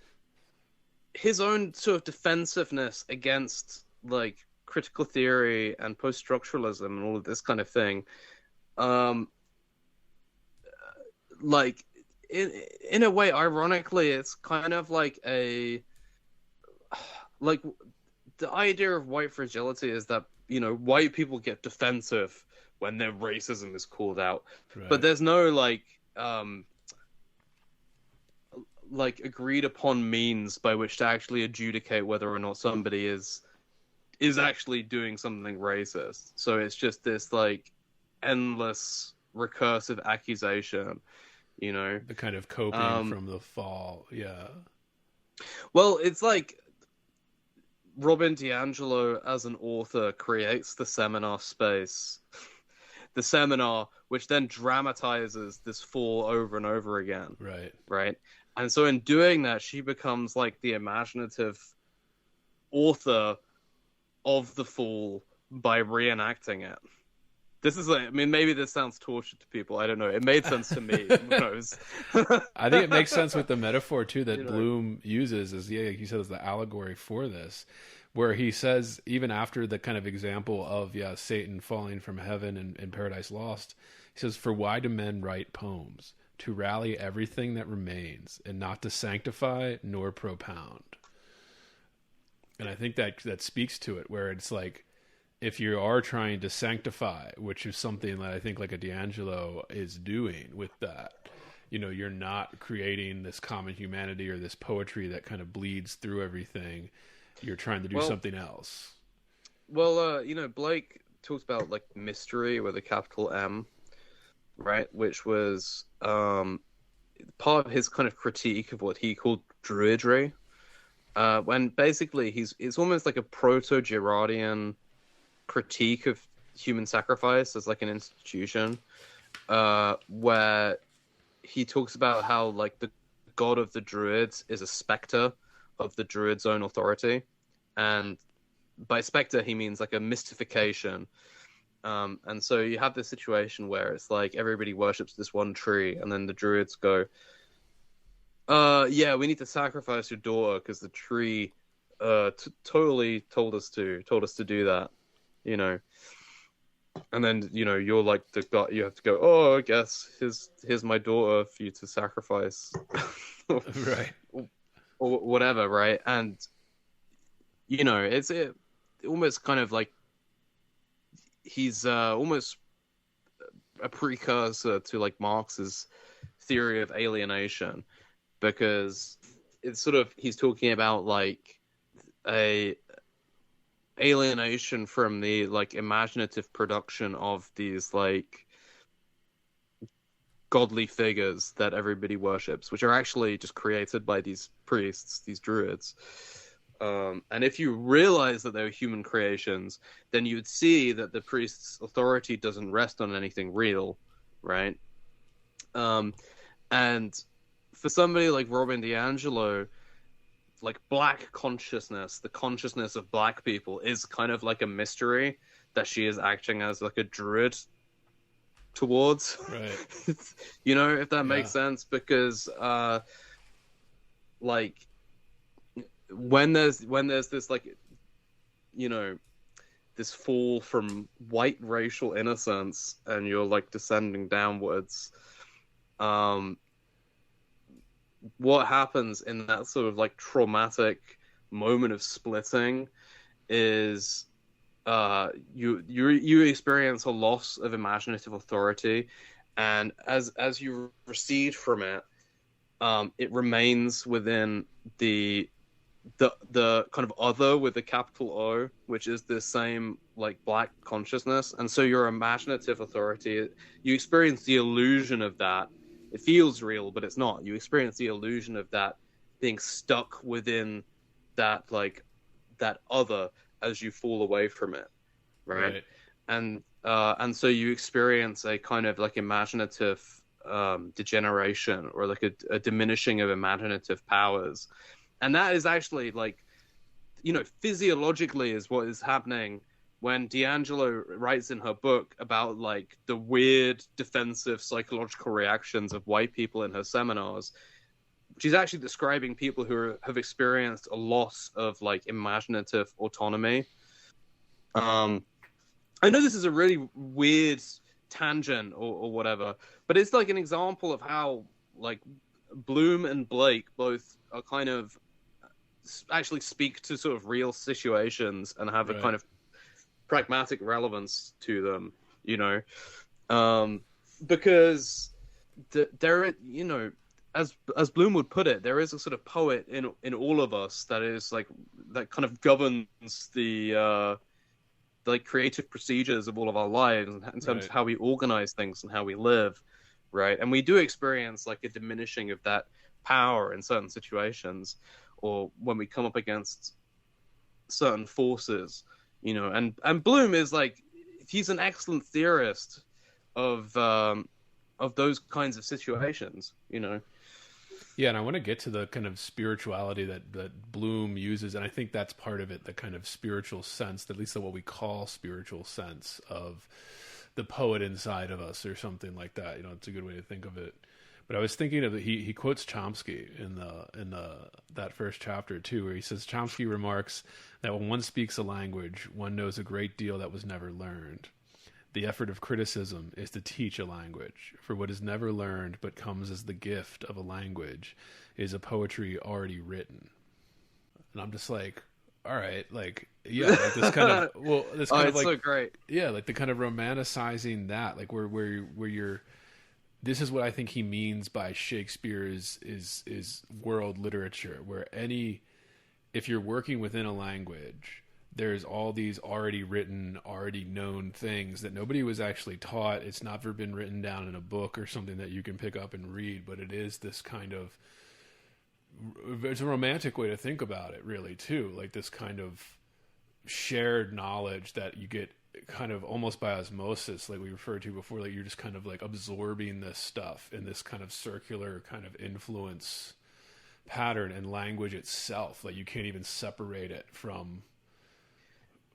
his own sort of defensiveness against like critical theory and post-structuralism and all of this kind of thing, like in a way, ironically, it's kind of like like the idea of white fragility is that, you know, white people get defensive when their racism is called out, Right. but there's no like agreed upon means by which to actually adjudicate whether or not somebody is actually doing something racist. So it's just this like endless recursive accusation, you know. The kind of coping from the fall. Yeah. Well, it's like Robin DiAngelo as an author creates the seminar space, the seminar which then dramatizes this fall over and over again. Right. Right. And so in doing that, she becomes like the imaginative author of the fall by reenacting it. This is like, I mean, maybe this sounds tortured to people. I don't know. It made sense to me. Who knows? I think it makes sense with the metaphor too that You know. Bloom uses, as like you said, as the allegory for this, where he says, even after the kind of example of Satan falling from heaven in Paradise Lost, he says, "For why do men write poems? To rally everything that remains, and not to sanctify nor propound." And I think that speaks to it, where it's like, if you are trying to sanctify, which is something that I think like a D'Angelo is doing with that, you know, you're not creating this common humanity or this poetry that kind of bleeds through everything. You're trying to do something else. Well, you know, Blake talks about like mystery with a capital M, right? Which was part of his kind of critique of what he called druidry. When basically it's almost like a proto-Gerardian critique of human sacrifice as like an institution, where he talks about how like the god of the druids is a specter of the druid's own authority, and by specter he means like a mystification. And so you have this situation where it's like everybody worships this one tree, and then the druids go, yeah, we need to sacrifice your daughter because the tree totally told us to do that, you know. And then, you know, you're like the god, you have to go, oh, I guess here's my daughter for you to sacrifice. Right. Or whatever, right? And you know, it almost kind of like he's almost a precursor to like Marx's theory of alienation, because it's sort of he's talking about like a alienation from the like imaginative production of these like godly figures that everybody worships, which are actually just created by these priests, these druids. And if you realize that they're human creations, then you would see that the priest's authority doesn't rest on anything real, right? And for somebody like Robin DiAngelo, like black consciousness, the consciousness of black people is kind of like a mystery that she is acting as like a druid towards. Right. You know, if that makes sense, because like when there's this like, you know, this fall from white racial innocence and you're like descending downwards, what happens in that sort of like traumatic moment of splitting is you experience a loss of imaginative authority, and as you recede from it, it remains within the kind of other with the capital O, which is the same like black consciousness. And so your imaginative authority, you experience the illusion of that. It feels real, but it's not. You experience the illusion of that being stuck within that like that other as you fall away from it, right? And so you experience a kind of like imaginative degeneration, or like a diminishing of imaginative powers. And that is actually like, you know, physiologically is what is happening when DiAngelo writes in her book about like the weird defensive psychological reactions of white people in her seminars. She's actually describing people who have experienced a loss of like imaginative autonomy. I know this is a really weird tangent or whatever, but it's like an example of how like Bloom and Blake both are kind of actually speak to sort of real situations and have a kind of pragmatic relevance to them, you know, because there, you know, as Bloom would put it, there is a sort of poet in all of us that is like that kind of governs the like creative procedures of all of our lives in terms of how we organize things and how we live, right? And we do experience like a diminishing of that power in certain situations, or when we come up against certain forces, you know. And Bloom is like, he's an excellent theorist of those kinds of situations, you know. Yeah, and I want to get to the kind of spirituality that Bloom uses, and I think that's part of it, the kind of spiritual sense, at least what we call spiritual sense of the poet inside of us or something like that. You know, it's a good way to think of it. But I was thinking of he quotes Chomsky in that first chapter too, where he says Chomsky remarks that when one speaks a language, one knows a great deal that was never learned. The effort of criticism is to teach a language, for what is never learned but comes as the gift of a language is a poetry already written. And I'm just like, all right, like, yeah, like this kind of, well, this kind of like, so great. Yeah, like the kind of romanticizing that, like where you're, this is what I think he means by Shakespeare is world literature, where if you're working within a language, there's all these already written, already known things that nobody was actually taught. It's never been written down in a book or something that you can pick up and read, but it is this kind of, it's a romantic way to think about it, really, too. Like this kind of shared knowledge that you get kind of almost by osmosis, like we referred to before, like you're just kind of like absorbing this stuff in this kind of circular kind of influence pattern, and language itself, like you can't even separate it from.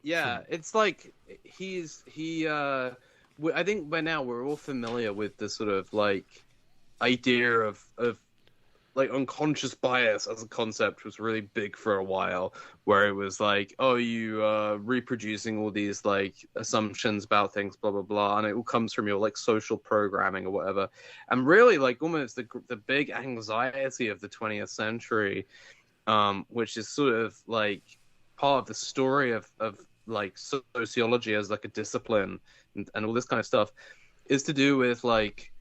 Yeah, it's like I think by now we're all familiar with the sort of like idea of like unconscious bias as a concept was really big for a while, where it was like, oh, you reproducing all these like assumptions about things, blah blah blah, and it all comes from your like social programming or whatever. And really, like almost the big anxiety of the 20th century, which is sort of like part of the story of like sociology as like a discipline and all this kind of stuff, is to do with like,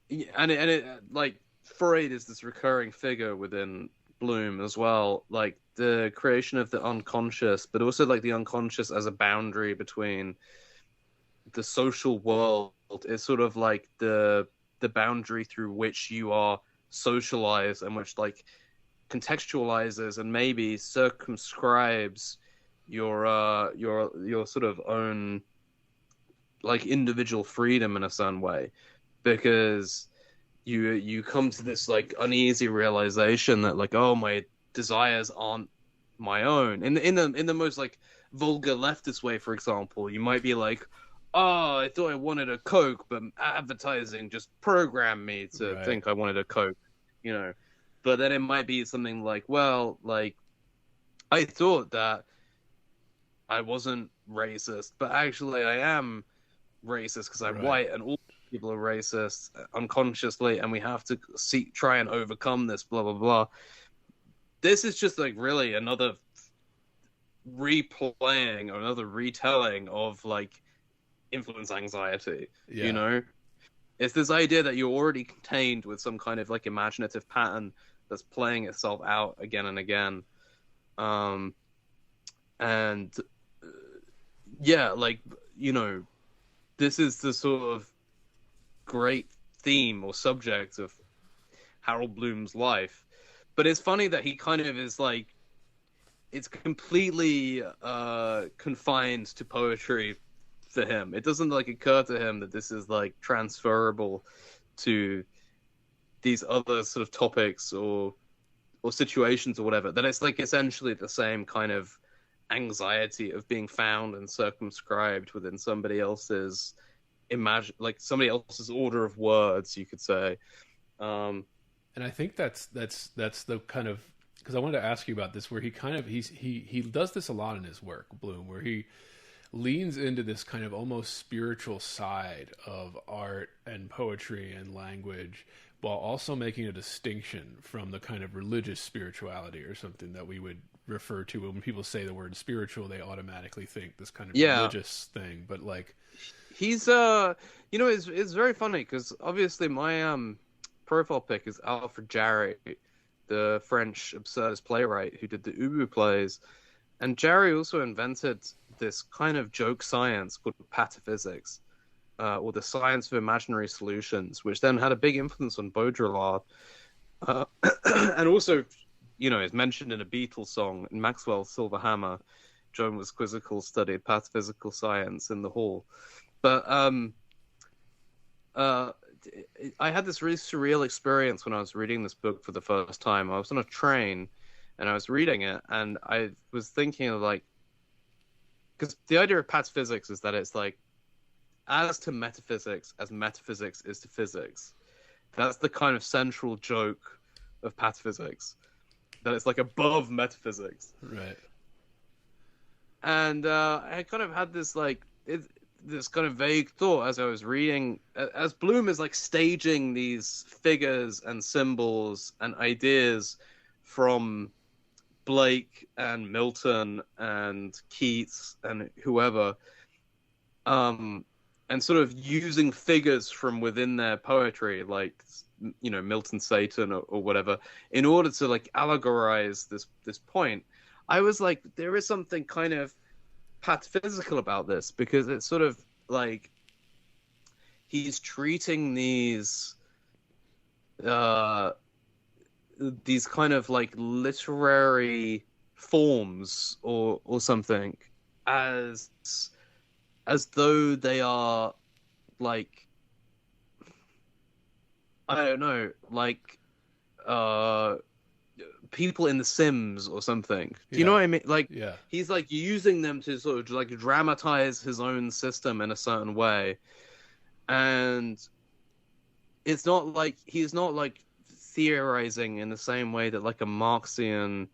and it like Freud is this recurring figure within Bloom as well, like the creation of the unconscious, but also like the unconscious as a boundary between the social world. Is sort of like the boundary through which you are socialized and which like contextualizes and maybe circumscribes your sort of own like individual freedom in a certain way, because you come to this like uneasy realization that like, oh, my desires aren't my own. In the most like vulgar leftist way, for example, you might be like, oh, I thought I wanted a Coke, but advertising just programmed me to think I wanted a Coke, you know. But then it might be something like, well, like, I thought that I wasn't racist, but actually I am racist because I'm white, and all people are racist unconsciously, and we have to try and overcome this, blah, blah, blah. This is just, like, really another replaying or another retelling of, like, influence anxiety, you know? It's this idea that you're already contained with some kind of, like, imaginative pattern that's playing itself out again and again. Yeah, like, you know, this is the sort of great theme or subject of Harold Bloom's life. But it's funny that he kind of is like, it's completely confined to poetry for him. It doesn't like occur to him that this is like transferable to these other sort of topics or situations or whatever. That it's like essentially the same kind of anxiety of being found and circumscribed within somebody else's somebody else's order of words, you could say. And I think that's the kind of, because I wanted to ask you about this, where he does this a lot in his work, Bloom, where he leans into this kind of almost spiritual side of art and poetry and language, while also making a distinction from the kind of religious spirituality or something that we would refer to when people say the word spiritual. They automatically think this kind of religious thing, but like he's you know, it's very funny because obviously my profile pic is Alfred Jarry, the French absurdist playwright who did the Ubu plays, and Jarry also invented this kind of joke science called pataphysics, or the science of imaginary solutions, which then had a big influence on Baudrillard, and also, you know, is mentioned in a Beatles song in Maxwell's Silver Hammer. Joan was quizzical, studied pataphysical science in the hall. But I had this really surreal experience when I was reading this book for the first time. I was on a train and I was reading it, and I was thinking of like, because the idea of pataphysics is that it's like, as to metaphysics as metaphysics is to physics. That's the kind of central joke of pataphysics, that it's like above metaphysics. Right. And I kind of had this like this kind of vague thought as I was reading, as Bloom is like staging these figures and symbols and ideas from Blake and Milton and Keats and whoever, and sort of using figures from within their poetry, like, you know, Milton Satan or whatever, in order to like allegorize this point. I was like, there is something kind of pataphysical about this, because it's sort of like he's treating these kind of like literary forms or something as though they are like, I don't know, like people in The Sims or something. Do you know what I mean? Like, he's like using them to sort of like dramatize his own system in a certain way, and it's not like he's not like theorizing in the same way that like a Marxian,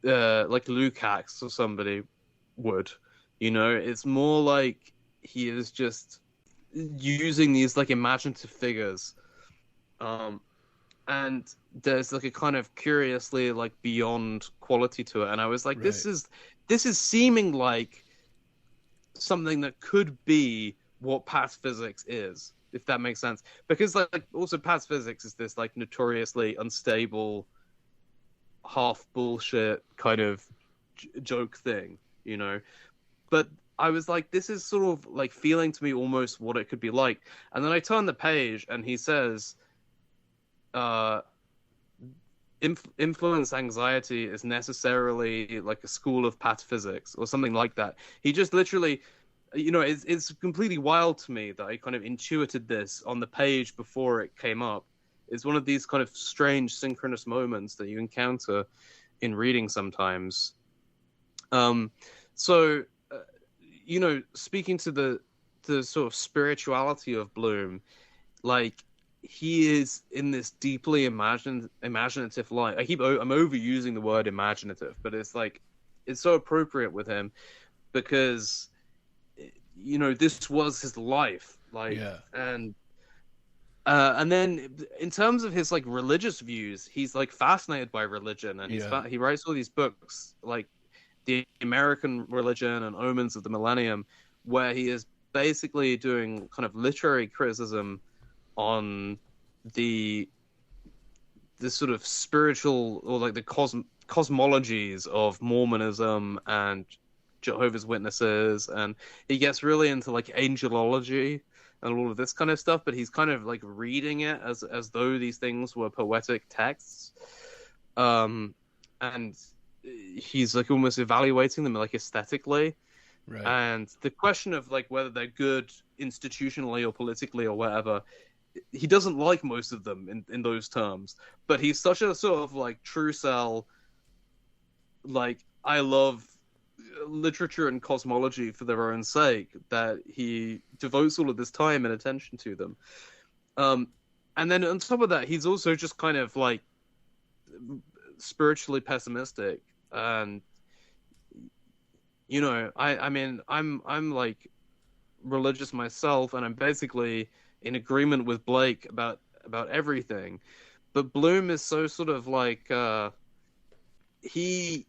like Lukács or somebody would. You know, it's more like he is just using these like imaginative figures, and there's like a kind of curiously like beyond quality to it. And I was like, this is seeming like something that could be what pataphysics is. if that makes sense. Because like also pataphysics is this like notoriously unstable, half bullshit kind of joke thing, you know. But I was like, this is sort of like feeling to me almost what it could be like. And then I turn the page and he says, influence anxiety is necessarily like a school of pataphysics or something like that. He just literally, you know, it's completely wild to me that I kind of intuited this on the page before it came up. It's one of these kind of strange synchronous moments that you encounter in reading sometimes. So, you know, speaking to the sort of spirituality of Bloom, like he is in this deeply imaginative light. I'm overusing the word imaginative, but it's like it's so appropriate with him because, you know, this was his life, like, Yeah. and then in terms of his like religious views, he's like fascinated by religion, and he writes all these books like The American Religion and Omens of the Millennium, where he is basically doing kind of literary criticism on the sort of spiritual or like the cosmologies of Mormonism and Jehovah's Witnesses, and he gets really into like angelology and all of this kind of stuff, but he's kind of like reading it as though these things were poetic texts, and he's like almost evaluating them like aesthetically. Right. And the question of like whether they're good institutionally or politically or whatever, he doesn't like most of them in those terms. But he's such a sort of like true cell, like I love literature and cosmology for their own sake, that he devotes all of this time and attention to them. And then on top of that, he's also just kind of like spiritually pessimistic. And you know, I mean, I'm like religious myself, and I'm basically in agreement with Blake about everything. But Bloom is so sort of like he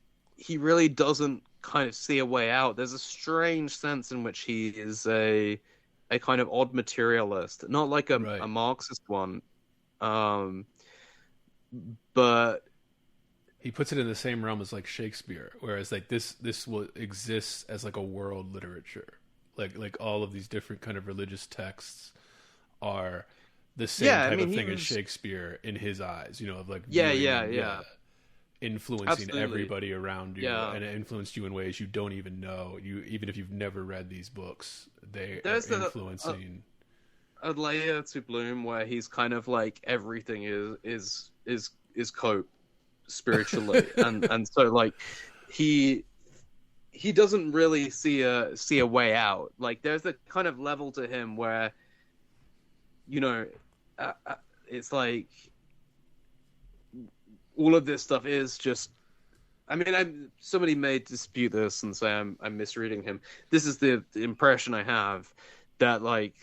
really doesn't kind of see a way out. There's a strange sense in which he is a kind of odd materialist, not like a Marxist one, but he puts it in the same realm as like Shakespeare, whereas like this will exists as like a world literature, like all of these different kind of religious texts are the same type of thing as Shakespeare in his eyes, you know, of like influencing Absolutely. Everybody around you, Yeah. and it influenced you in ways you don't even know. You even if you've never read these books, There's are influencing. A layer to Bloom where he's kind of like everything is cope spiritually, and so like he doesn't really see a way out. Like there's a kind of level to him where, you know, it's like all of this stuff is just. I mean, somebody may dispute this and say I'm misreading him. This is the impression I have, that like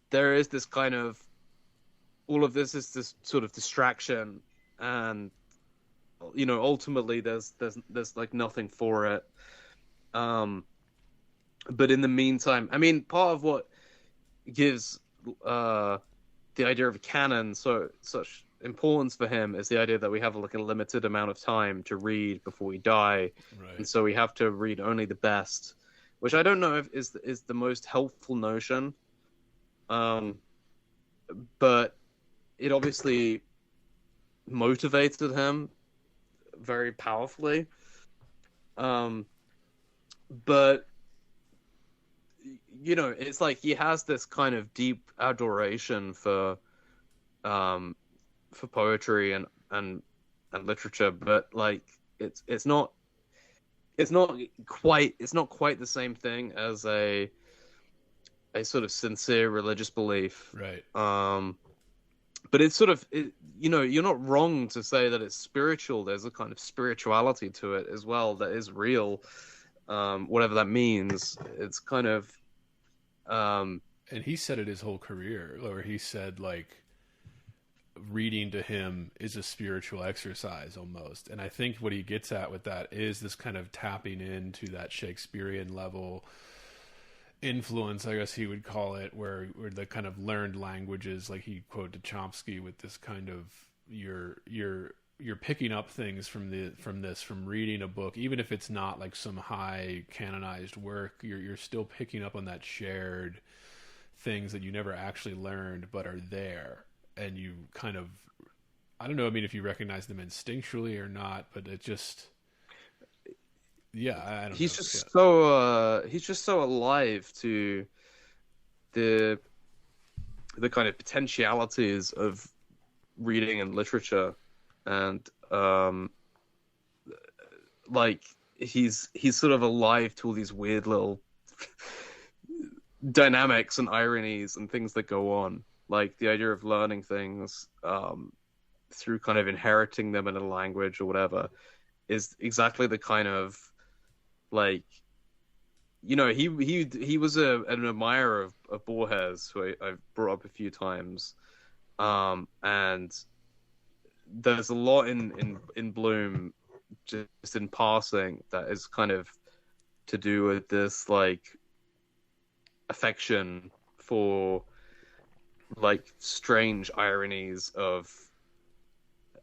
there is this kind of, all of this is this sort of distraction, and you know, ultimately there's like nothing for it. But in the meantime, I mean, part of what gives the idea of a canon such importance for him is the idea that we have like a limited amount of time to read before we die, and so we have to read only the best, which I don't know if is the most helpful notion, but it obviously motivated him very powerfully. But you know, it's like he has this kind of deep adoration for poetry and literature, but like it's not quite the same thing as a sort of sincere religious belief, Right. But it's sort of, you know, you're not wrong to say that it's spiritual. There's a kind of spirituality to it as well that is real, whatever that means. It's kind of, and he said it his whole career, where he said like reading to him is a spiritual exercise almost. And I think what he gets at with that is this kind of tapping into that Shakespearean level. influence, I guess he would call it, where the kind of learned languages, like he quoted Chomsky with this kind of you're picking up things from reading a book, even if it's not like some high canonized work. You're still picking up on that shared things that you never actually learned but are there, and you kind of, I don't know, I mean, if you recognize them instinctually or not, but it just, yeah, I don't know. He's just so alive to the kind of potentialities of reading and literature, and like he's sort of alive to all these weird little dynamics and ironies and things that go on, like the idea of learning things through kind of inheriting them in a language or whatever is exactly the kind of, like, you know, he was an admirer of Borges, who I've brought up a few times, and there's a lot in Bloom, just in passing, that is kind of to do with this like affection for like strange ironies of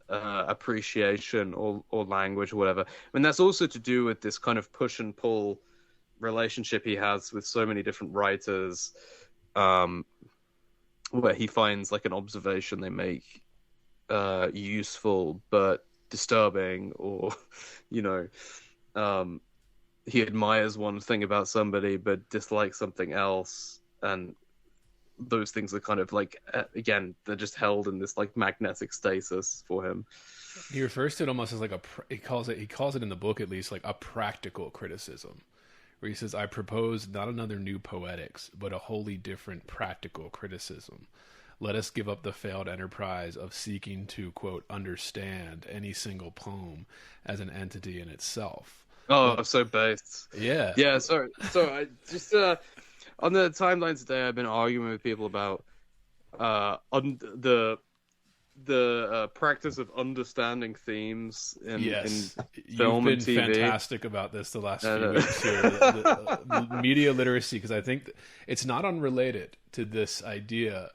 appreciation or language or whatever. I mean, that's also to do with this kind of push and pull relationship he has with so many different writers, where he finds like an observation they make useful but disturbing, or you know, he admires one thing about somebody but dislikes something else, and those things are kind of like, again, they're just held in this like magnetic stasis for him. He refers to it almost as like he calls it in the book, at least, like a practical criticism, where he says, I propose not another new poetics, but a wholly different practical criticism. Let us give up the failed enterprise of seeking to, quote, understand any single poem as an entity in itself. Oh, I'm so based. Yeah. Yeah, so I just on the timeline today, I've been arguing with people about the practice of understanding themes in film and TV. You've been fantastic about this the last few weeks here. The media literacy, because I think it's not unrelated to this idea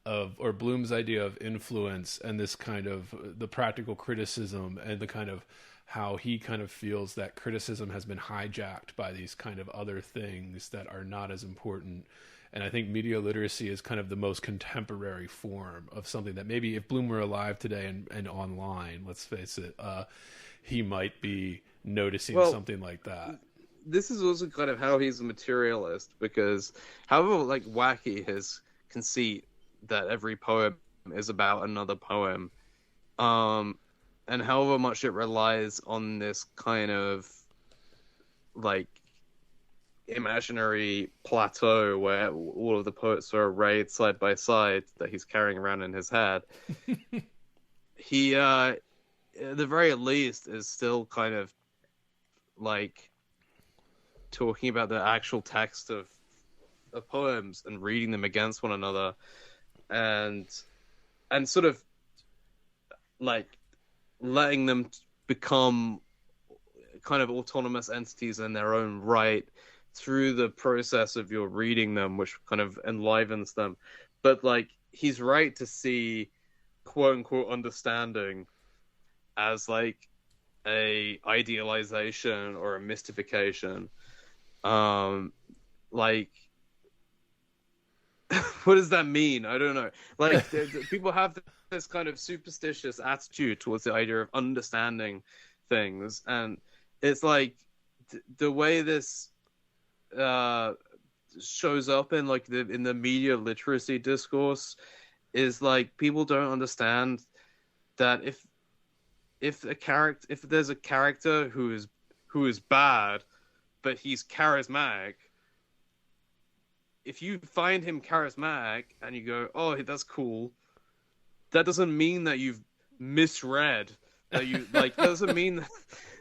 of, or Bloom's idea of influence, and this kind of the practical criticism, and the kind of how he kind of feels that criticism has been hijacked by these kind of other things that are not as important. And I think media literacy is kind of the most contemporary form of something that maybe if Bloom were alive today and online, let's face it, he might be noticing something like that. This is also kind of how he's a materialist, because however like wacky his conceit that every poem is about another poem, and however much it relies on this kind of like imaginary plateau where all of the poets are arrayed side by side that he's carrying around in his head, he at the very least is still kind of like talking about the actual text of poems and reading them against one another, and sort of like letting them become kind of autonomous entities in their own right through the process of your reading them, which kind of enlivens them. But like, he's right to see quote unquote understanding as like a idealization or a mystification. Like, what does that mean? I don't know. Like, people have this kind of superstitious attitude towards the idea of understanding things, and it's like the way this shows up in like in the media literacy discourse is like, people don't understand that if there's a character who is bad but he's charismatic, if you find him charismatic and you go, oh, that's cool, that doesn't mean that you've misread, that you like, that doesn't mean that,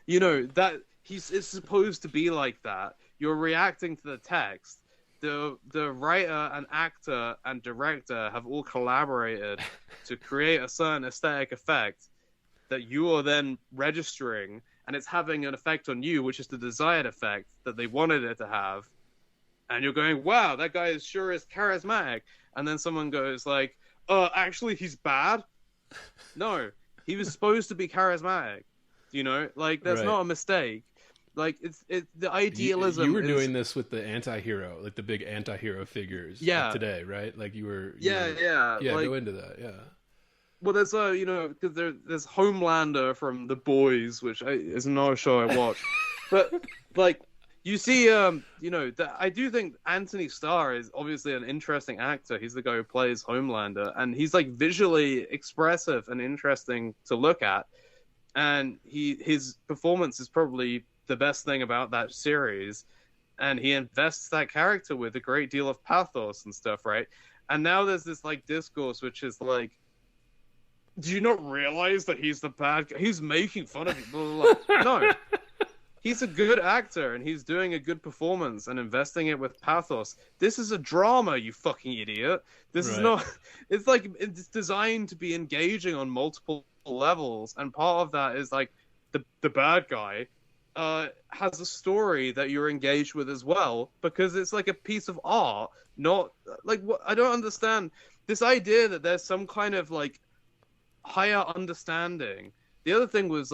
you know, that it's supposed to be like that. You're reacting to the text. The writer and actor and director have all collaborated to create a certain aesthetic effect that you are then registering, and it's having an effect on you, which is the desired effect that they wanted it to have. and you're going, wow, that guy is sure is charismatic, and then someone goes like, actually he's bad. No, he was supposed to be charismatic. You know, like that's Right. not a mistake. Like it's the idealism. You were is... doing this with the anti-hero, like the big anti-hero figures of today, right? Like you were Yeah. Like, go into that, yeah. Well, there's because there's Homelander from The Boys, which is not a show I watch, but like you see, I do think Anthony Starr is obviously an interesting actor. He's the guy who plays Homelander, and he's like visually expressive and interesting to look at, and his performance is probably the best thing about that series, and he invests that character with a great deal of pathos and stuff, right? And now there's this like discourse which is like, do you not realize that he's the bad guy? He's making fun of you. Blah, blah, blah. No. He's a good actor, and he's doing a good performance and investing it with pathos. This is a drama, you fucking idiot. This is not... It's like, it's designed to be engaging on multiple levels, and part of that is like, the bad guy has a story that you're engaged with as well, because it's like a piece of art, not... Like, what I don't understand this idea that there's some kind of, like, higher understanding. The other thing was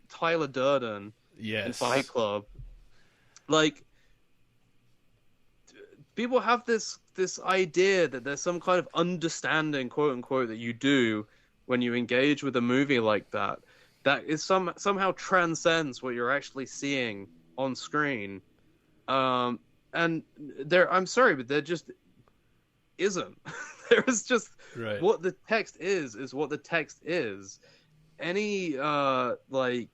Tyler Durden in Fight Club. Like, people have this idea that there's some kind of understanding, quote unquote, that you do when you engage with a movie like that is somehow transcends what you're actually seeing on screen. And I'm sorry, but there just isn't. There is just what the text is what the text is. Any like,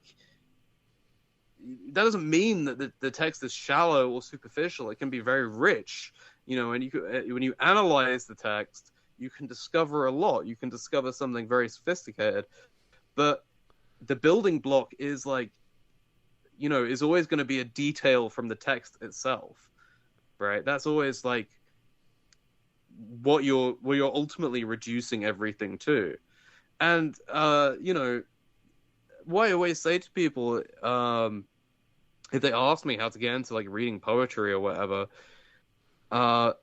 that doesn't mean that the text is shallow or superficial. It can be very rich, and when you analyze the text, you can discover a lot. You can discover something very sophisticated, but the building block is like, is always going to be a detail from the text itself, right? That's always like what you're ultimately reducing everything to. And what I always say to people, if they ask me how to get into like reading poetry or whatever, or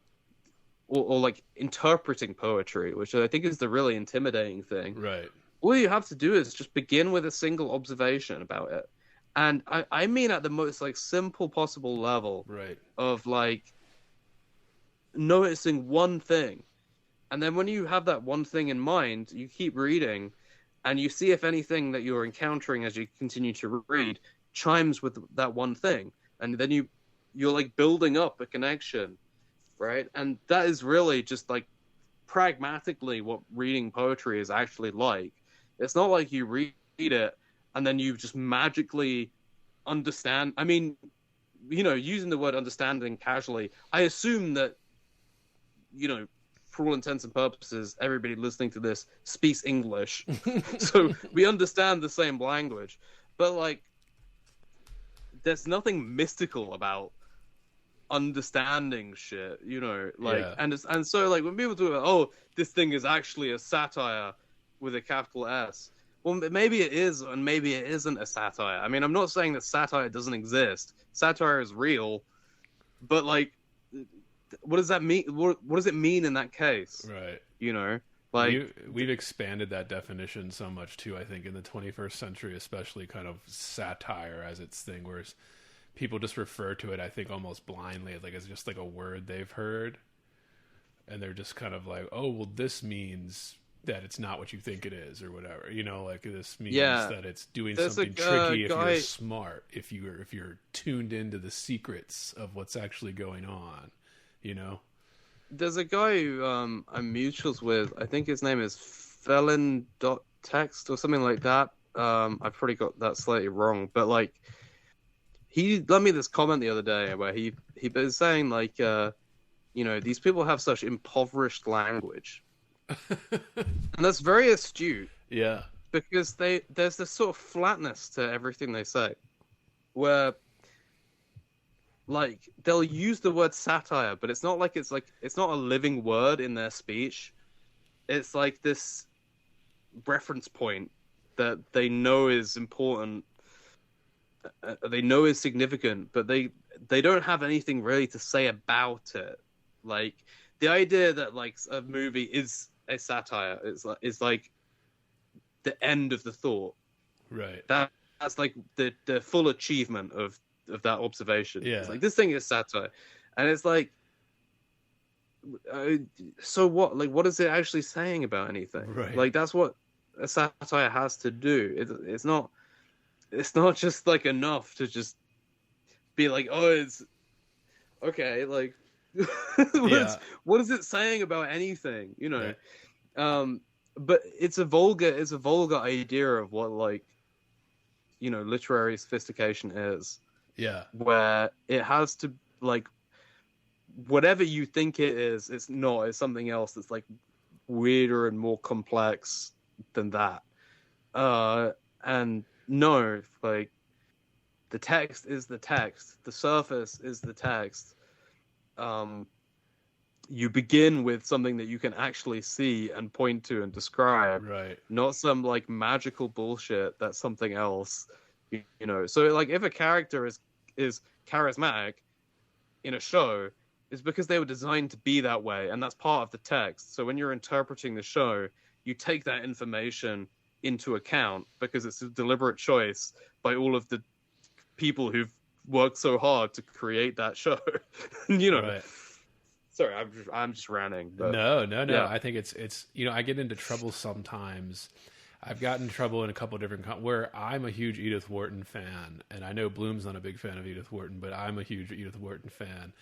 like interpreting poetry, which I think is the really intimidating thing, right? All you have to do is just begin with a single observation about it. And I mean at the most like simple possible level, right, of like noticing one thing. And then when you have that one thing in mind, you keep reading, and you see if anything that you're encountering as you continue to read chimes with that one thing. And then you're like building up a connection, right? And that is really just like pragmatically what reading poetry is actually like. It's not like you read it and then you just magically understand. I mean, using the word understanding casually, I assume that, for all intents and purposes, everybody listening to this speaks English. So we understand the same language. But, like, there's nothing mystical about understanding shit, and so, like, when people talk about, this thing is actually a satire with a capital S, well, maybe it is, and maybe it isn't a satire. I mean, I'm not saying that satire doesn't exist. Satire is real, but, like, what does that mean? What does it mean in that case? Right. Like, we've expanded that definition so much too. I think in the 21st century, especially, kind of satire as its thing, whereas people just refer to it, I think, almost blindly, like it's just like a word they've heard, and they're just kind of like, oh, well, this means that it's not what you think it is, or whatever. Like this means that it's doing something tricky if you're smart, if you're tuned into the secrets of what's actually going on. There's a guy who I'm mutuals with. I think his name is Felon.text or something like that. I probably got that slightly wrong, but like, he left me this comment the other day where he was saying like, these people have such impoverished language, and that's very astute. Yeah, because there's this sort of flatness to everything they say, where, like, they'll use the word satire, but it's not a living word in their speech. It's like this reference point that they know is important, they know is significant, but they don't have anything really to say about it. Like the idea that like a movie is a satire is like the end of the thought. Right. That's like the full achievement of that observation. Yeah. It's like this thing is satire, and it's like, so what? Like, what is it actually saying about anything? Right. Like that's what a satire has to do. It's not just like enough to just be like, oh, it's okay. Like, what is it saying about anything? You know. Right. But it's a vulgar idea of what, like, you know, literary sophistication is. Yeah. Where it has to, like, whatever you think it is, it's not. It's something else that's like weirder and more complex than that. And no, like, the text is the text. The surface is the text. You begin with something that you can actually see and point to and describe, Right. not some like magical bullshit that's something else, you know. So like if a character is charismatic in a show, it's because they were designed to be that way, and that's part of the text. So when you're interpreting the show, you take that information into account because it's a deliberate choice by all of the people who've worked so hard to create that show. You know. Right. Sorry, I'm just ranting. But, No. yeah. I think it's you know, I get into trouble sometimes. I've gotten in trouble in a couple of different where I'm a huge Edith Wharton fan, and I know Bloom's not a big fan of Edith Wharton, but I'm a huge Edith Wharton fan,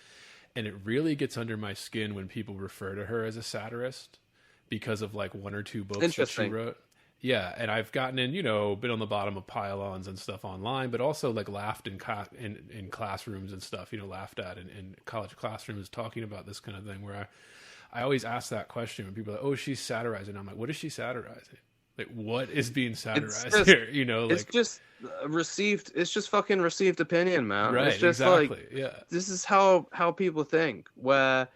and it really gets under my skin when people refer to her as a satirist because of like one or two books that she wrote. Yeah, and I've gotten in, you know, been on the bottom of pylons and stuff online, but also like laughed in classrooms and stuff, you know, laughed at in college classrooms talking about this kind of thing. Where I always ask that question when people are like, "Oh, she's satirizing." I'm like, "What is she satirizing? Like, what is being satirized here?" You know, like it's just received. It's just fucking received opinion, man. Right? It's just exactly. like, yeah. this is how people think. Where,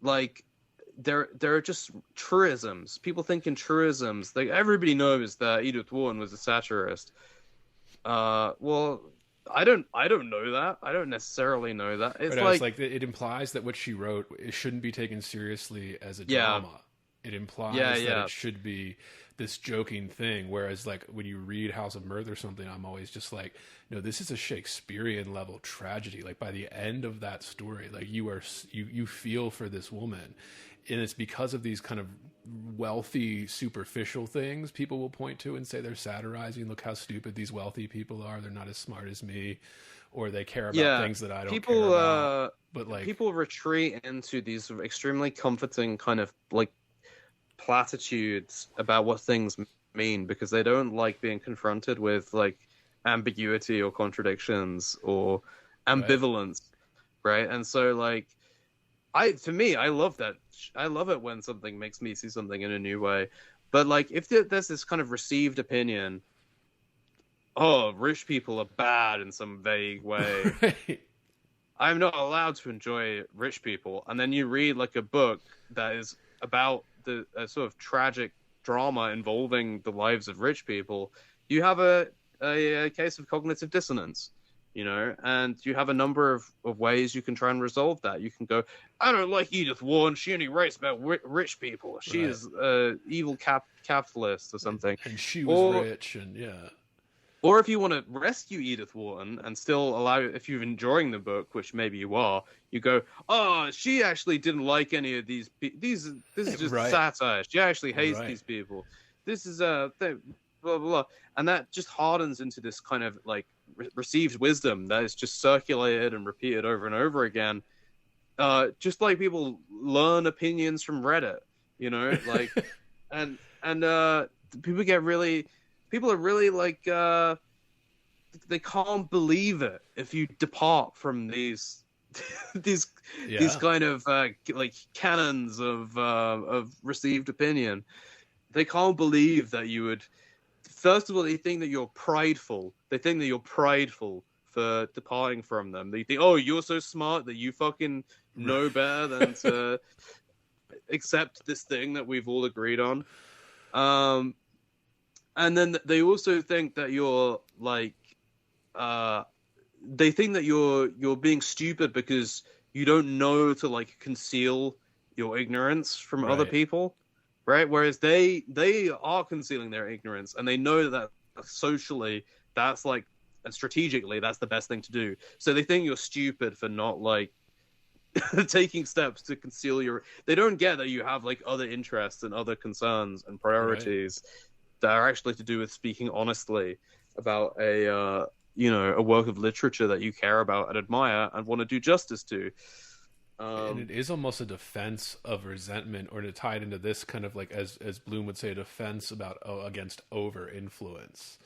like, there are just truisms. People think in truisms. Like everybody knows that Edith Wharton was a satirist. Well, I don't know that. I don't necessarily know that. It's like it implies that what she wrote, it shouldn't be taken seriously as a Yeah. drama. It implies Yeah, that yeah. it should be this joking thing. Whereas, like, when you read House of Mirth or something, I'm always just like, no, this is a Shakespearean level tragedy. Like, by the end of that story, like, you feel for this woman. And it's because of these kind of wealthy, superficial things people will point to and say they're satirizing. Look how stupid these wealthy people are. They're not as smart as me. Or they care about things that I don't care about. But, like, people retreat into these extremely comforting kind of like platitudes about what things mean because they don't like being confronted with like ambiguity or contradictions or ambivalence, right? And so like I love that. I love it when something makes me see something in a new way. But like if there's this kind of received opinion, oh, rich people are bad in some vague way. right. I'm not allowed to enjoy rich people. And then you read like a book that is about the sort of tragic drama involving the lives of rich people. You have a case of cognitive dissonance, you know, and you have a number of ways you can try and resolve that. You can go, I don't like Edith Wharton. She only writes about rich people. She Right. is evil capitalist or something. And she was rich, and yeah. Or if you want to rescue Edith Wharton and still allow, if you're enjoying the book, which maybe you are, you go, oh, she actually didn't like any of these. This is just Right. satire. She actually hates Right. these people. This is a thing, blah, blah, blah. And that just hardens into this kind of like received wisdom that is just circulated and repeated over and over again. Just like people learn opinions from Reddit, you know, like, and people are really like they can't believe it if you depart from these these kind of like canons of received opinion. They can't believe that you would. First of all, they think that you're prideful. They think that you're prideful for departing from them. They think, oh, you're so smart that you fucking know better than to accept this thing that we've all agreed on. And then they also think that you're like they think that you're being stupid because you don't know to like conceal your ignorance from other Right. people, right? Whereas they are concealing their ignorance, and they know that socially that's like, and strategically that's the best thing to do. So they think you're stupid for not like taking steps to conceal your. They don't get that you have like other interests and other concerns and priorities that are actually to do with speaking honestly about a a work of literature that you care about and admire and want to do justice to. And it is almost a defense of resentment, or to tie it into this kind of like, as Bloom would say, a defense about against over influence,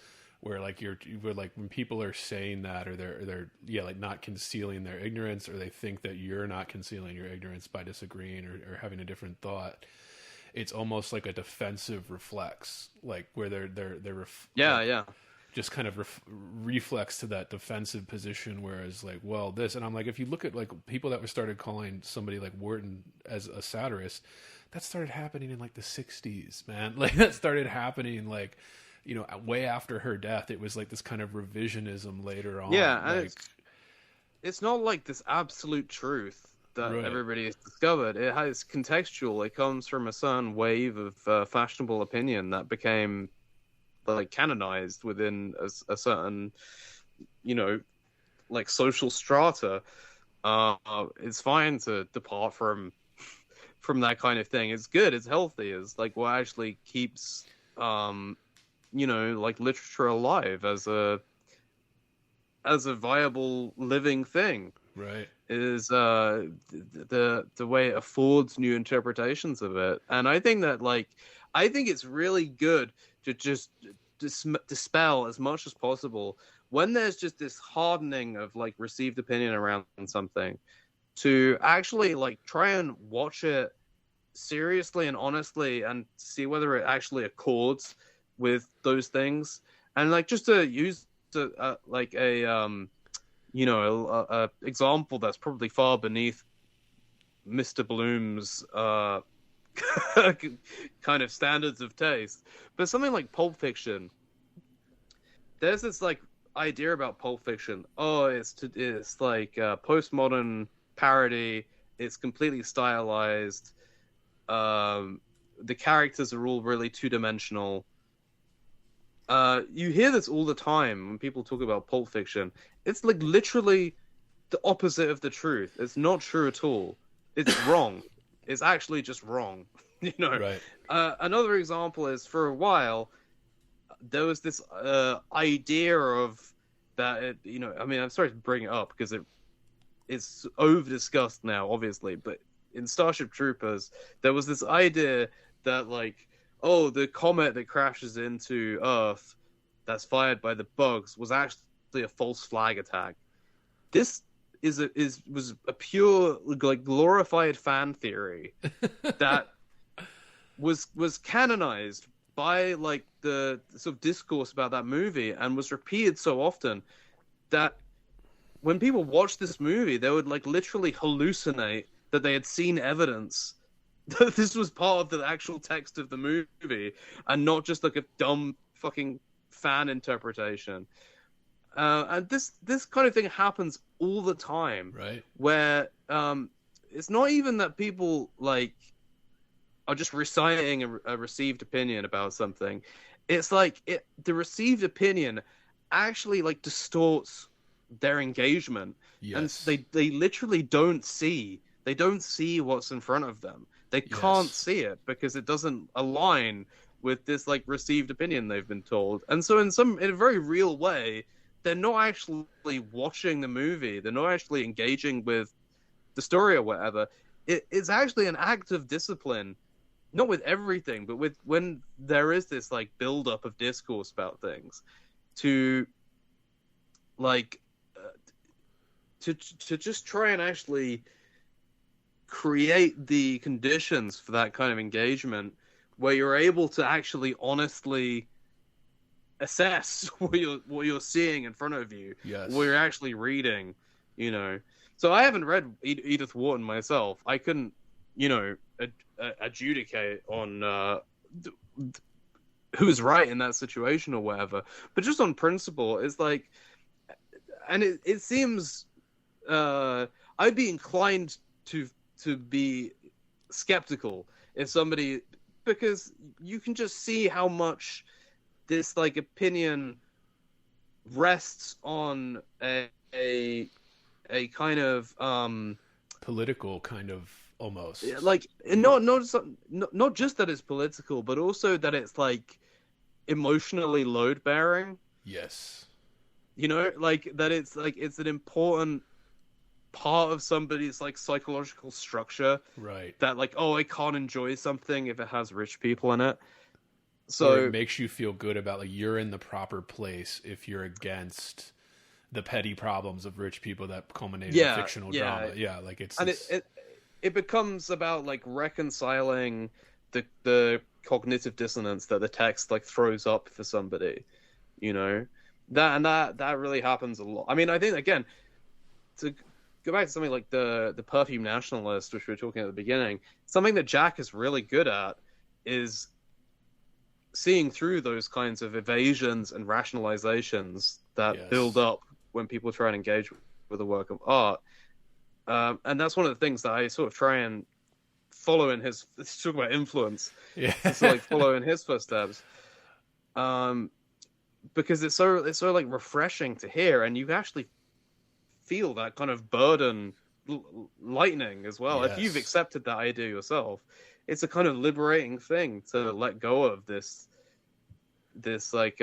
where like where like when people are saying that, or they're like not concealing their ignorance, or they think that you're not concealing your ignorance by disagreeing or having a different thought, it's almost like a defensive reflex, like where they're just kind of reflex to that defensive position, whereas like, well, this, and I'm like, if you look at like people that were started calling somebody like Wharton as a satirist, that started happening in like the 60s, man. Like that started happening like, way after her death. It was like this kind of revisionism later on. Yeah, and like, it's not like this absolute truth that Right. everybody has discovered. It's contextual. It comes from a certain wave of fashionable opinion that became like canonized within a certain, like social strata. It's fine to depart from that kind of thing. It's good. It's healthy. It's like what actually keeps, like literature alive as a viable living thing. right. Is the way it affords new interpretations of it. And I think that I think it's really good to just dispel as much as possible when there's just this hardening of like received opinion around something, to actually like try and watch it seriously and honestly and see whether it actually accords with those things, and like just to use a example that's probably far beneath Mr. Bloom's kind of standards of taste, but something like Pulp Fiction. There's this like idea about Pulp Fiction. Oh, it's like postmodern parody. It's completely stylized. The characters are all really two-dimensional. You hear this all the time when people talk about Pulp Fiction. It's like literally the opposite of the truth. It's not true at all. It's wrong. It's actually just wrong. Right. Another example is, for a while, there was this idea of that. I mean, I'm sorry to bring it up because it's over discussed now, obviously. But in Starship Troopers, there was this idea that like, oh, the comet that crashes into Earth, that's fired by the bugs, was actually a false flag attack. This was a pure like glorified fan theory that was canonized by like the sort of discourse about that movie, and was repeated so often that when people watched this movie, they would like literally hallucinate that they had seen evidence that this was part of the actual text of the movie and not just like a dumb fucking fan interpretation. And this kind of thing happens all the time, Right. where it's not even that people like are just reciting a received opinion about something. It's like the received opinion actually like distorts their engagement. Yes. And they literally don't see what's in front of them. They can't see it because it doesn't align with this like received opinion they've been told. And so in a very real way, they're not actually watching the movie. They're not actually engaging with the story or whatever. It's actually an act of discipline, not with everything, but with when there is this like build-up of discourse about things, to like to just try and actually create the conditions for that kind of engagement, where you're able to actually honestly assess what you're seeing in front of you, Yes. what you're actually reading, So I haven't read Edith Wharton myself. I couldn't, adjudicate on who's right in that situation or whatever. But just on principle, it's like, and it seems I'd be inclined to be skeptical if somebody, because you can just see how much this like opinion rests on a kind of political kind of almost like not just that it's political, but also that it's like emotionally load bearing. yes, You know, like that it's like it's an important part of somebody's like psychological structure. right. That like, oh, I can't enjoy something if it has rich people in it. So So it makes you feel good about like you're in the proper place if you're against the petty problems of rich people that culminate in fictional drama. Yeah, like it's and it becomes about like reconciling the cognitive dissonance that the text like throws up for somebody, you know, that really happens a lot. I mean, I think again, to go back to something like the Perfume Nationalist, which we were talking at the beginning, something that Jack is really good at is seeing through those kinds of evasions and rationalizations that Yes. build up when people try and engage with a work of art. And that's one of the things that I sort of try and follow in his. Let's talk about influence. yeah. It's like follow in his footsteps, because it's so like refreshing to hear, and you actually feel that kind of burden lightening as well. If you've Yes. accepted that idea yourself, it's a kind of liberating thing to let go of this like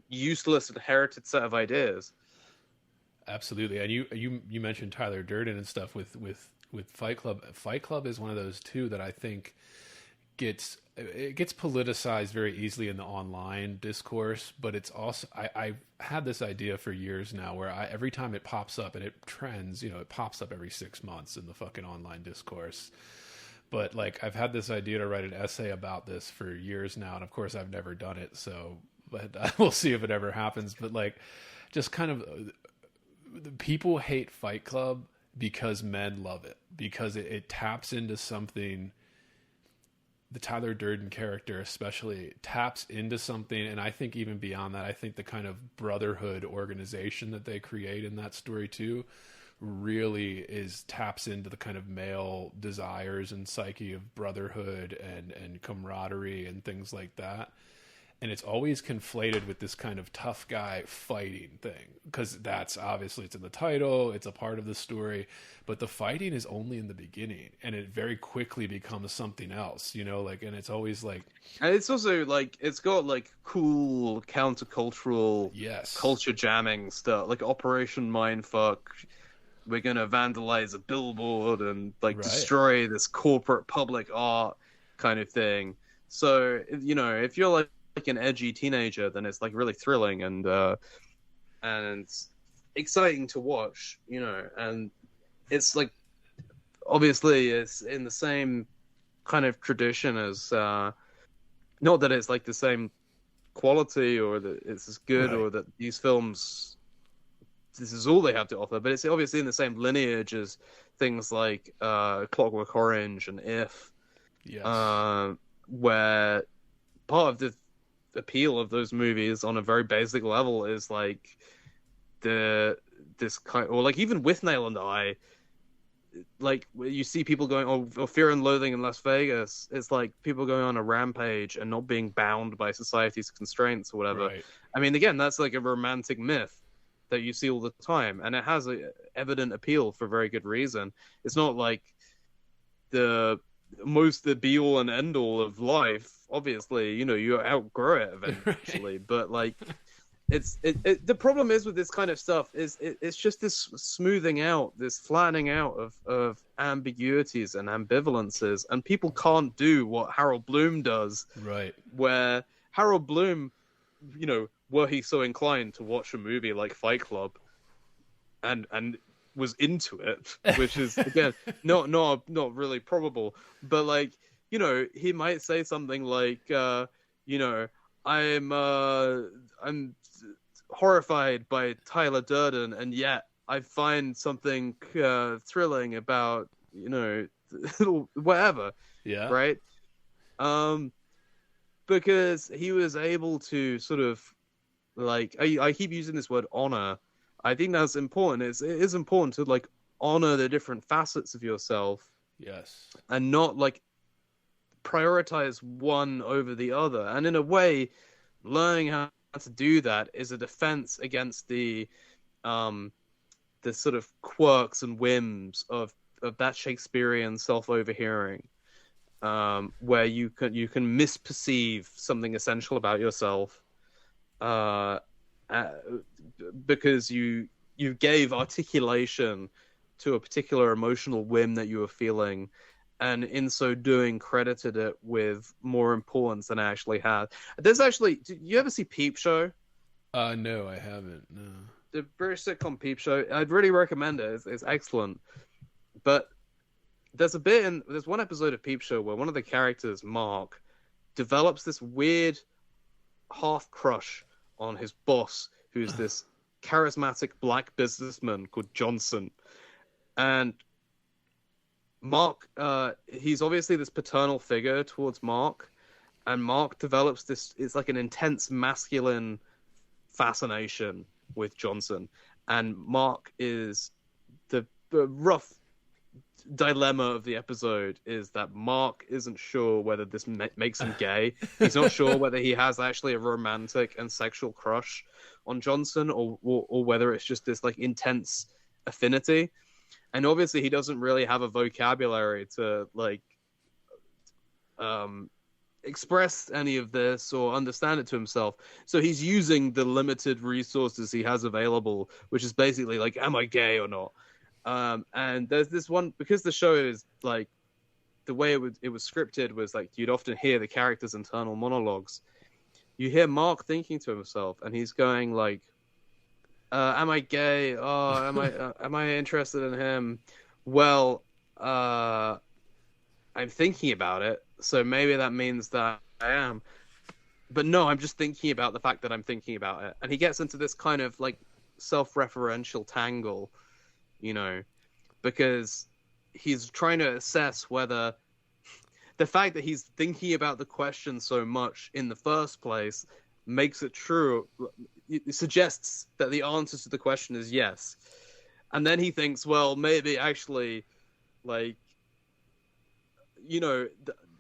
useless inherited set of ideas. Absolutely, and you mentioned Tyler Durden and stuff with Fight Club. Fight Club is one of those too that I think gets politicized very easily in the online discourse, but it's also I've had this idea for years now where every time it pops up and it trends, you know, it pops up every 6 months in the fucking online discourse. But like I've had this idea to write an essay about this for years now, and of course I've never done it, so but we'll see if it ever happens. But like just kind of people hate Fight Club because men love it, because it taps into something. The Tyler Durden character especially taps into something, and I think even beyond that, I think the kind of brotherhood organization that they create in that story too really taps into the kind of male desires and psyche of brotherhood and camaraderie and things like that. And it's always conflated with this kind of tough guy fighting thing, because that's obviously it's in the title, it's a part of the story, but the fighting is only in the beginning, and it very quickly becomes something else, you know, like, and it's always like, And it's also like it's got like cool countercultural yes, culture jamming stuff, like Operation Mindfuck. We're gonna vandalize a billboard and like Right. destroy this corporate public art kind of thing. So you know, if you're like an edgy teenager, then it's like really thrilling and exciting to watch, you know. And it's like obviously it's in the same kind of tradition as not that it's like the same quality or that it's as good Right. or that these films this is all they have to offer, but it's obviously in the same lineage as things like Clockwork Orange and If, yes, where part of the appeal of those movies on a very basic level is like this kind, or like even With Nail and I, like you see people going, or Fear and Loathing in Las Vegas, it's like people going on a rampage and not being bound by society's constraints or whatever. right. I mean, again, that's like a romantic myth that you see all the time, and it has a evident appeal for very good reason. It's not like the be all and end all of life. Obviously, you know, you outgrow it eventually, but like the problem is with this kind of stuff is it's just this smoothing out, this flattening out of ambiguities and ambivalences, and people can't do what Harold Bloom does, Right. where Harold Bloom, you know, were he so inclined to watch a movie like Fight Club and was into it, which is again not really probable, but like, you know, he might say something like you know, I'm horrified by Tyler Durden, and yet I find something thrilling about, you know, whatever, Yeah. right? Because he was able to sort of like I keep using this word honor. I think that's important. It is important to like honor the different facets of yourself Yes. and not like prioritize one over the other. And in a way, learning how to do that is a defense against the sort of quirks and whims of that Shakespearean self-overhearing, where you can misperceive something essential about yourself, because you gave articulation to a particular emotional whim that you were feeling, and in so doing credited it with more importance than it actually had. There's actually, do you ever see Peep Show? No, I haven't. No. The British sitcom Peep Show. I'd really recommend it. It's excellent. But there's one episode of Peep Show where one of the characters, Mark, develops this weird half crush on his boss, who's this charismatic black businessman called Johnson. And Mark, he's obviously this paternal figure towards Mark, and Mark develops this, it's like an intense masculine fascination with Johnson. And Mark is the rough dilemma of the episode is that Mark isn't sure whether this makes him gay. He's not sure whether he has actually a romantic and sexual crush on Johnson, or whether it's just this like intense affinity. And obviously he doesn't really have a vocabulary to like express any of this or understand it to himself. So he's using the limited resources he has available, which is basically like, am I gay or not? And there's this one, because the show is like, the way it was scripted was like, you'd often hear the character's internal monologues. You hear Mark thinking to himself, and he's going like, am I gay? Oh, am I interested in him? Well, I'm thinking about it, so maybe that means that I am. But no, I'm just thinking about the fact that I'm thinking about it. And he gets into this kind of like self-referential tangle, you know, because he's trying to assess whether the fact that he's thinking about the question so much in the first place makes it true. It suggests that the answer to the question is yes. And then he thinks, well, maybe actually, like, you know,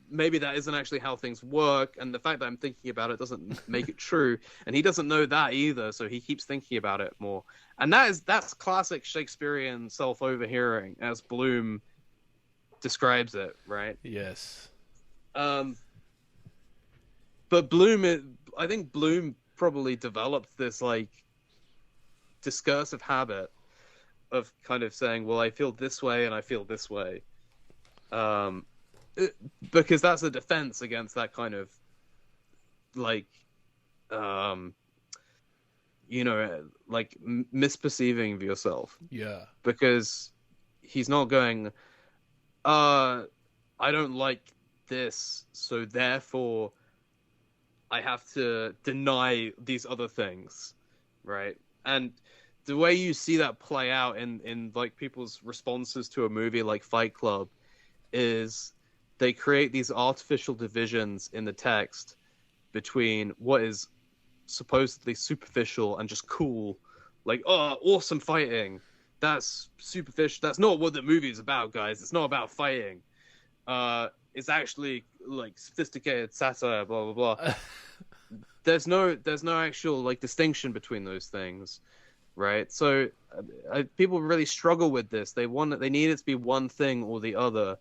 maybe that isn't actually how things work. And the fact that I'm thinking about it doesn't make it true. And he doesn't know that either. So he keeps thinking about it more. And that's classic Shakespearean self-overhearing, as Bloom describes it, right? Yes. But I think Bloom probably developed this like discursive habit of kind of saying, well, I feel this way and I feel this way, because that's a defense against that kind of like you know, like misperceiving of yourself. Yeah. Because he's not going, I don't like this, so therefore I have to deny these other things, right? And the way you see that play out in like people's responses to a movie like Fight Club is they create these artificial divisions in the text between what is supposedly superficial and just cool, like, oh, awesome fighting. That's superficial. That's not what the movie is about, guys. It's not about fighting. It's actually like sophisticated satire, blah blah blah. There's no actual like distinction between those things, right? So people really struggle with this. They need it to be one thing or the other,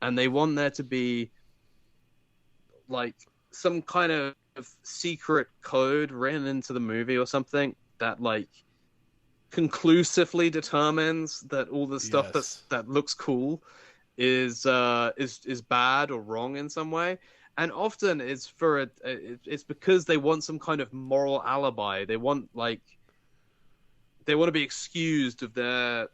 and they want there to be like some kind of secret code written into the movie or something that like conclusively determines that all the stuff that looks cool is bad or wrong in some way. And often it's it's because they want some kind of moral alibi. They want to be excused of their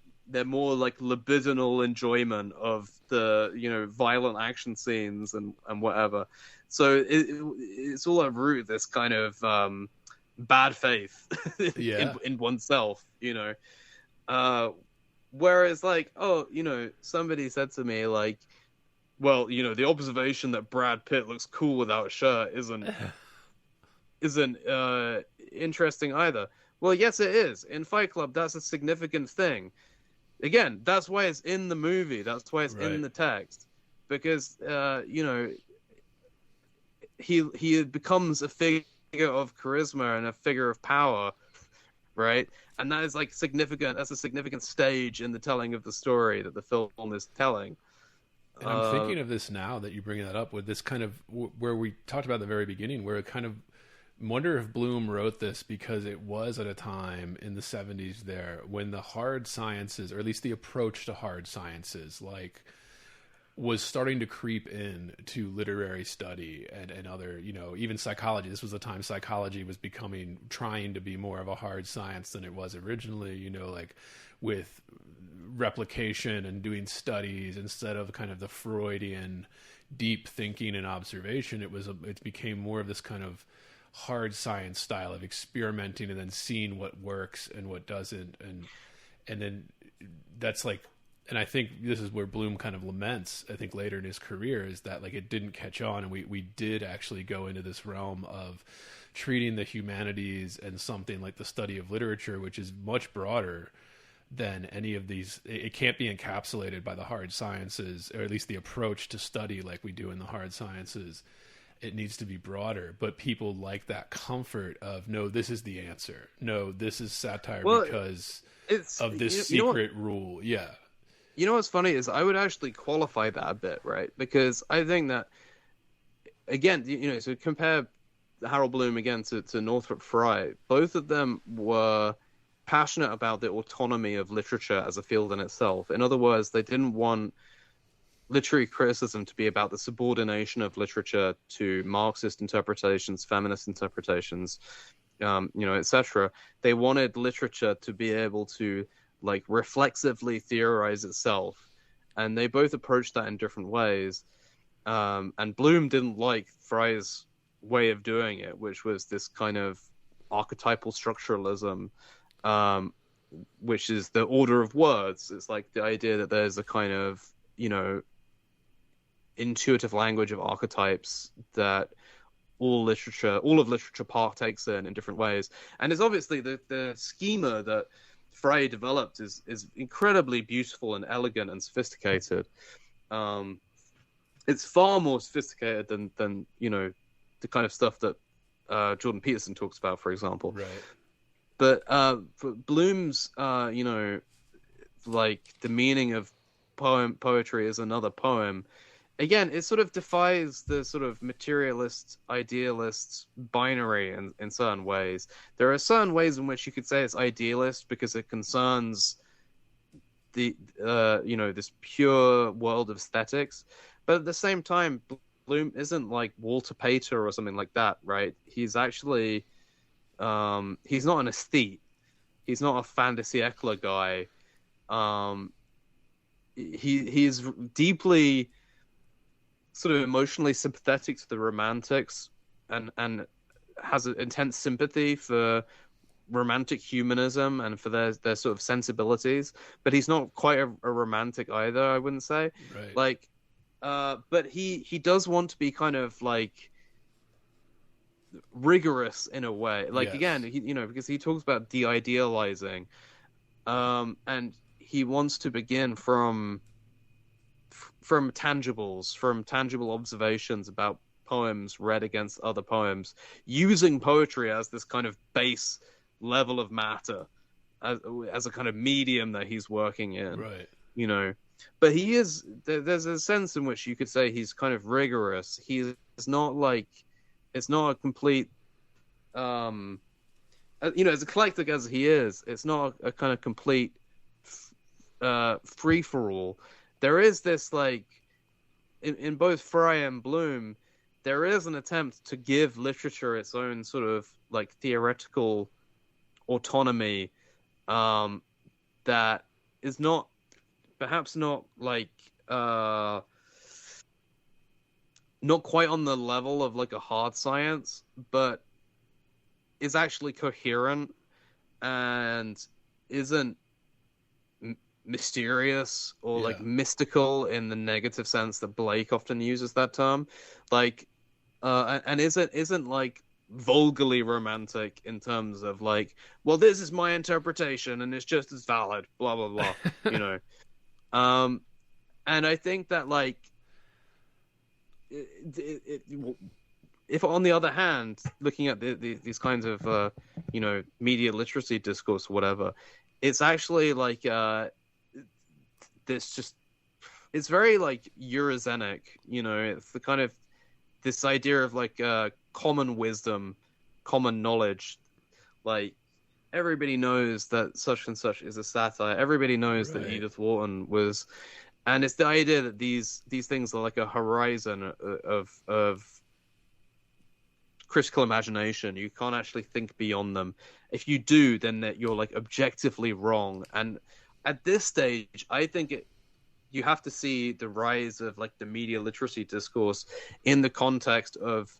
more like libidinal enjoyment of the, you know, violent action scenes and whatever. So it's all at root this kind of bad faith in oneself, you know. Whereas like, oh, you know, somebody said to me like, well, you know, the observation that Brad Pitt looks cool without a shirt isn't isn't interesting either. Well, yes, it is. In Fight Club, that's a significant thing. Again, that's why it's in the movie. That's why it's in the text, because he becomes a figure of charisma and a figure of power, right? And that is like significant. That's a significant stage in the telling of the story that the film is telling. And I'm thinking of this now that you bring that up with this kind of where we talked about at the very beginning, where it kind of wonder if Bloom wrote this because it was at a time in the 70s there when the hard sciences, or at least the approach to hard sciences, like was starting to creep in to literary study and other, even psychology. This was the time psychology was trying to be more of a hard science than it was originally, like with replication and doing studies instead of kind of the Freudian deep thinking and observation. It became more of this kind of hard science style of experimenting and then seeing what works and what doesn't, and then that's like, and I think this is where Bloom kind of laments, I think later in his career, is that like it didn't catch on, and we did actually go into this realm of treating the humanities and something like the study of literature, which is much broader than any of these. It can't be encapsulated by the hard sciences, or at least the approach to study like we do in the hard sciences. It needs to be broader, but people like that comfort of, no, this is the answer. No, this is satire because of this secret rule. Yeah. You know what's funny is I would actually qualify that a bit, right? Because I think that, again, so compare Harold Bloom again to Northrop Frye. Both of them were passionate about the autonomy of literature as a field in itself. In other words, they didn't want literary criticism to be about the subordination of literature to Marxist interpretations, feminist interpretations, etc. They wanted literature to be able to like reflexively theorize itself, and they both approached that in different ways. And Bloom didn't like Frye's way of doing it, which was this kind of archetypal structuralism, which is the order of words. It's like the idea that there's a kind of intuitive language of archetypes that all of literature partakes in different ways. And it's obviously the schema that Frey developed is incredibly beautiful and elegant and sophisticated. It's far more sophisticated than the kind of stuff that Jordan Peterson talks about, for example. Right. But for Bloom's, like the meaning of poetry is another poem. Again, it sort of defies the sort of materialist, idealist binary in certain ways. There are certain ways in which you could say it's idealist because it concerns the, this pure world of aesthetics. But at the same time, Bloom isn't like Walter Pater or something like that, right? He's actually, he's not an aesthete. He's not a fantasy Eckler guy. He's deeply sort of emotionally sympathetic to the romantics and has an intense sympathy for romantic humanism and for their sort of sensibilities, but he's not quite a romantic either, I wouldn't say. Right. Like, but he does want to be kind of like rigorous in a way. Like, yes. Again, because he talks about de-idealizing, and he wants to begin from tangibles, from tangible observations about poems read against other poems, using poetry as this kind of base level of matter, as a kind of medium that he's working in. Right. But there's a sense in which you could say he's kind of rigorous. He's not like, it's not a complete, as eclectic as he is, it's not a kind of complete free-for-all. There is this, like, in both Frye and Bloom, there is an attempt to give literature its own sort of, like, theoretical autonomy that is not, perhaps not, like, not quite on the level of, like, a hard science, but is actually coherent and isn't mysterious or like mystical in the negative sense that Blake often uses that term, like, and isn't like vulgarly romantic in terms of like, well, this is my interpretation and it's just as valid, blah blah blah, you know. And I think that like, if on the other hand, looking at these kinds of you know, media literacy discourse, or whatever, it's actually like this just, it's very like Eurozenic, you know. It's the kind of this idea of like common wisdom, common knowledge. Like everybody knows that such and such is a satire. Everybody knows that Edith Wharton was, and it's the idea that these things are like a horizon of critical imagination. You can't actually think beyond them. If you do, then that you're like objectively wrong. And at this stage, I think you have to see the rise of like the media literacy discourse in the context of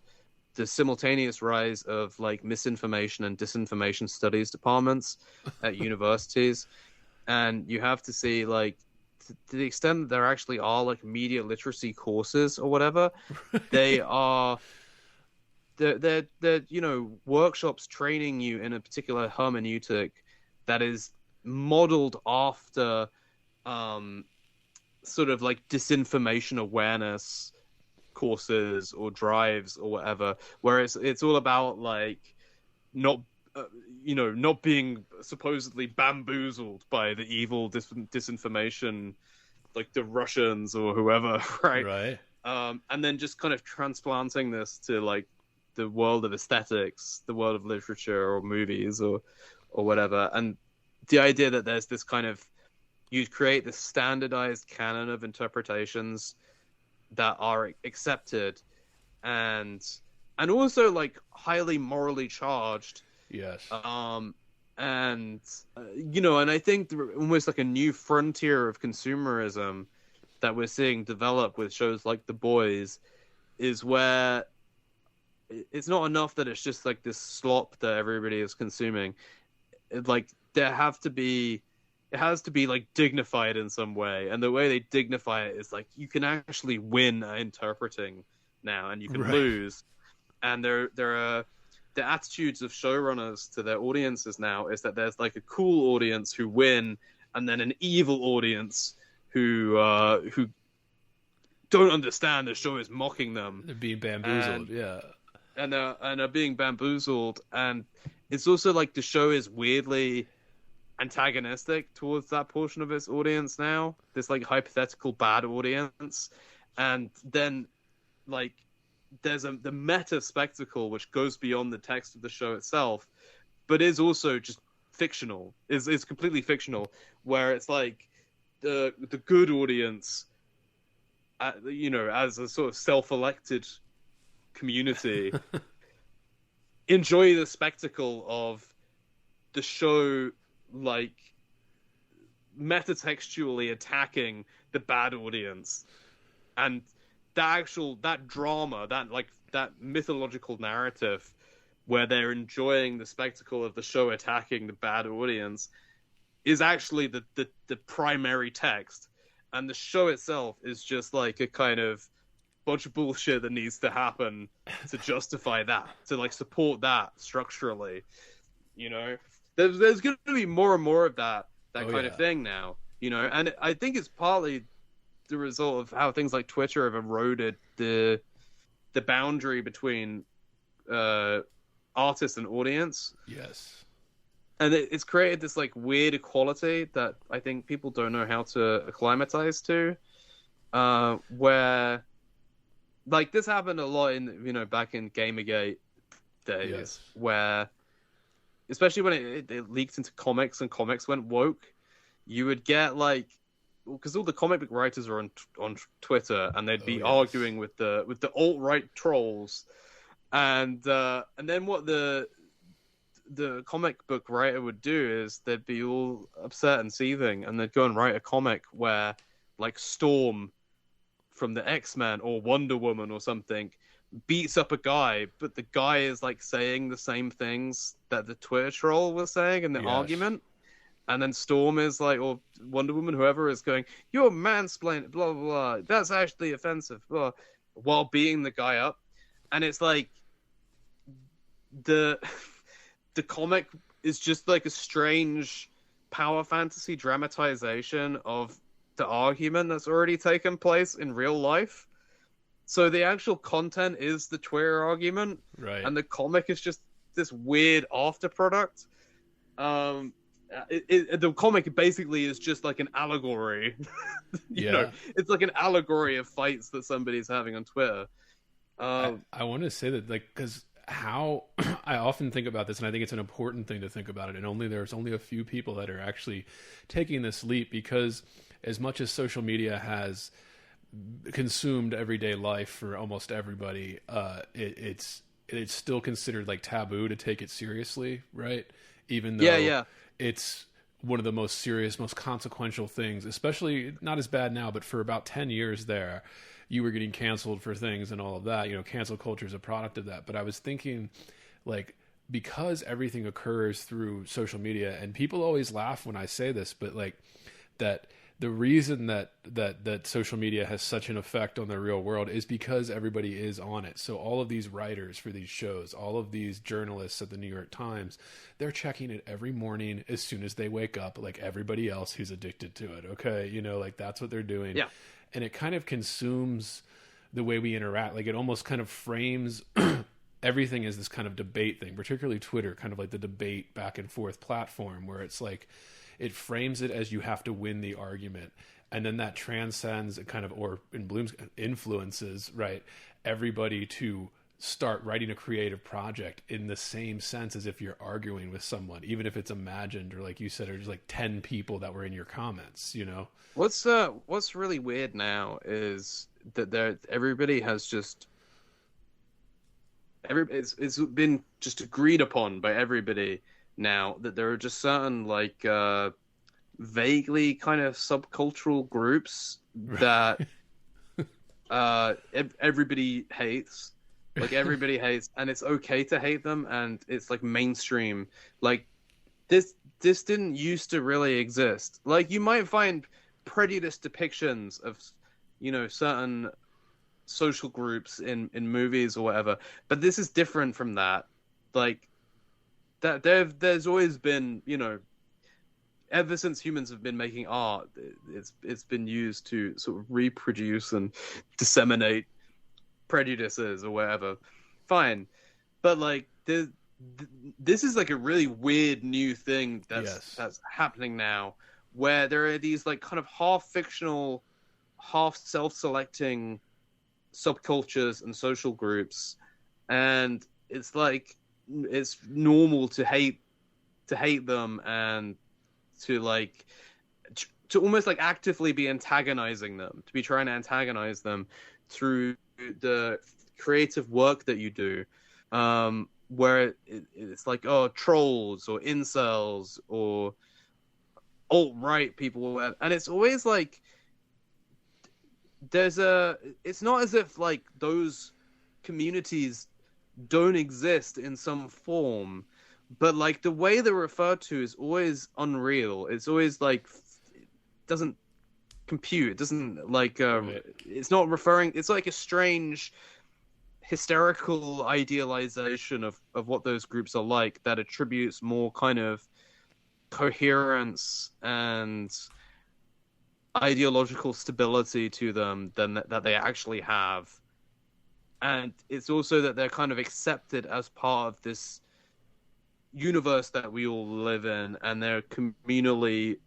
the simultaneous rise of like misinformation and disinformation studies departments at universities. And you have to see like to the extent that there actually are like media literacy courses or whatever, they are they're you know, workshops training you in a particular hermeneutic that is modeled after sort of like disinformation awareness courses or drives or whatever, where it's all about like not you know, not being supposedly bamboozled by the evil disinformation, like the Russians or whoever, right? And then just kind of transplanting this to like the world of aesthetics, the world of literature or movies or whatever. And the idea that there's this kind of, you'd create this standardized canon of interpretations that are accepted and also like highly morally charged. Yes. And you know, and I think almost like a new frontier of consumerism that we're seeing develop with shows like The Boys is where it's not enough that it's just like this slop that everybody is consuming. Like it has to be like dignified in some way, and the way they dignify it is like you can actually win at interpreting now, and you can lose. And there are the attitudes of showrunners to their audiences now is that there's like a cool audience who win, and then an evil audience who don't understand the show is mocking them. They're being bamboozled, and are being bamboozled. And it's also like the show is weirdly antagonistic towards that portion of its audience now, this like hypothetical bad audience. And then like there's the meta spectacle which goes beyond the text of the show itself, but is also just fictional, is completely fictional, where it's like the good audience, you know, as a sort of self-elected community enjoy the spectacle of the show like metatextually attacking the bad audience, and that drama, that mythological narrative where they're enjoying the spectacle of the show attacking the bad audience is actually the primary text, and the show itself is just like a kind of bunch of bullshit that needs to happen to justify that, to like support that structurally. You know, there's going to be more and more of that kind of thing now, you know. And I think it's partly the result of how things like Twitter have eroded the boundary between artist and audience. Yes. And it's created this like weird equality that I think people don't know how to acclimatize to, where like this happened a lot in, you know, back in Gamergate days, where especially when it leaked into comics and comics went woke, you would get like, because all the comic book writers are on Twitter, and they'd be arguing with the alt-right trolls, and then what the comic book writer would do is they'd be all upset and seething, and they'd go and write a comic where like Storm from the X-Men or Wonder Woman or something beats up a guy, but the guy is like saying the same things that the Twitter troll was saying in the argument. And then Storm is like, or Wonder Woman, whoever is going, you're mansplaining, blah, blah, blah. That's actually offensive, blah, while beating the guy up. And it's like, the the comic is just like a strange power fantasy dramatization of the argument that's already taken place in real life. So the actual content is the Twitter argument, Right. and the comic is just this weird after product. The comic basically is just like an allegory. You know, it's like an allegory of fights that somebody's having on Twitter. I want to say that, like, because how I often think about this, and I think it's an important thing to think about it, and there's only a few people that are actually taking this leap, because as much as social media has consumed everyday life for almost everybody, it's still considered like taboo to take it seriously, right? Even though it's one of the most serious, most consequential things, especially not as bad now, but for about 10 years there, you were getting canceled for things and all of that. You know, cancel culture is a product of that. But I was thinking, like, because everything occurs through social media, and people always laugh when I say this, but like that the reason that social media has such an effect on the real world is because everybody is on it. So all of these writers for these shows, all of these journalists at the New York Times, they're checking it every morning as soon as they wake up, like everybody else who's addicted to it. Okay. You know, like that's what they're doing. Yeah. And it kind of consumes the way we interact. Like it almost kind of frames everything as this kind of debate thing, particularly Twitter, kind of like the debate back and forth platform, where it's like, it frames it as you have to win the argument. And then that transcends kind of, or in Bloom's influences, right, everybody to start writing a creative project in the same sense as if you're arguing with someone, even if it's imagined, or like you said, there's like 10 people that were in your comments, you know? What's really weird now is that everybody has just it's been just agreed upon by everybody now that there are just certain like vaguely kind of subcultural groups that everybody hates. Like everybody hates, and it's okay to hate them, and it's like mainstream. Like this didn't used to really exist. Like you might find prejudiced depictions of, you know, certain social groups in movies or whatever, but this is different from that. Like that there's always been, you know, ever since humans have been making art, it's been used to sort of reproduce and disseminate prejudices or whatever. Fine, but like this is like a really weird new thing that's happening now, where there are these like kind of half fictional, half self-selecting subcultures and social groups, and it's like it's normal to hate them, and to like to almost like actively be antagonizing them, to be trying to antagonize them through the creative work that you do, where it's like, oh, trolls or incels or alt-right people, and it's always like it's not as if like those communities don't exist in some form, but like the way they're referred to is always unreal. It's always like it doesn't compute. It doesn't like it's not referring. It's like a strange hysterical idealization of what those groups are like, that attributes more kind of coherence and ideological stability to them than that they actually have. And it's also that they're kind of accepted as part of this universe that we all live in, and they're communally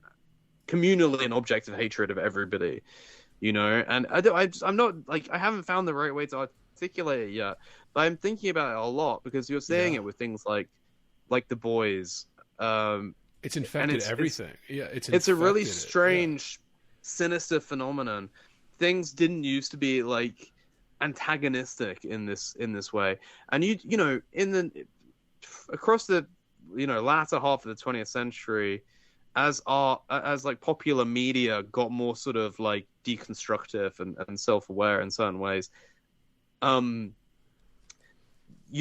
an object of hatred of everybody, you know. And I'm not like, I haven't found the right way to articulate it yet, but I'm thinking about it a lot, because you're saying it with things like The Boys. It's infected everything. It's a really strange, sinister phenomenon. Things didn't used to be like antagonistic in this way, and you know, across the, you know, latter half of the 20th century, as like popular media got more sort of like deconstructive and self-aware in certain ways, you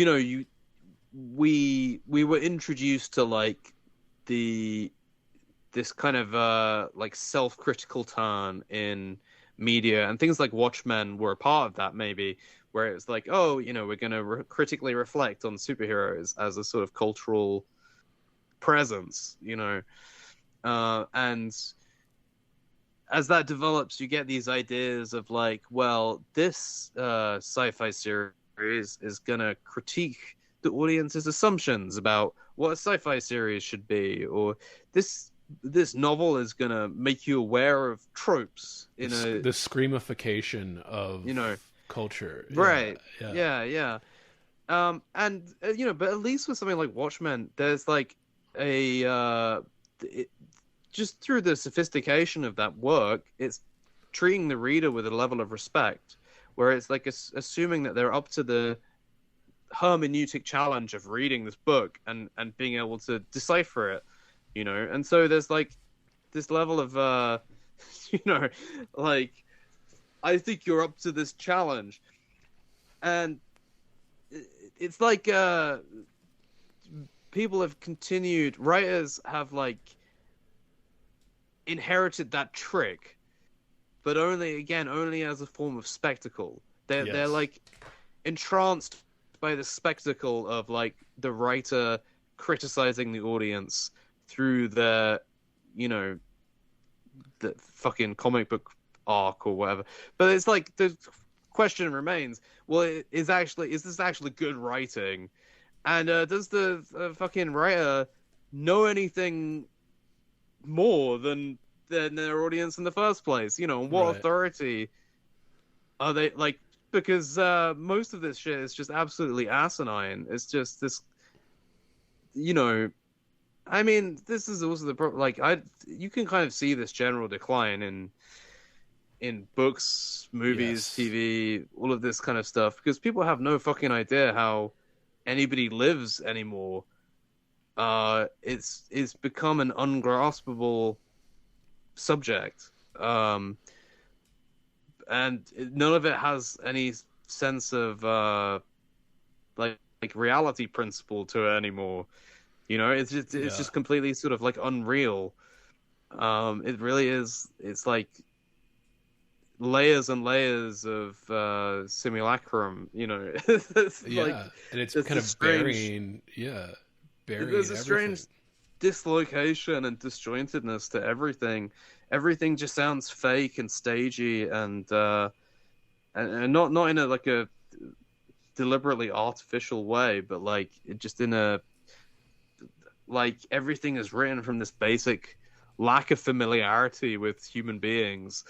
know, we were introduced to like this kind of like self-critical turn in media, and things like Watchmen were a part of that, maybe, where it's like, oh, we're going to critically reflect on superheroes as a sort of cultural presence, and as that develops, you get these ideas of like, well, this sci-fi series is going to critique the audience's assumptions about what a sci-fi series should be, or this novel is going to make you aware of tropes in the screamification of culture, right? Yeah. And but at least with something like Watchmen, there's like just through the sophistication of that work, it's treating the reader with a level of respect, where it's like assuming that they're up to the hermeneutic challenge of reading this book and being able to decipher it, and so there's like this level of like, I think you're up to this challenge, and it's like writers have like inherited that trick, but only as a form of spectacle. They're like entranced by the spectacle of like the writer criticizing the audience through the fucking comic book arc or whatever. But it's like the question remains, well, is this actually good writing? And does the fucking writer know anything more than their audience in the first place? And what authority are they, like, because most of this shit is just absolutely asinine. It's just this, I mean, this is also the problem. Like, you can kind of see this general decline in books, movies, TV, all of this kind of stuff, because people have no fucking idea how anybody lives anymore. It's become an ungraspable subject, and none of it has any sense of like reality principle to it anymore. It's just completely sort of like unreal. It really is. It's like layers and layers of simulacrum. It's and it's kind of burying. There's a strange dislocation and disjointedness to everything. Everything just sounds fake and stagey, and not in a deliberately artificial way, but like just in a, like, everything is written from this basic lack of familiarity with human beings.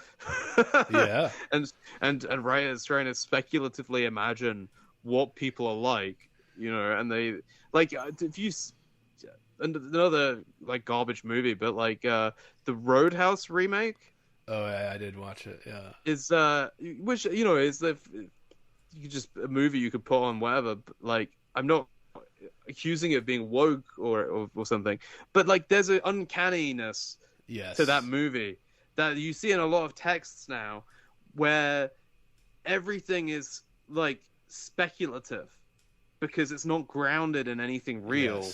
and writers trying to speculatively imagine what people are like, and they, like, if you, another like garbage movie, but like the Roadhouse remake. Oh, I did watch it. Yeah, is which is the, you could just, a movie you could put on whatever. But, like, I'm not accusing it of being woke or something, but like there's an uncanniness to that movie that you see in a lot of texts now, where everything is like speculative because it's not grounded in anything real.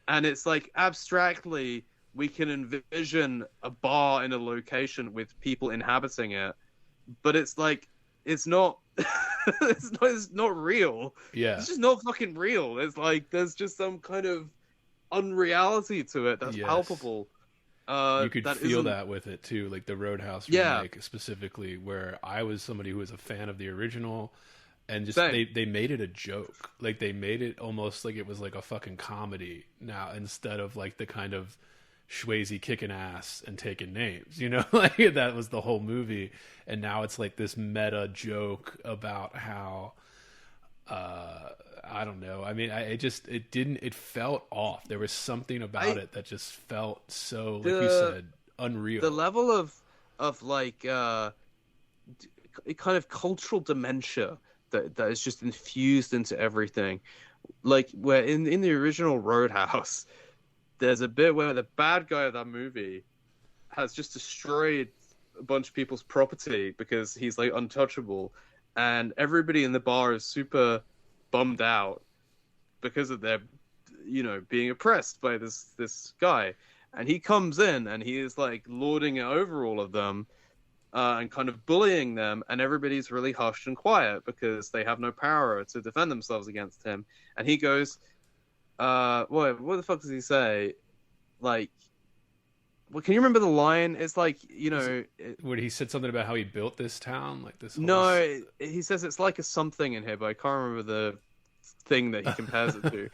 And it's like, abstractly, we can envision a bar in a location with people inhabiting it, but it's like, it's not it's not real. It's just not fucking real. It's like there's just some kind of unreality to it that's palpable. You could feel that with it too, like the Roadhouse remake specifically, where I was somebody who was a fan of the original, and just they made it a joke. Like, they made it almost like it was like a fucking comedy now, instead of like the kind of Swayze kicking ass and taking names, like that was the whole movie. And now it's like this meta joke about how I don't know. I mean, it felt off. There was something about it that just felt so, like you said, unreal. The level of like kind of cultural dementia that is just infused into everything. Like, where in the original Roadhouse, there's a bit where the bad guy of that movie has just destroyed a bunch of people's property because he's like untouchable, and everybody in the bar is super bummed out because of their, being oppressed by this guy. And he comes in and he is like lording it over all of them, and kind of bullying them, and everybody's really hushed and quiet because they have no power to defend themselves against him. And he goes, what the fuck does he say? Like, well, can you remember the line? It's like, Where he said something about how he built this town, like this. No, he says it's like a something in here, but I can't remember the thing that he compares it to.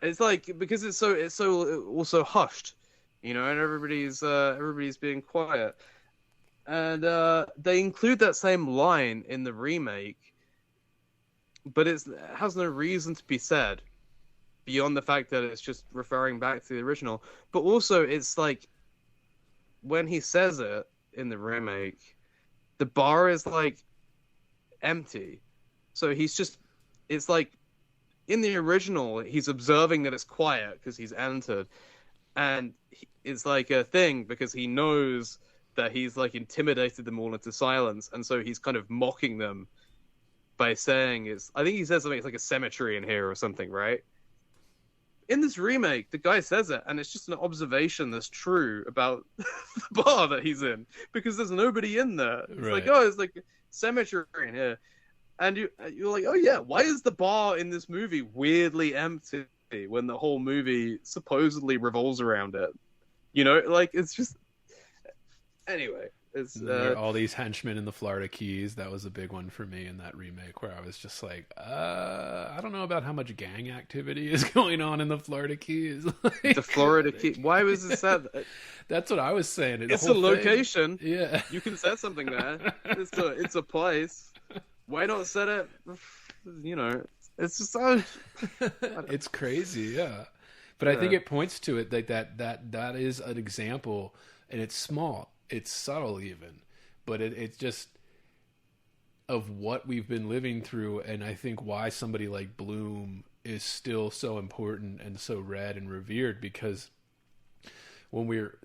It's like, because it's so also hushed, and everybody's being quiet, and they include that same line in the remake, but it has no reason to be said beyond the fact that it's just referring back to the original. But also, it's like, when he says it in the remake, the bar is like empty, so it's like, in the original, he's observing that it's quiet because he's entered, and it's like a thing because he knows that he's like intimidated them all into silence, and so he's kind of mocking them by saying I think he says something, it's like a cemetery in here or something, right? In this remake, the guy says it, and it's just an observation that's true about the bar that he's in, because there's nobody in there. It's Right. like, it's like a cemetery in here. And you're like, oh yeah, why is the bar in this movie weirdly empty when the whole movie supposedly revolves around it? Like, it's just... Anyway, it's... all these henchmen in the Florida Keys, that was a big one for me in that remake, where I was just like, I don't know about how much gang activity is going on in the Florida Keys. the Florida Keys... Why was it said? That's what I was saying. It's a location. Yeah. You can set something there. It's a place. Why not set it? It's just it's crazy, yeah. But I think it points to it that is an example, and it's small, it's subtle even, but it's just of what we've been living through, and I think why somebody like Bloom is still so important and so read and revered, because when we're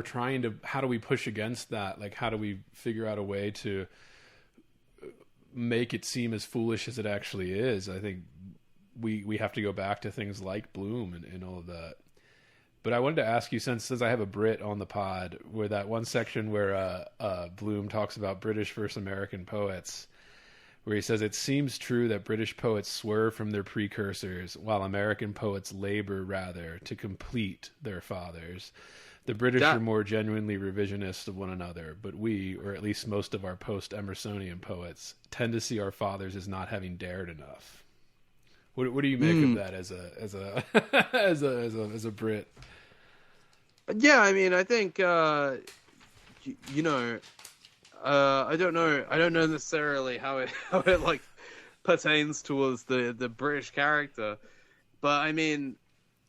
trying to, how do we push against that? Like, how do we figure out a way to make it seem as foolish as it actually is? I think we have to go back to things like Bloom and all of that. But I wanted to ask you, since I have a Brit on the pod, where that one section where Bloom talks about British versus American poets, where he says, it seems true that British poets swerve from their precursors, while American poets labor rather to complete their fathers. The British are more genuinely revisionist of one another, but we, or at least most of our post-Emersonian poets, tend to see our fathers as not having dared enough. What do you make of that as a Brit? Yeah, I mean, I think I don't know necessarily how it like pertains towards the British character, but I mean,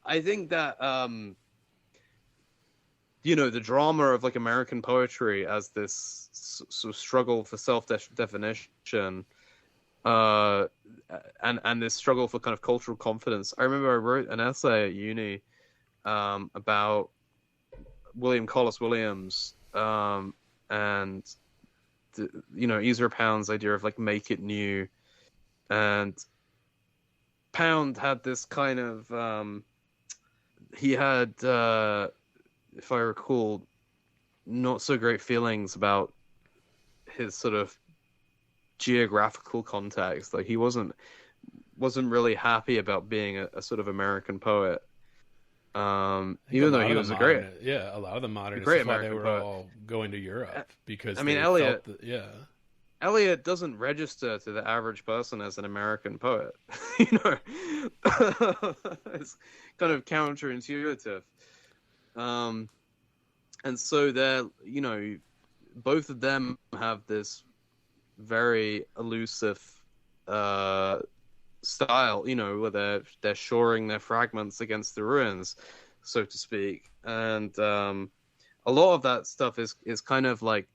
I think that the drama of like American poetry as this sort of struggle for self-definition, and this struggle for kind of cultural confidence. I remember I wrote an essay at uni about William Collis Williams, and Ezra Pound's idea of like make it new, and Pound had this kind of he had if I recall, not so great feelings about his sort of geographical context. Like, he wasn't really happy about being a sort of American poet. Even though he was a lot of the modernists, great why they American were poet. All going to Europe, because I mean, Eliot, Eliot doesn't register to the average person as an American poet. It's kind of counterintuitive. And so they're, both of them have this very elusive style, where they're shoring their fragments against the ruins, so to speak. And a lot of that stuff is kind of like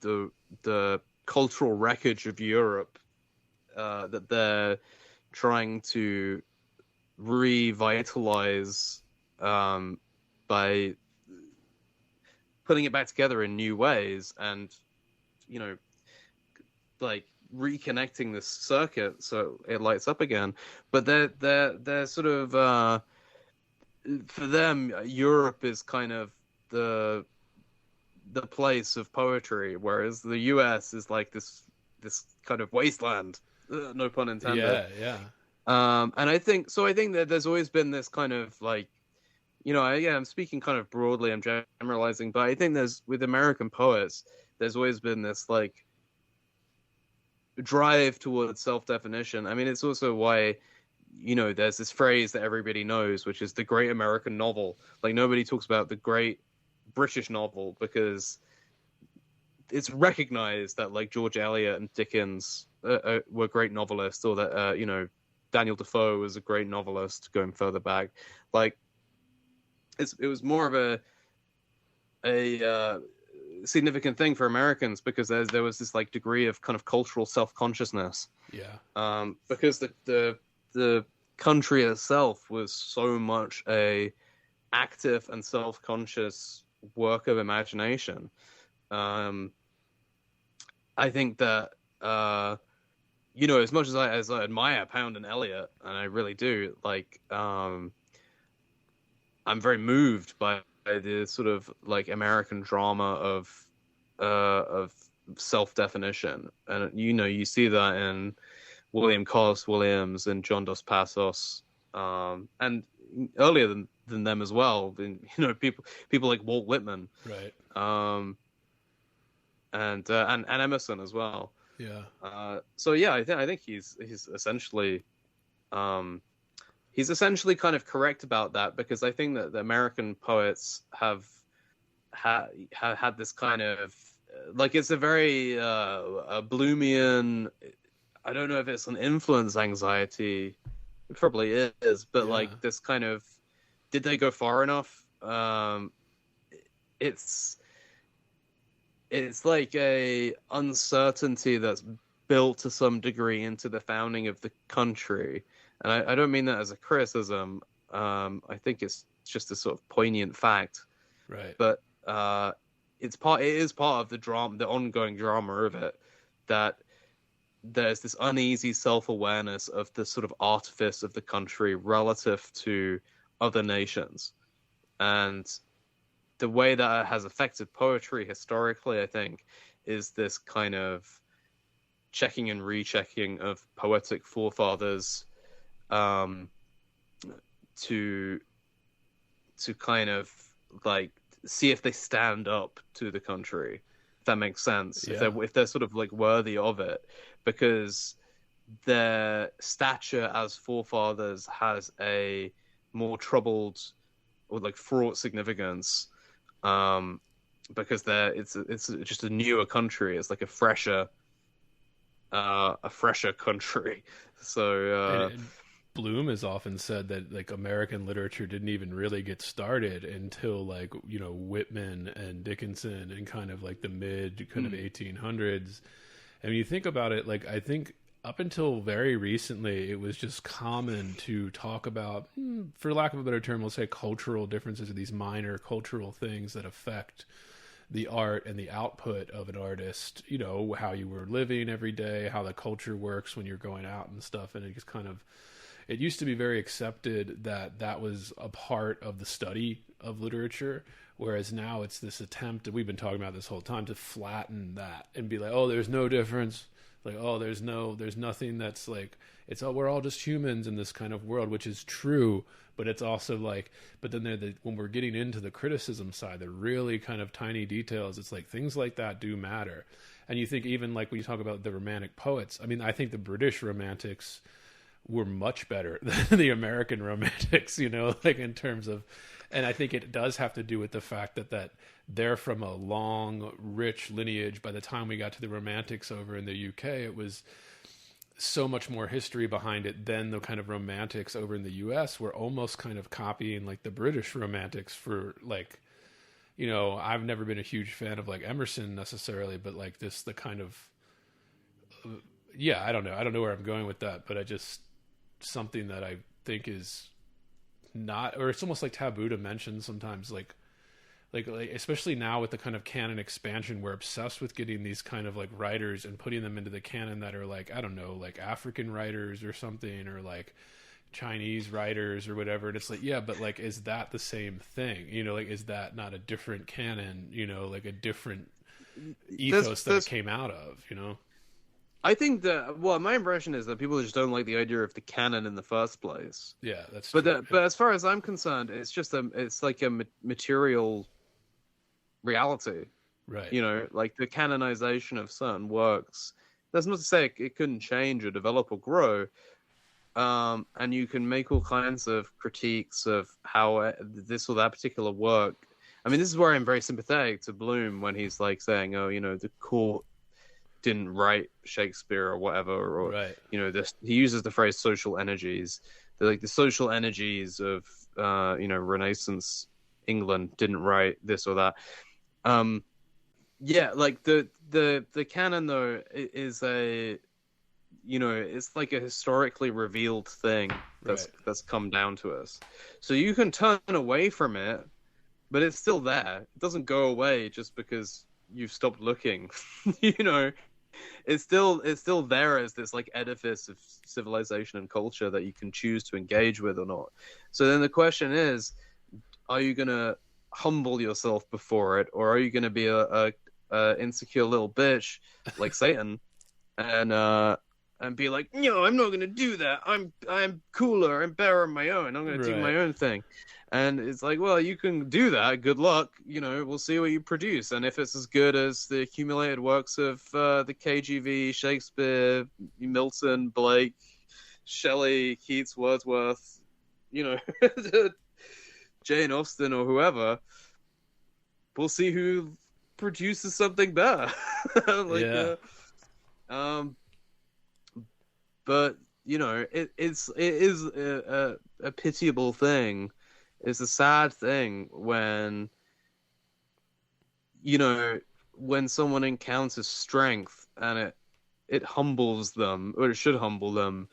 the cultural wreckage of Europe that they're trying to revitalize by putting it back together in new ways, and like reconnecting this circuit so it lights up again. But they're sort of for them, Europe is kind of the the place of poetry, whereas the US is like this kind of wasteland. No pun intended. Yeah. And I think that there's always been this kind of like, I'm speaking kind of broadly, I'm generalizing, but I think with American poets, there's always been this like drive towards self-definition. I mean, it's also why, there's this phrase that everybody knows, which is the great American novel. Like, nobody talks about the great British novel because it's recognized that like George Eliot and Dickens were great novelists, or that, Daniel Defoe was a great novelist going further back. Like, it was more of a significant thing for Americans because there was this like degree of kind of cultural self-consciousness. Yeah. Because the country itself was so much a active and self-conscious work of imagination. I think that as much as I admire Pound and Eliot, and I really do, like, I'm very moved by the sort of like American drama of self-definition, and you see that in William Carlos Williams and John Dos Passos, and earlier than them as well. People like Walt Whitman, Right. And Emerson as well. Yeah. So yeah, I think he's essentially kind of correct about that, because I think that the American poets have had this kind of like, it's a very a Bloomian. I don't know if it's an influence anxiety. It probably is, but like this kind of, did they go far enough? It's like a uncertainty that's built to some degree into the founding of the country. And I don't mean that as a criticism. I think it's just a sort of poignant fact. Right. But it is part of the drama, the ongoing drama of it, that there's this uneasy self-awareness of the sort of artifice of the country relative to other nations. And the way that it has affected poetry historically, I think, is this kind of checking and rechecking of poetic forefathers, to kind of like see if they stand up to the country, if that makes sense. Yeah. If they're sort of like worthy of it, because their stature as forefathers has a more troubled or like fraught significance, because it's just a newer country. It's like a fresher country. So And Bloom has often said that like American literature didn't even really get started until like Whitman and Dickinson and kind of like the mid kind of 1800s. And when you think about it, like I think up until very recently, it was just common to talk about, for lack of a better term, we'll say cultural differences, or these minor cultural things that affect the art and the output of an artist, how you were living every day, how the culture works when you're going out and stuff. And it just kind of, it used to be very accepted that was a part of the study of literature. Whereas now it's this attempt that we've been talking about this whole time to flatten that and be like, oh, there's no difference. Like, oh, there's nothing that's like, we're all just humans in this kind of world, which is true. But it's also like, but then when we're getting into the criticism side, the really kind of tiny details, it's like things like that do matter. And you think even like when you talk about the Romantic poets, I mean, I think the British Romantics were much better than the American Romantics, like in terms of, and I think it does have to do with the fact that they're from a long, rich lineage. By the time we got to the Romantics over in the UK, it was so much more history behind it than the kind of Romantics over in the US were almost kind of copying like the British Romantics for like, I've never been a huge fan of like Emerson necessarily, but like the kind of, I don't know where I'm going with that, but I just, something that I think is not, or it's almost like taboo to mention sometimes, like especially now with the kind of canon expansion, we're obsessed with getting these kind of like writers and putting them into the canon that are like, I don't know, like African writers or something, or like Chinese writers or whatever, and it's like, yeah, but like, is that the same thing? You know, like, is that not a different canon? You know, like a different ethos that it came out of? You know, I think that, well, my impression is that people just don't like the idea of the canon in the first place. yeah, that's But true. but as far as I'm concerned, it's like a material reality. Right. You know, like the canonization of certain works. That's not to say it couldn't change or develop or grow. And you can make all kinds of critiques of how this or that particular work. I mean, this is where I'm very sympathetic to Bloom when he's like saying, "Oh, you know, the court didn't write Shakespeare or whatever," or Right. you know, this he uses the phrase "social energies." They're like the social energies of you know, Renaissance England didn't write this or that. Yeah, like the canon though is a, you know, it's like a historically revealed thing that's come down to us. So you can turn away from it, but it's still there. It doesn't go away just because you've stopped looking. You know, it's still there as this like edifice of civilization and culture that you can choose to engage with or not. So then the question is, are you gonna humble yourself before it, or are you gonna be a insecure little bitch like Satan and be like, no, I'm not gonna do that. I'm cooler. I'm better on my own. I'm gonna do my own thing. And it's like, well, you can do that. Good luck. You know, we'll see what you produce. And if it's as good as the accumulated works of the KGV, Shakespeare, Milton, Blake, Shelley, Keats, Wordsworth, you know, Jane Austen or whoever, we'll see who produces something better. Like, yeah. But you know, it is a pitiable thing. It's a sad thing when, you know, when someone encounters strength and it humbles them, or it should humble them.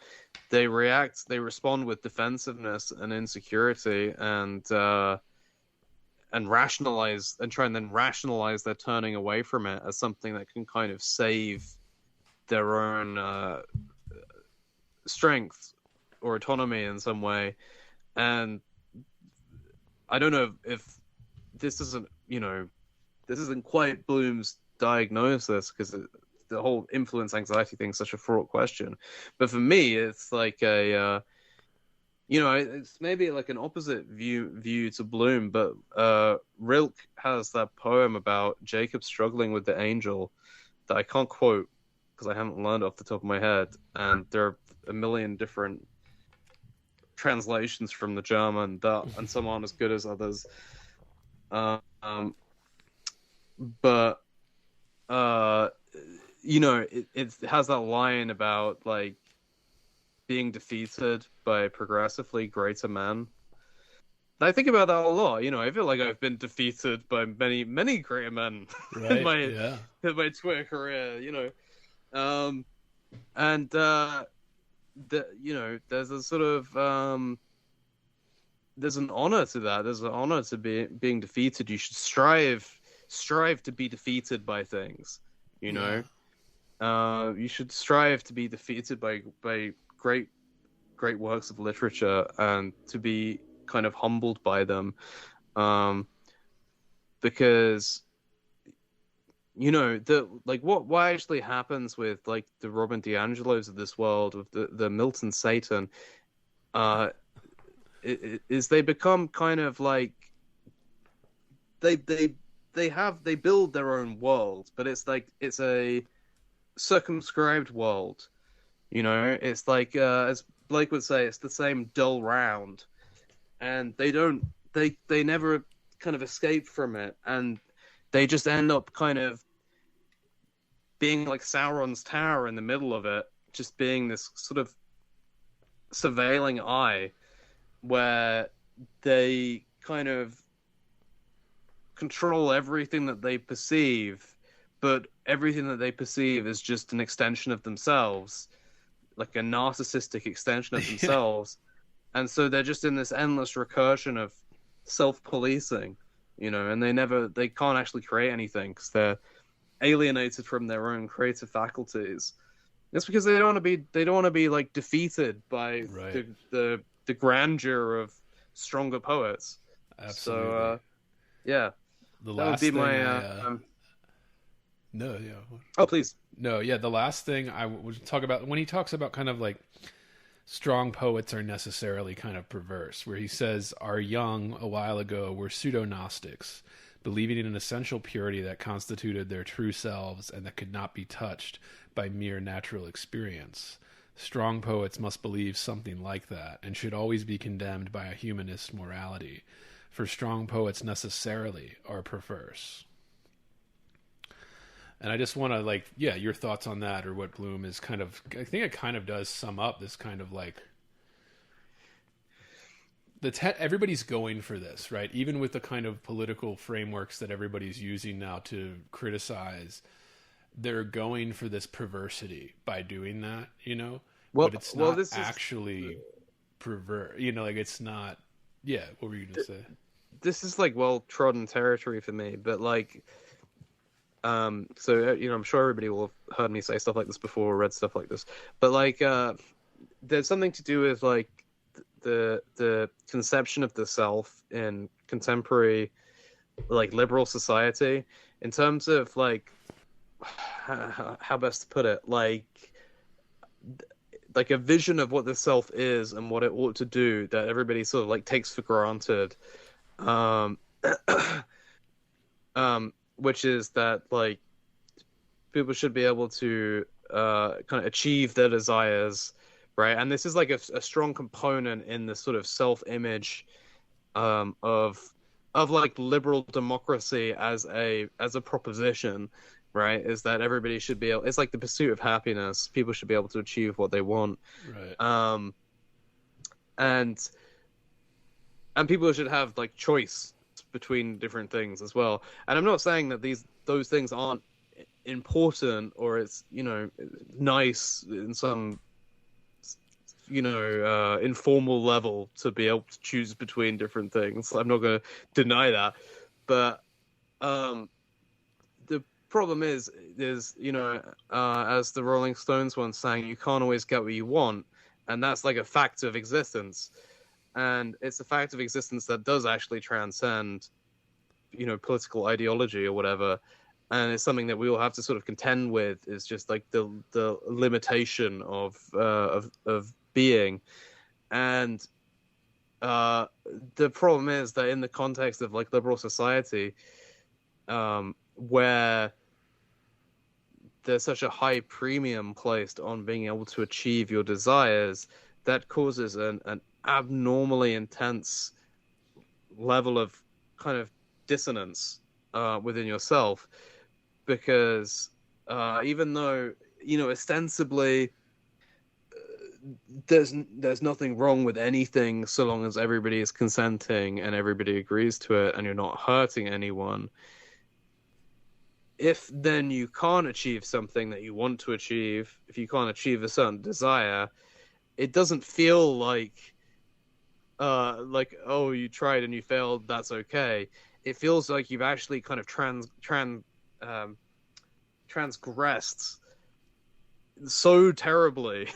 They respond with defensiveness and insecurity, and rationalize and try and then rationalize their turning away from it as something that can kind of save their own strength or autonomy in some way. And I don't know if this isn't, you know, this isn't quite Bloom's diagnosis, because the whole influence anxiety thing is such a fraught question. But for me, it's like a, you know, it's maybe like an opposite view to Bloom. But Rilke has that poem about Jacob struggling with the angel that I can't quote because I haven't learned off the top of my head, and there are a million different translations from the German and some aren't as good as others. But you know, it has that line about like being defeated by progressively greater men. I think about that a lot. You know, I feel like I've been defeated by many greater men in my Twitter career. You know, and you know, there's a sort of there's an honor to that. There's an honor to being defeated. You should strive to be defeated by things. You know, you should strive to be defeated by great works of literature and to be kind of humbled by them, because you know, what actually happens with like the Robin DiAngelos of this world, with the Milton Satan, is they become kind of like they build their own world, but it's like it's a circumscribed world. You know, it's like as Blake would say, it's the same dull round, and they never kind of escape from it, and they just end up kind of being like Sauron's tower in the middle of it, just being this sort of surveilling eye where they kind of control everything that they perceive, but everything that they perceive is just an extension of themselves, like a narcissistic extension of themselves. And so they're just in this endless recursion of self-policing, you know, and they can't actually create anything because they're alienated from their own creative faculties. It's because they don't want to be like defeated by Right. the grandeur of stronger poets. Absolutely. So yeah, The that would last be thing my no, yeah. oh please. No, yeah, the last thing I would talk about when he talks about kind of like strong poets are necessarily kind of perverse, where he says our young a while ago were pseudo-Gnostics, believing in an essential purity that constituted their true selves and that could not be touched by mere natural experience. Strong poets must believe something like that and should always be condemned by a humanist morality, for strong poets necessarily are perverse. And I just want to, like, yeah, your thoughts on that, or what Bloom is kind of, I think it kind of does sum up this kind of like, everybody's going for this, right? Even with the kind of political frameworks that everybody's using now to criticize, they're going for this perversity by doing that, you know? Well, but it's not this actually perverse, you know, like it's not, yeah, what were you going to say? this is like well-trodden territory for me, but like, so I'm sure everybody will have heard me say stuff like this before, or read stuff like this, but like, there's something to do with like the conception of the self in contemporary, like liberal society, in terms of like, how best to put it, like a vision of what the self is and what it ought to do that everybody sort of like takes for granted. Which is that like people should be able to kind of achieve their desires, right? And this is like a strong component in the sort of self-image of like liberal democracy as a proposition, right? Is that everybody should be able, it's like the pursuit of happiness. People should be able to achieve what they want, Right. and people should have like choice between different things as well. And I'm not saying that those things aren't important or it's nice in some informal level to be able to choose between different things. I'm not going to deny that, but the problem is as the Rolling Stones once sang, you can't always get what you want, and that's like a fact of existence. And it's a fact of existence that does actually transcend, political ideology or whatever. And it's something that we all have to sort of contend with. Is just like the limitation of being. And the problem is that in the context of like liberal society, where there's such a high premium placed on being able to achieve your desires, that causes an abnormally intense level of kind of dissonance within yourself, because even though ostensibly there's nothing wrong with anything so long as everybody is consenting and everybody agrees to it and you're not hurting anyone, if then you can't achieve something that you want to achieve, if you can't achieve a certain desire, it doesn't feel like oh, you tried and you failed, that's okay. It feels like you've actually kind of transgressed so terribly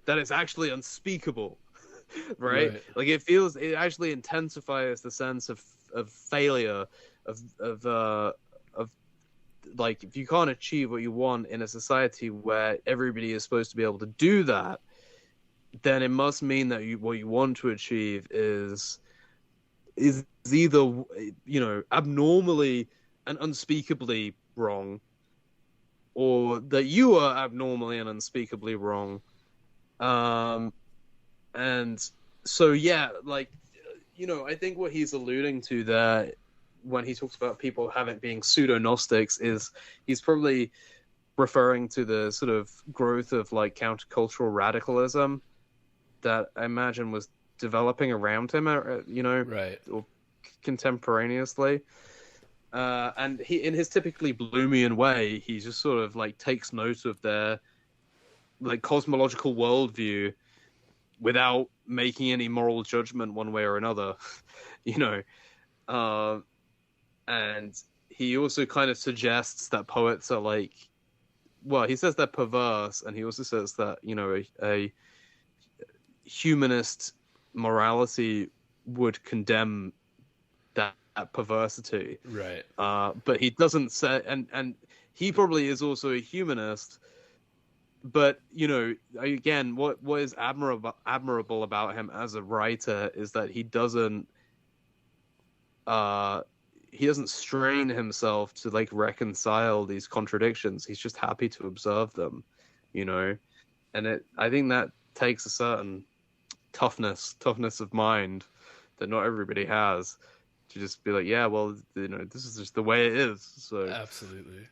that it's actually unspeakable, right? Like it actually intensifies the sense of failure, of like, if you can't achieve what you want in a society where everybody is supposed to be able to do that, then it must mean that what you want to achieve is either abnormally and unspeakably wrong, or that you are abnormally and unspeakably wrong. And so yeah, like I think what he's alluding to there when he talks about people being pseudo-Gnostics is he's probably referring to the sort of growth of like countercultural radicalism that I imagine was developing around him, Right, or contemporaneously. And he, in his typically Bloomian way, he just sort of like takes note of their like cosmological worldview without making any moral judgment one way or another, And he also kind of suggests that poets are like well, he says they're perverse, and he also says that, you know, a humanist morality would condemn that perversity. Right. But he doesn't say, and he probably is also a humanist. But, you know, again, what is admirable about him as a writer is that he doesn't strain himself to like reconcile these contradictions. He's just happy to observe them, you know. And I think that takes a certain toughness of mind that not everybody has, to just be like, yeah, well, you know, this is just the way it is. So absolutely.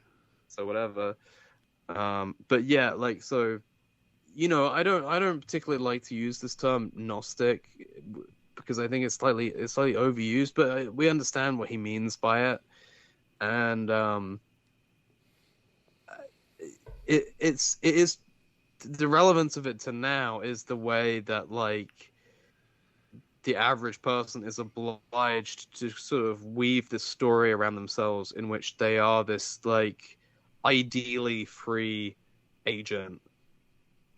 So whatever. But yeah, like, so, you know, I don't particularly like to use this term Gnostic, because I think it's slightly overused, but we understand what he means by it. And it is the relevance of it to now is the way that, like, the average person is obliged to sort of weave this story around themselves in which they are this, like, ideally free agent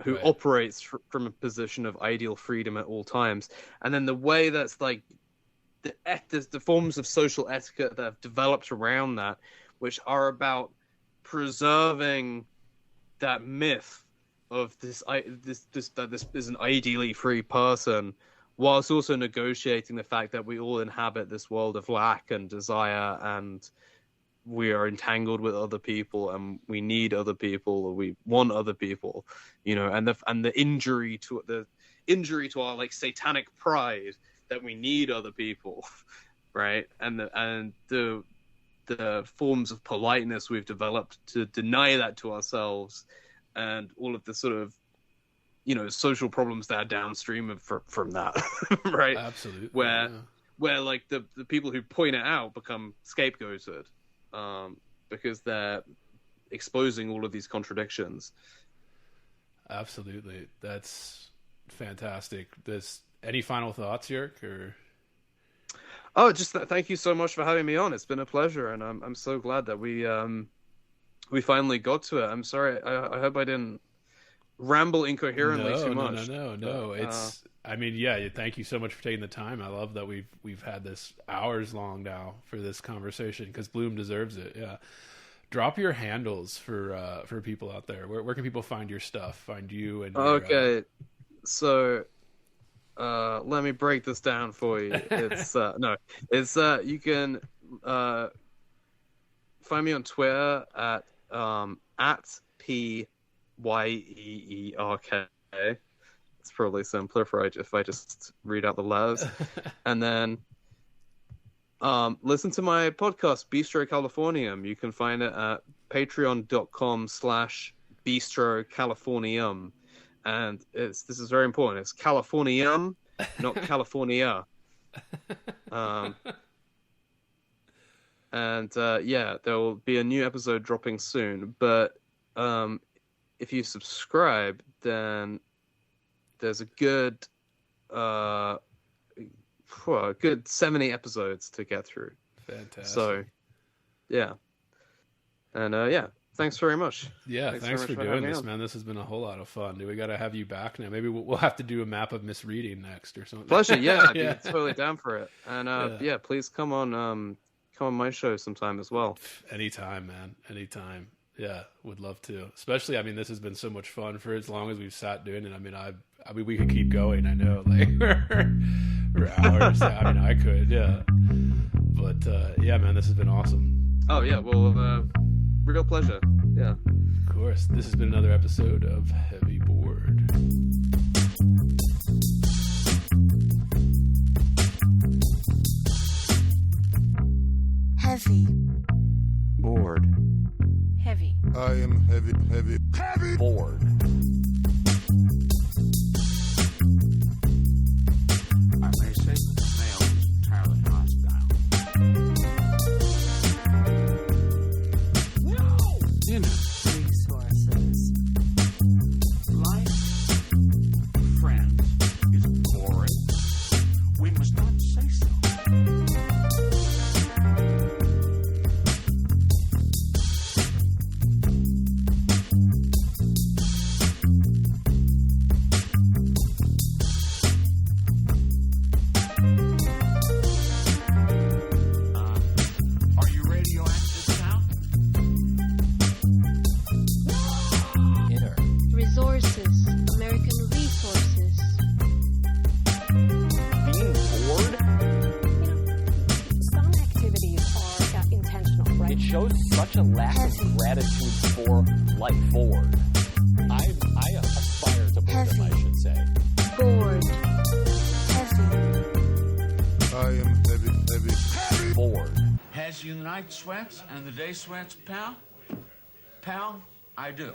who right. operates from a position of ideal freedom at all times. And then the way that's like the forms of social etiquette that have developed around that, which are about preserving that myth of this is an ideally free person, whilst also negotiating the fact that we all inhabit this world of lack and desire, and we are entangled with other people, and we need other people, or we want other people, you know, and the injury to our like satanic pride that we need other people, right? And the forms of politeness we've developed to deny that to ourselves, and all of the sort of, you know, social problems that are downstream from that, right? Absolutely. Where like the people who point it out become scapegoated. Because they're exposing all of these contradictions. Absolutely, that's fantastic. Any final thoughts, Yeerk? Or just thank you so much for having me on. It's been a pleasure, and I'm so glad that we finally got to it. I'm sorry, I hope I didn't ramble incoherently too much. No. It's I mean, yeah. Thank you so much for taking the time. I love that we've had this hours long now for this conversation, because Bloom deserves it. Yeah. Drop your handles for people out there. Where can people find your stuff? Find you and your, okay. So, let me break this down for you. It's you can find me on Twitter at PYEERK. It's probably simpler if I just read out the letters. And then listen to my podcast, Bistro Californium. You can find it at patreon.com/Bistro Californium. And this is very important. It's Californium, not California. And yeah, there will be a new episode dropping soon. But if you subscribe, then there's a good 70 episodes to get through. Fantastic. So, yeah. And yeah, thanks very much. Yeah, thanks for doing this, man. This has been a whole lot of fun. We got to have you back now. Maybe we'll have to do a map of misreading next or something. Pleasure. Yeah, I'd be totally down for it. And yeah, please come on my show sometime as well. Anytime, man. Anytime. Yeah, would love to. Especially, I mean, this has been so much fun for as long as we've sat doing it. I mean, I mean, we could keep going. I know, like for hours. I mean, I could, yeah. But yeah, man, this has been awesome. Oh yeah, well, real pleasure. Yeah. Of course. This has been another episode of Heavy Board. Heavy. Bored. Heavy. I am heavy bored. I may say that the male is entirely hostile. You know, Resources. life, friends, is boring. We must not say so. such a lack of gratitude for life. Bored. I aspire to boredom, I should say. Bored. Heavy. I am heavy. Bored. Has you the night sweats and the day sweats, pal? Pal, I do.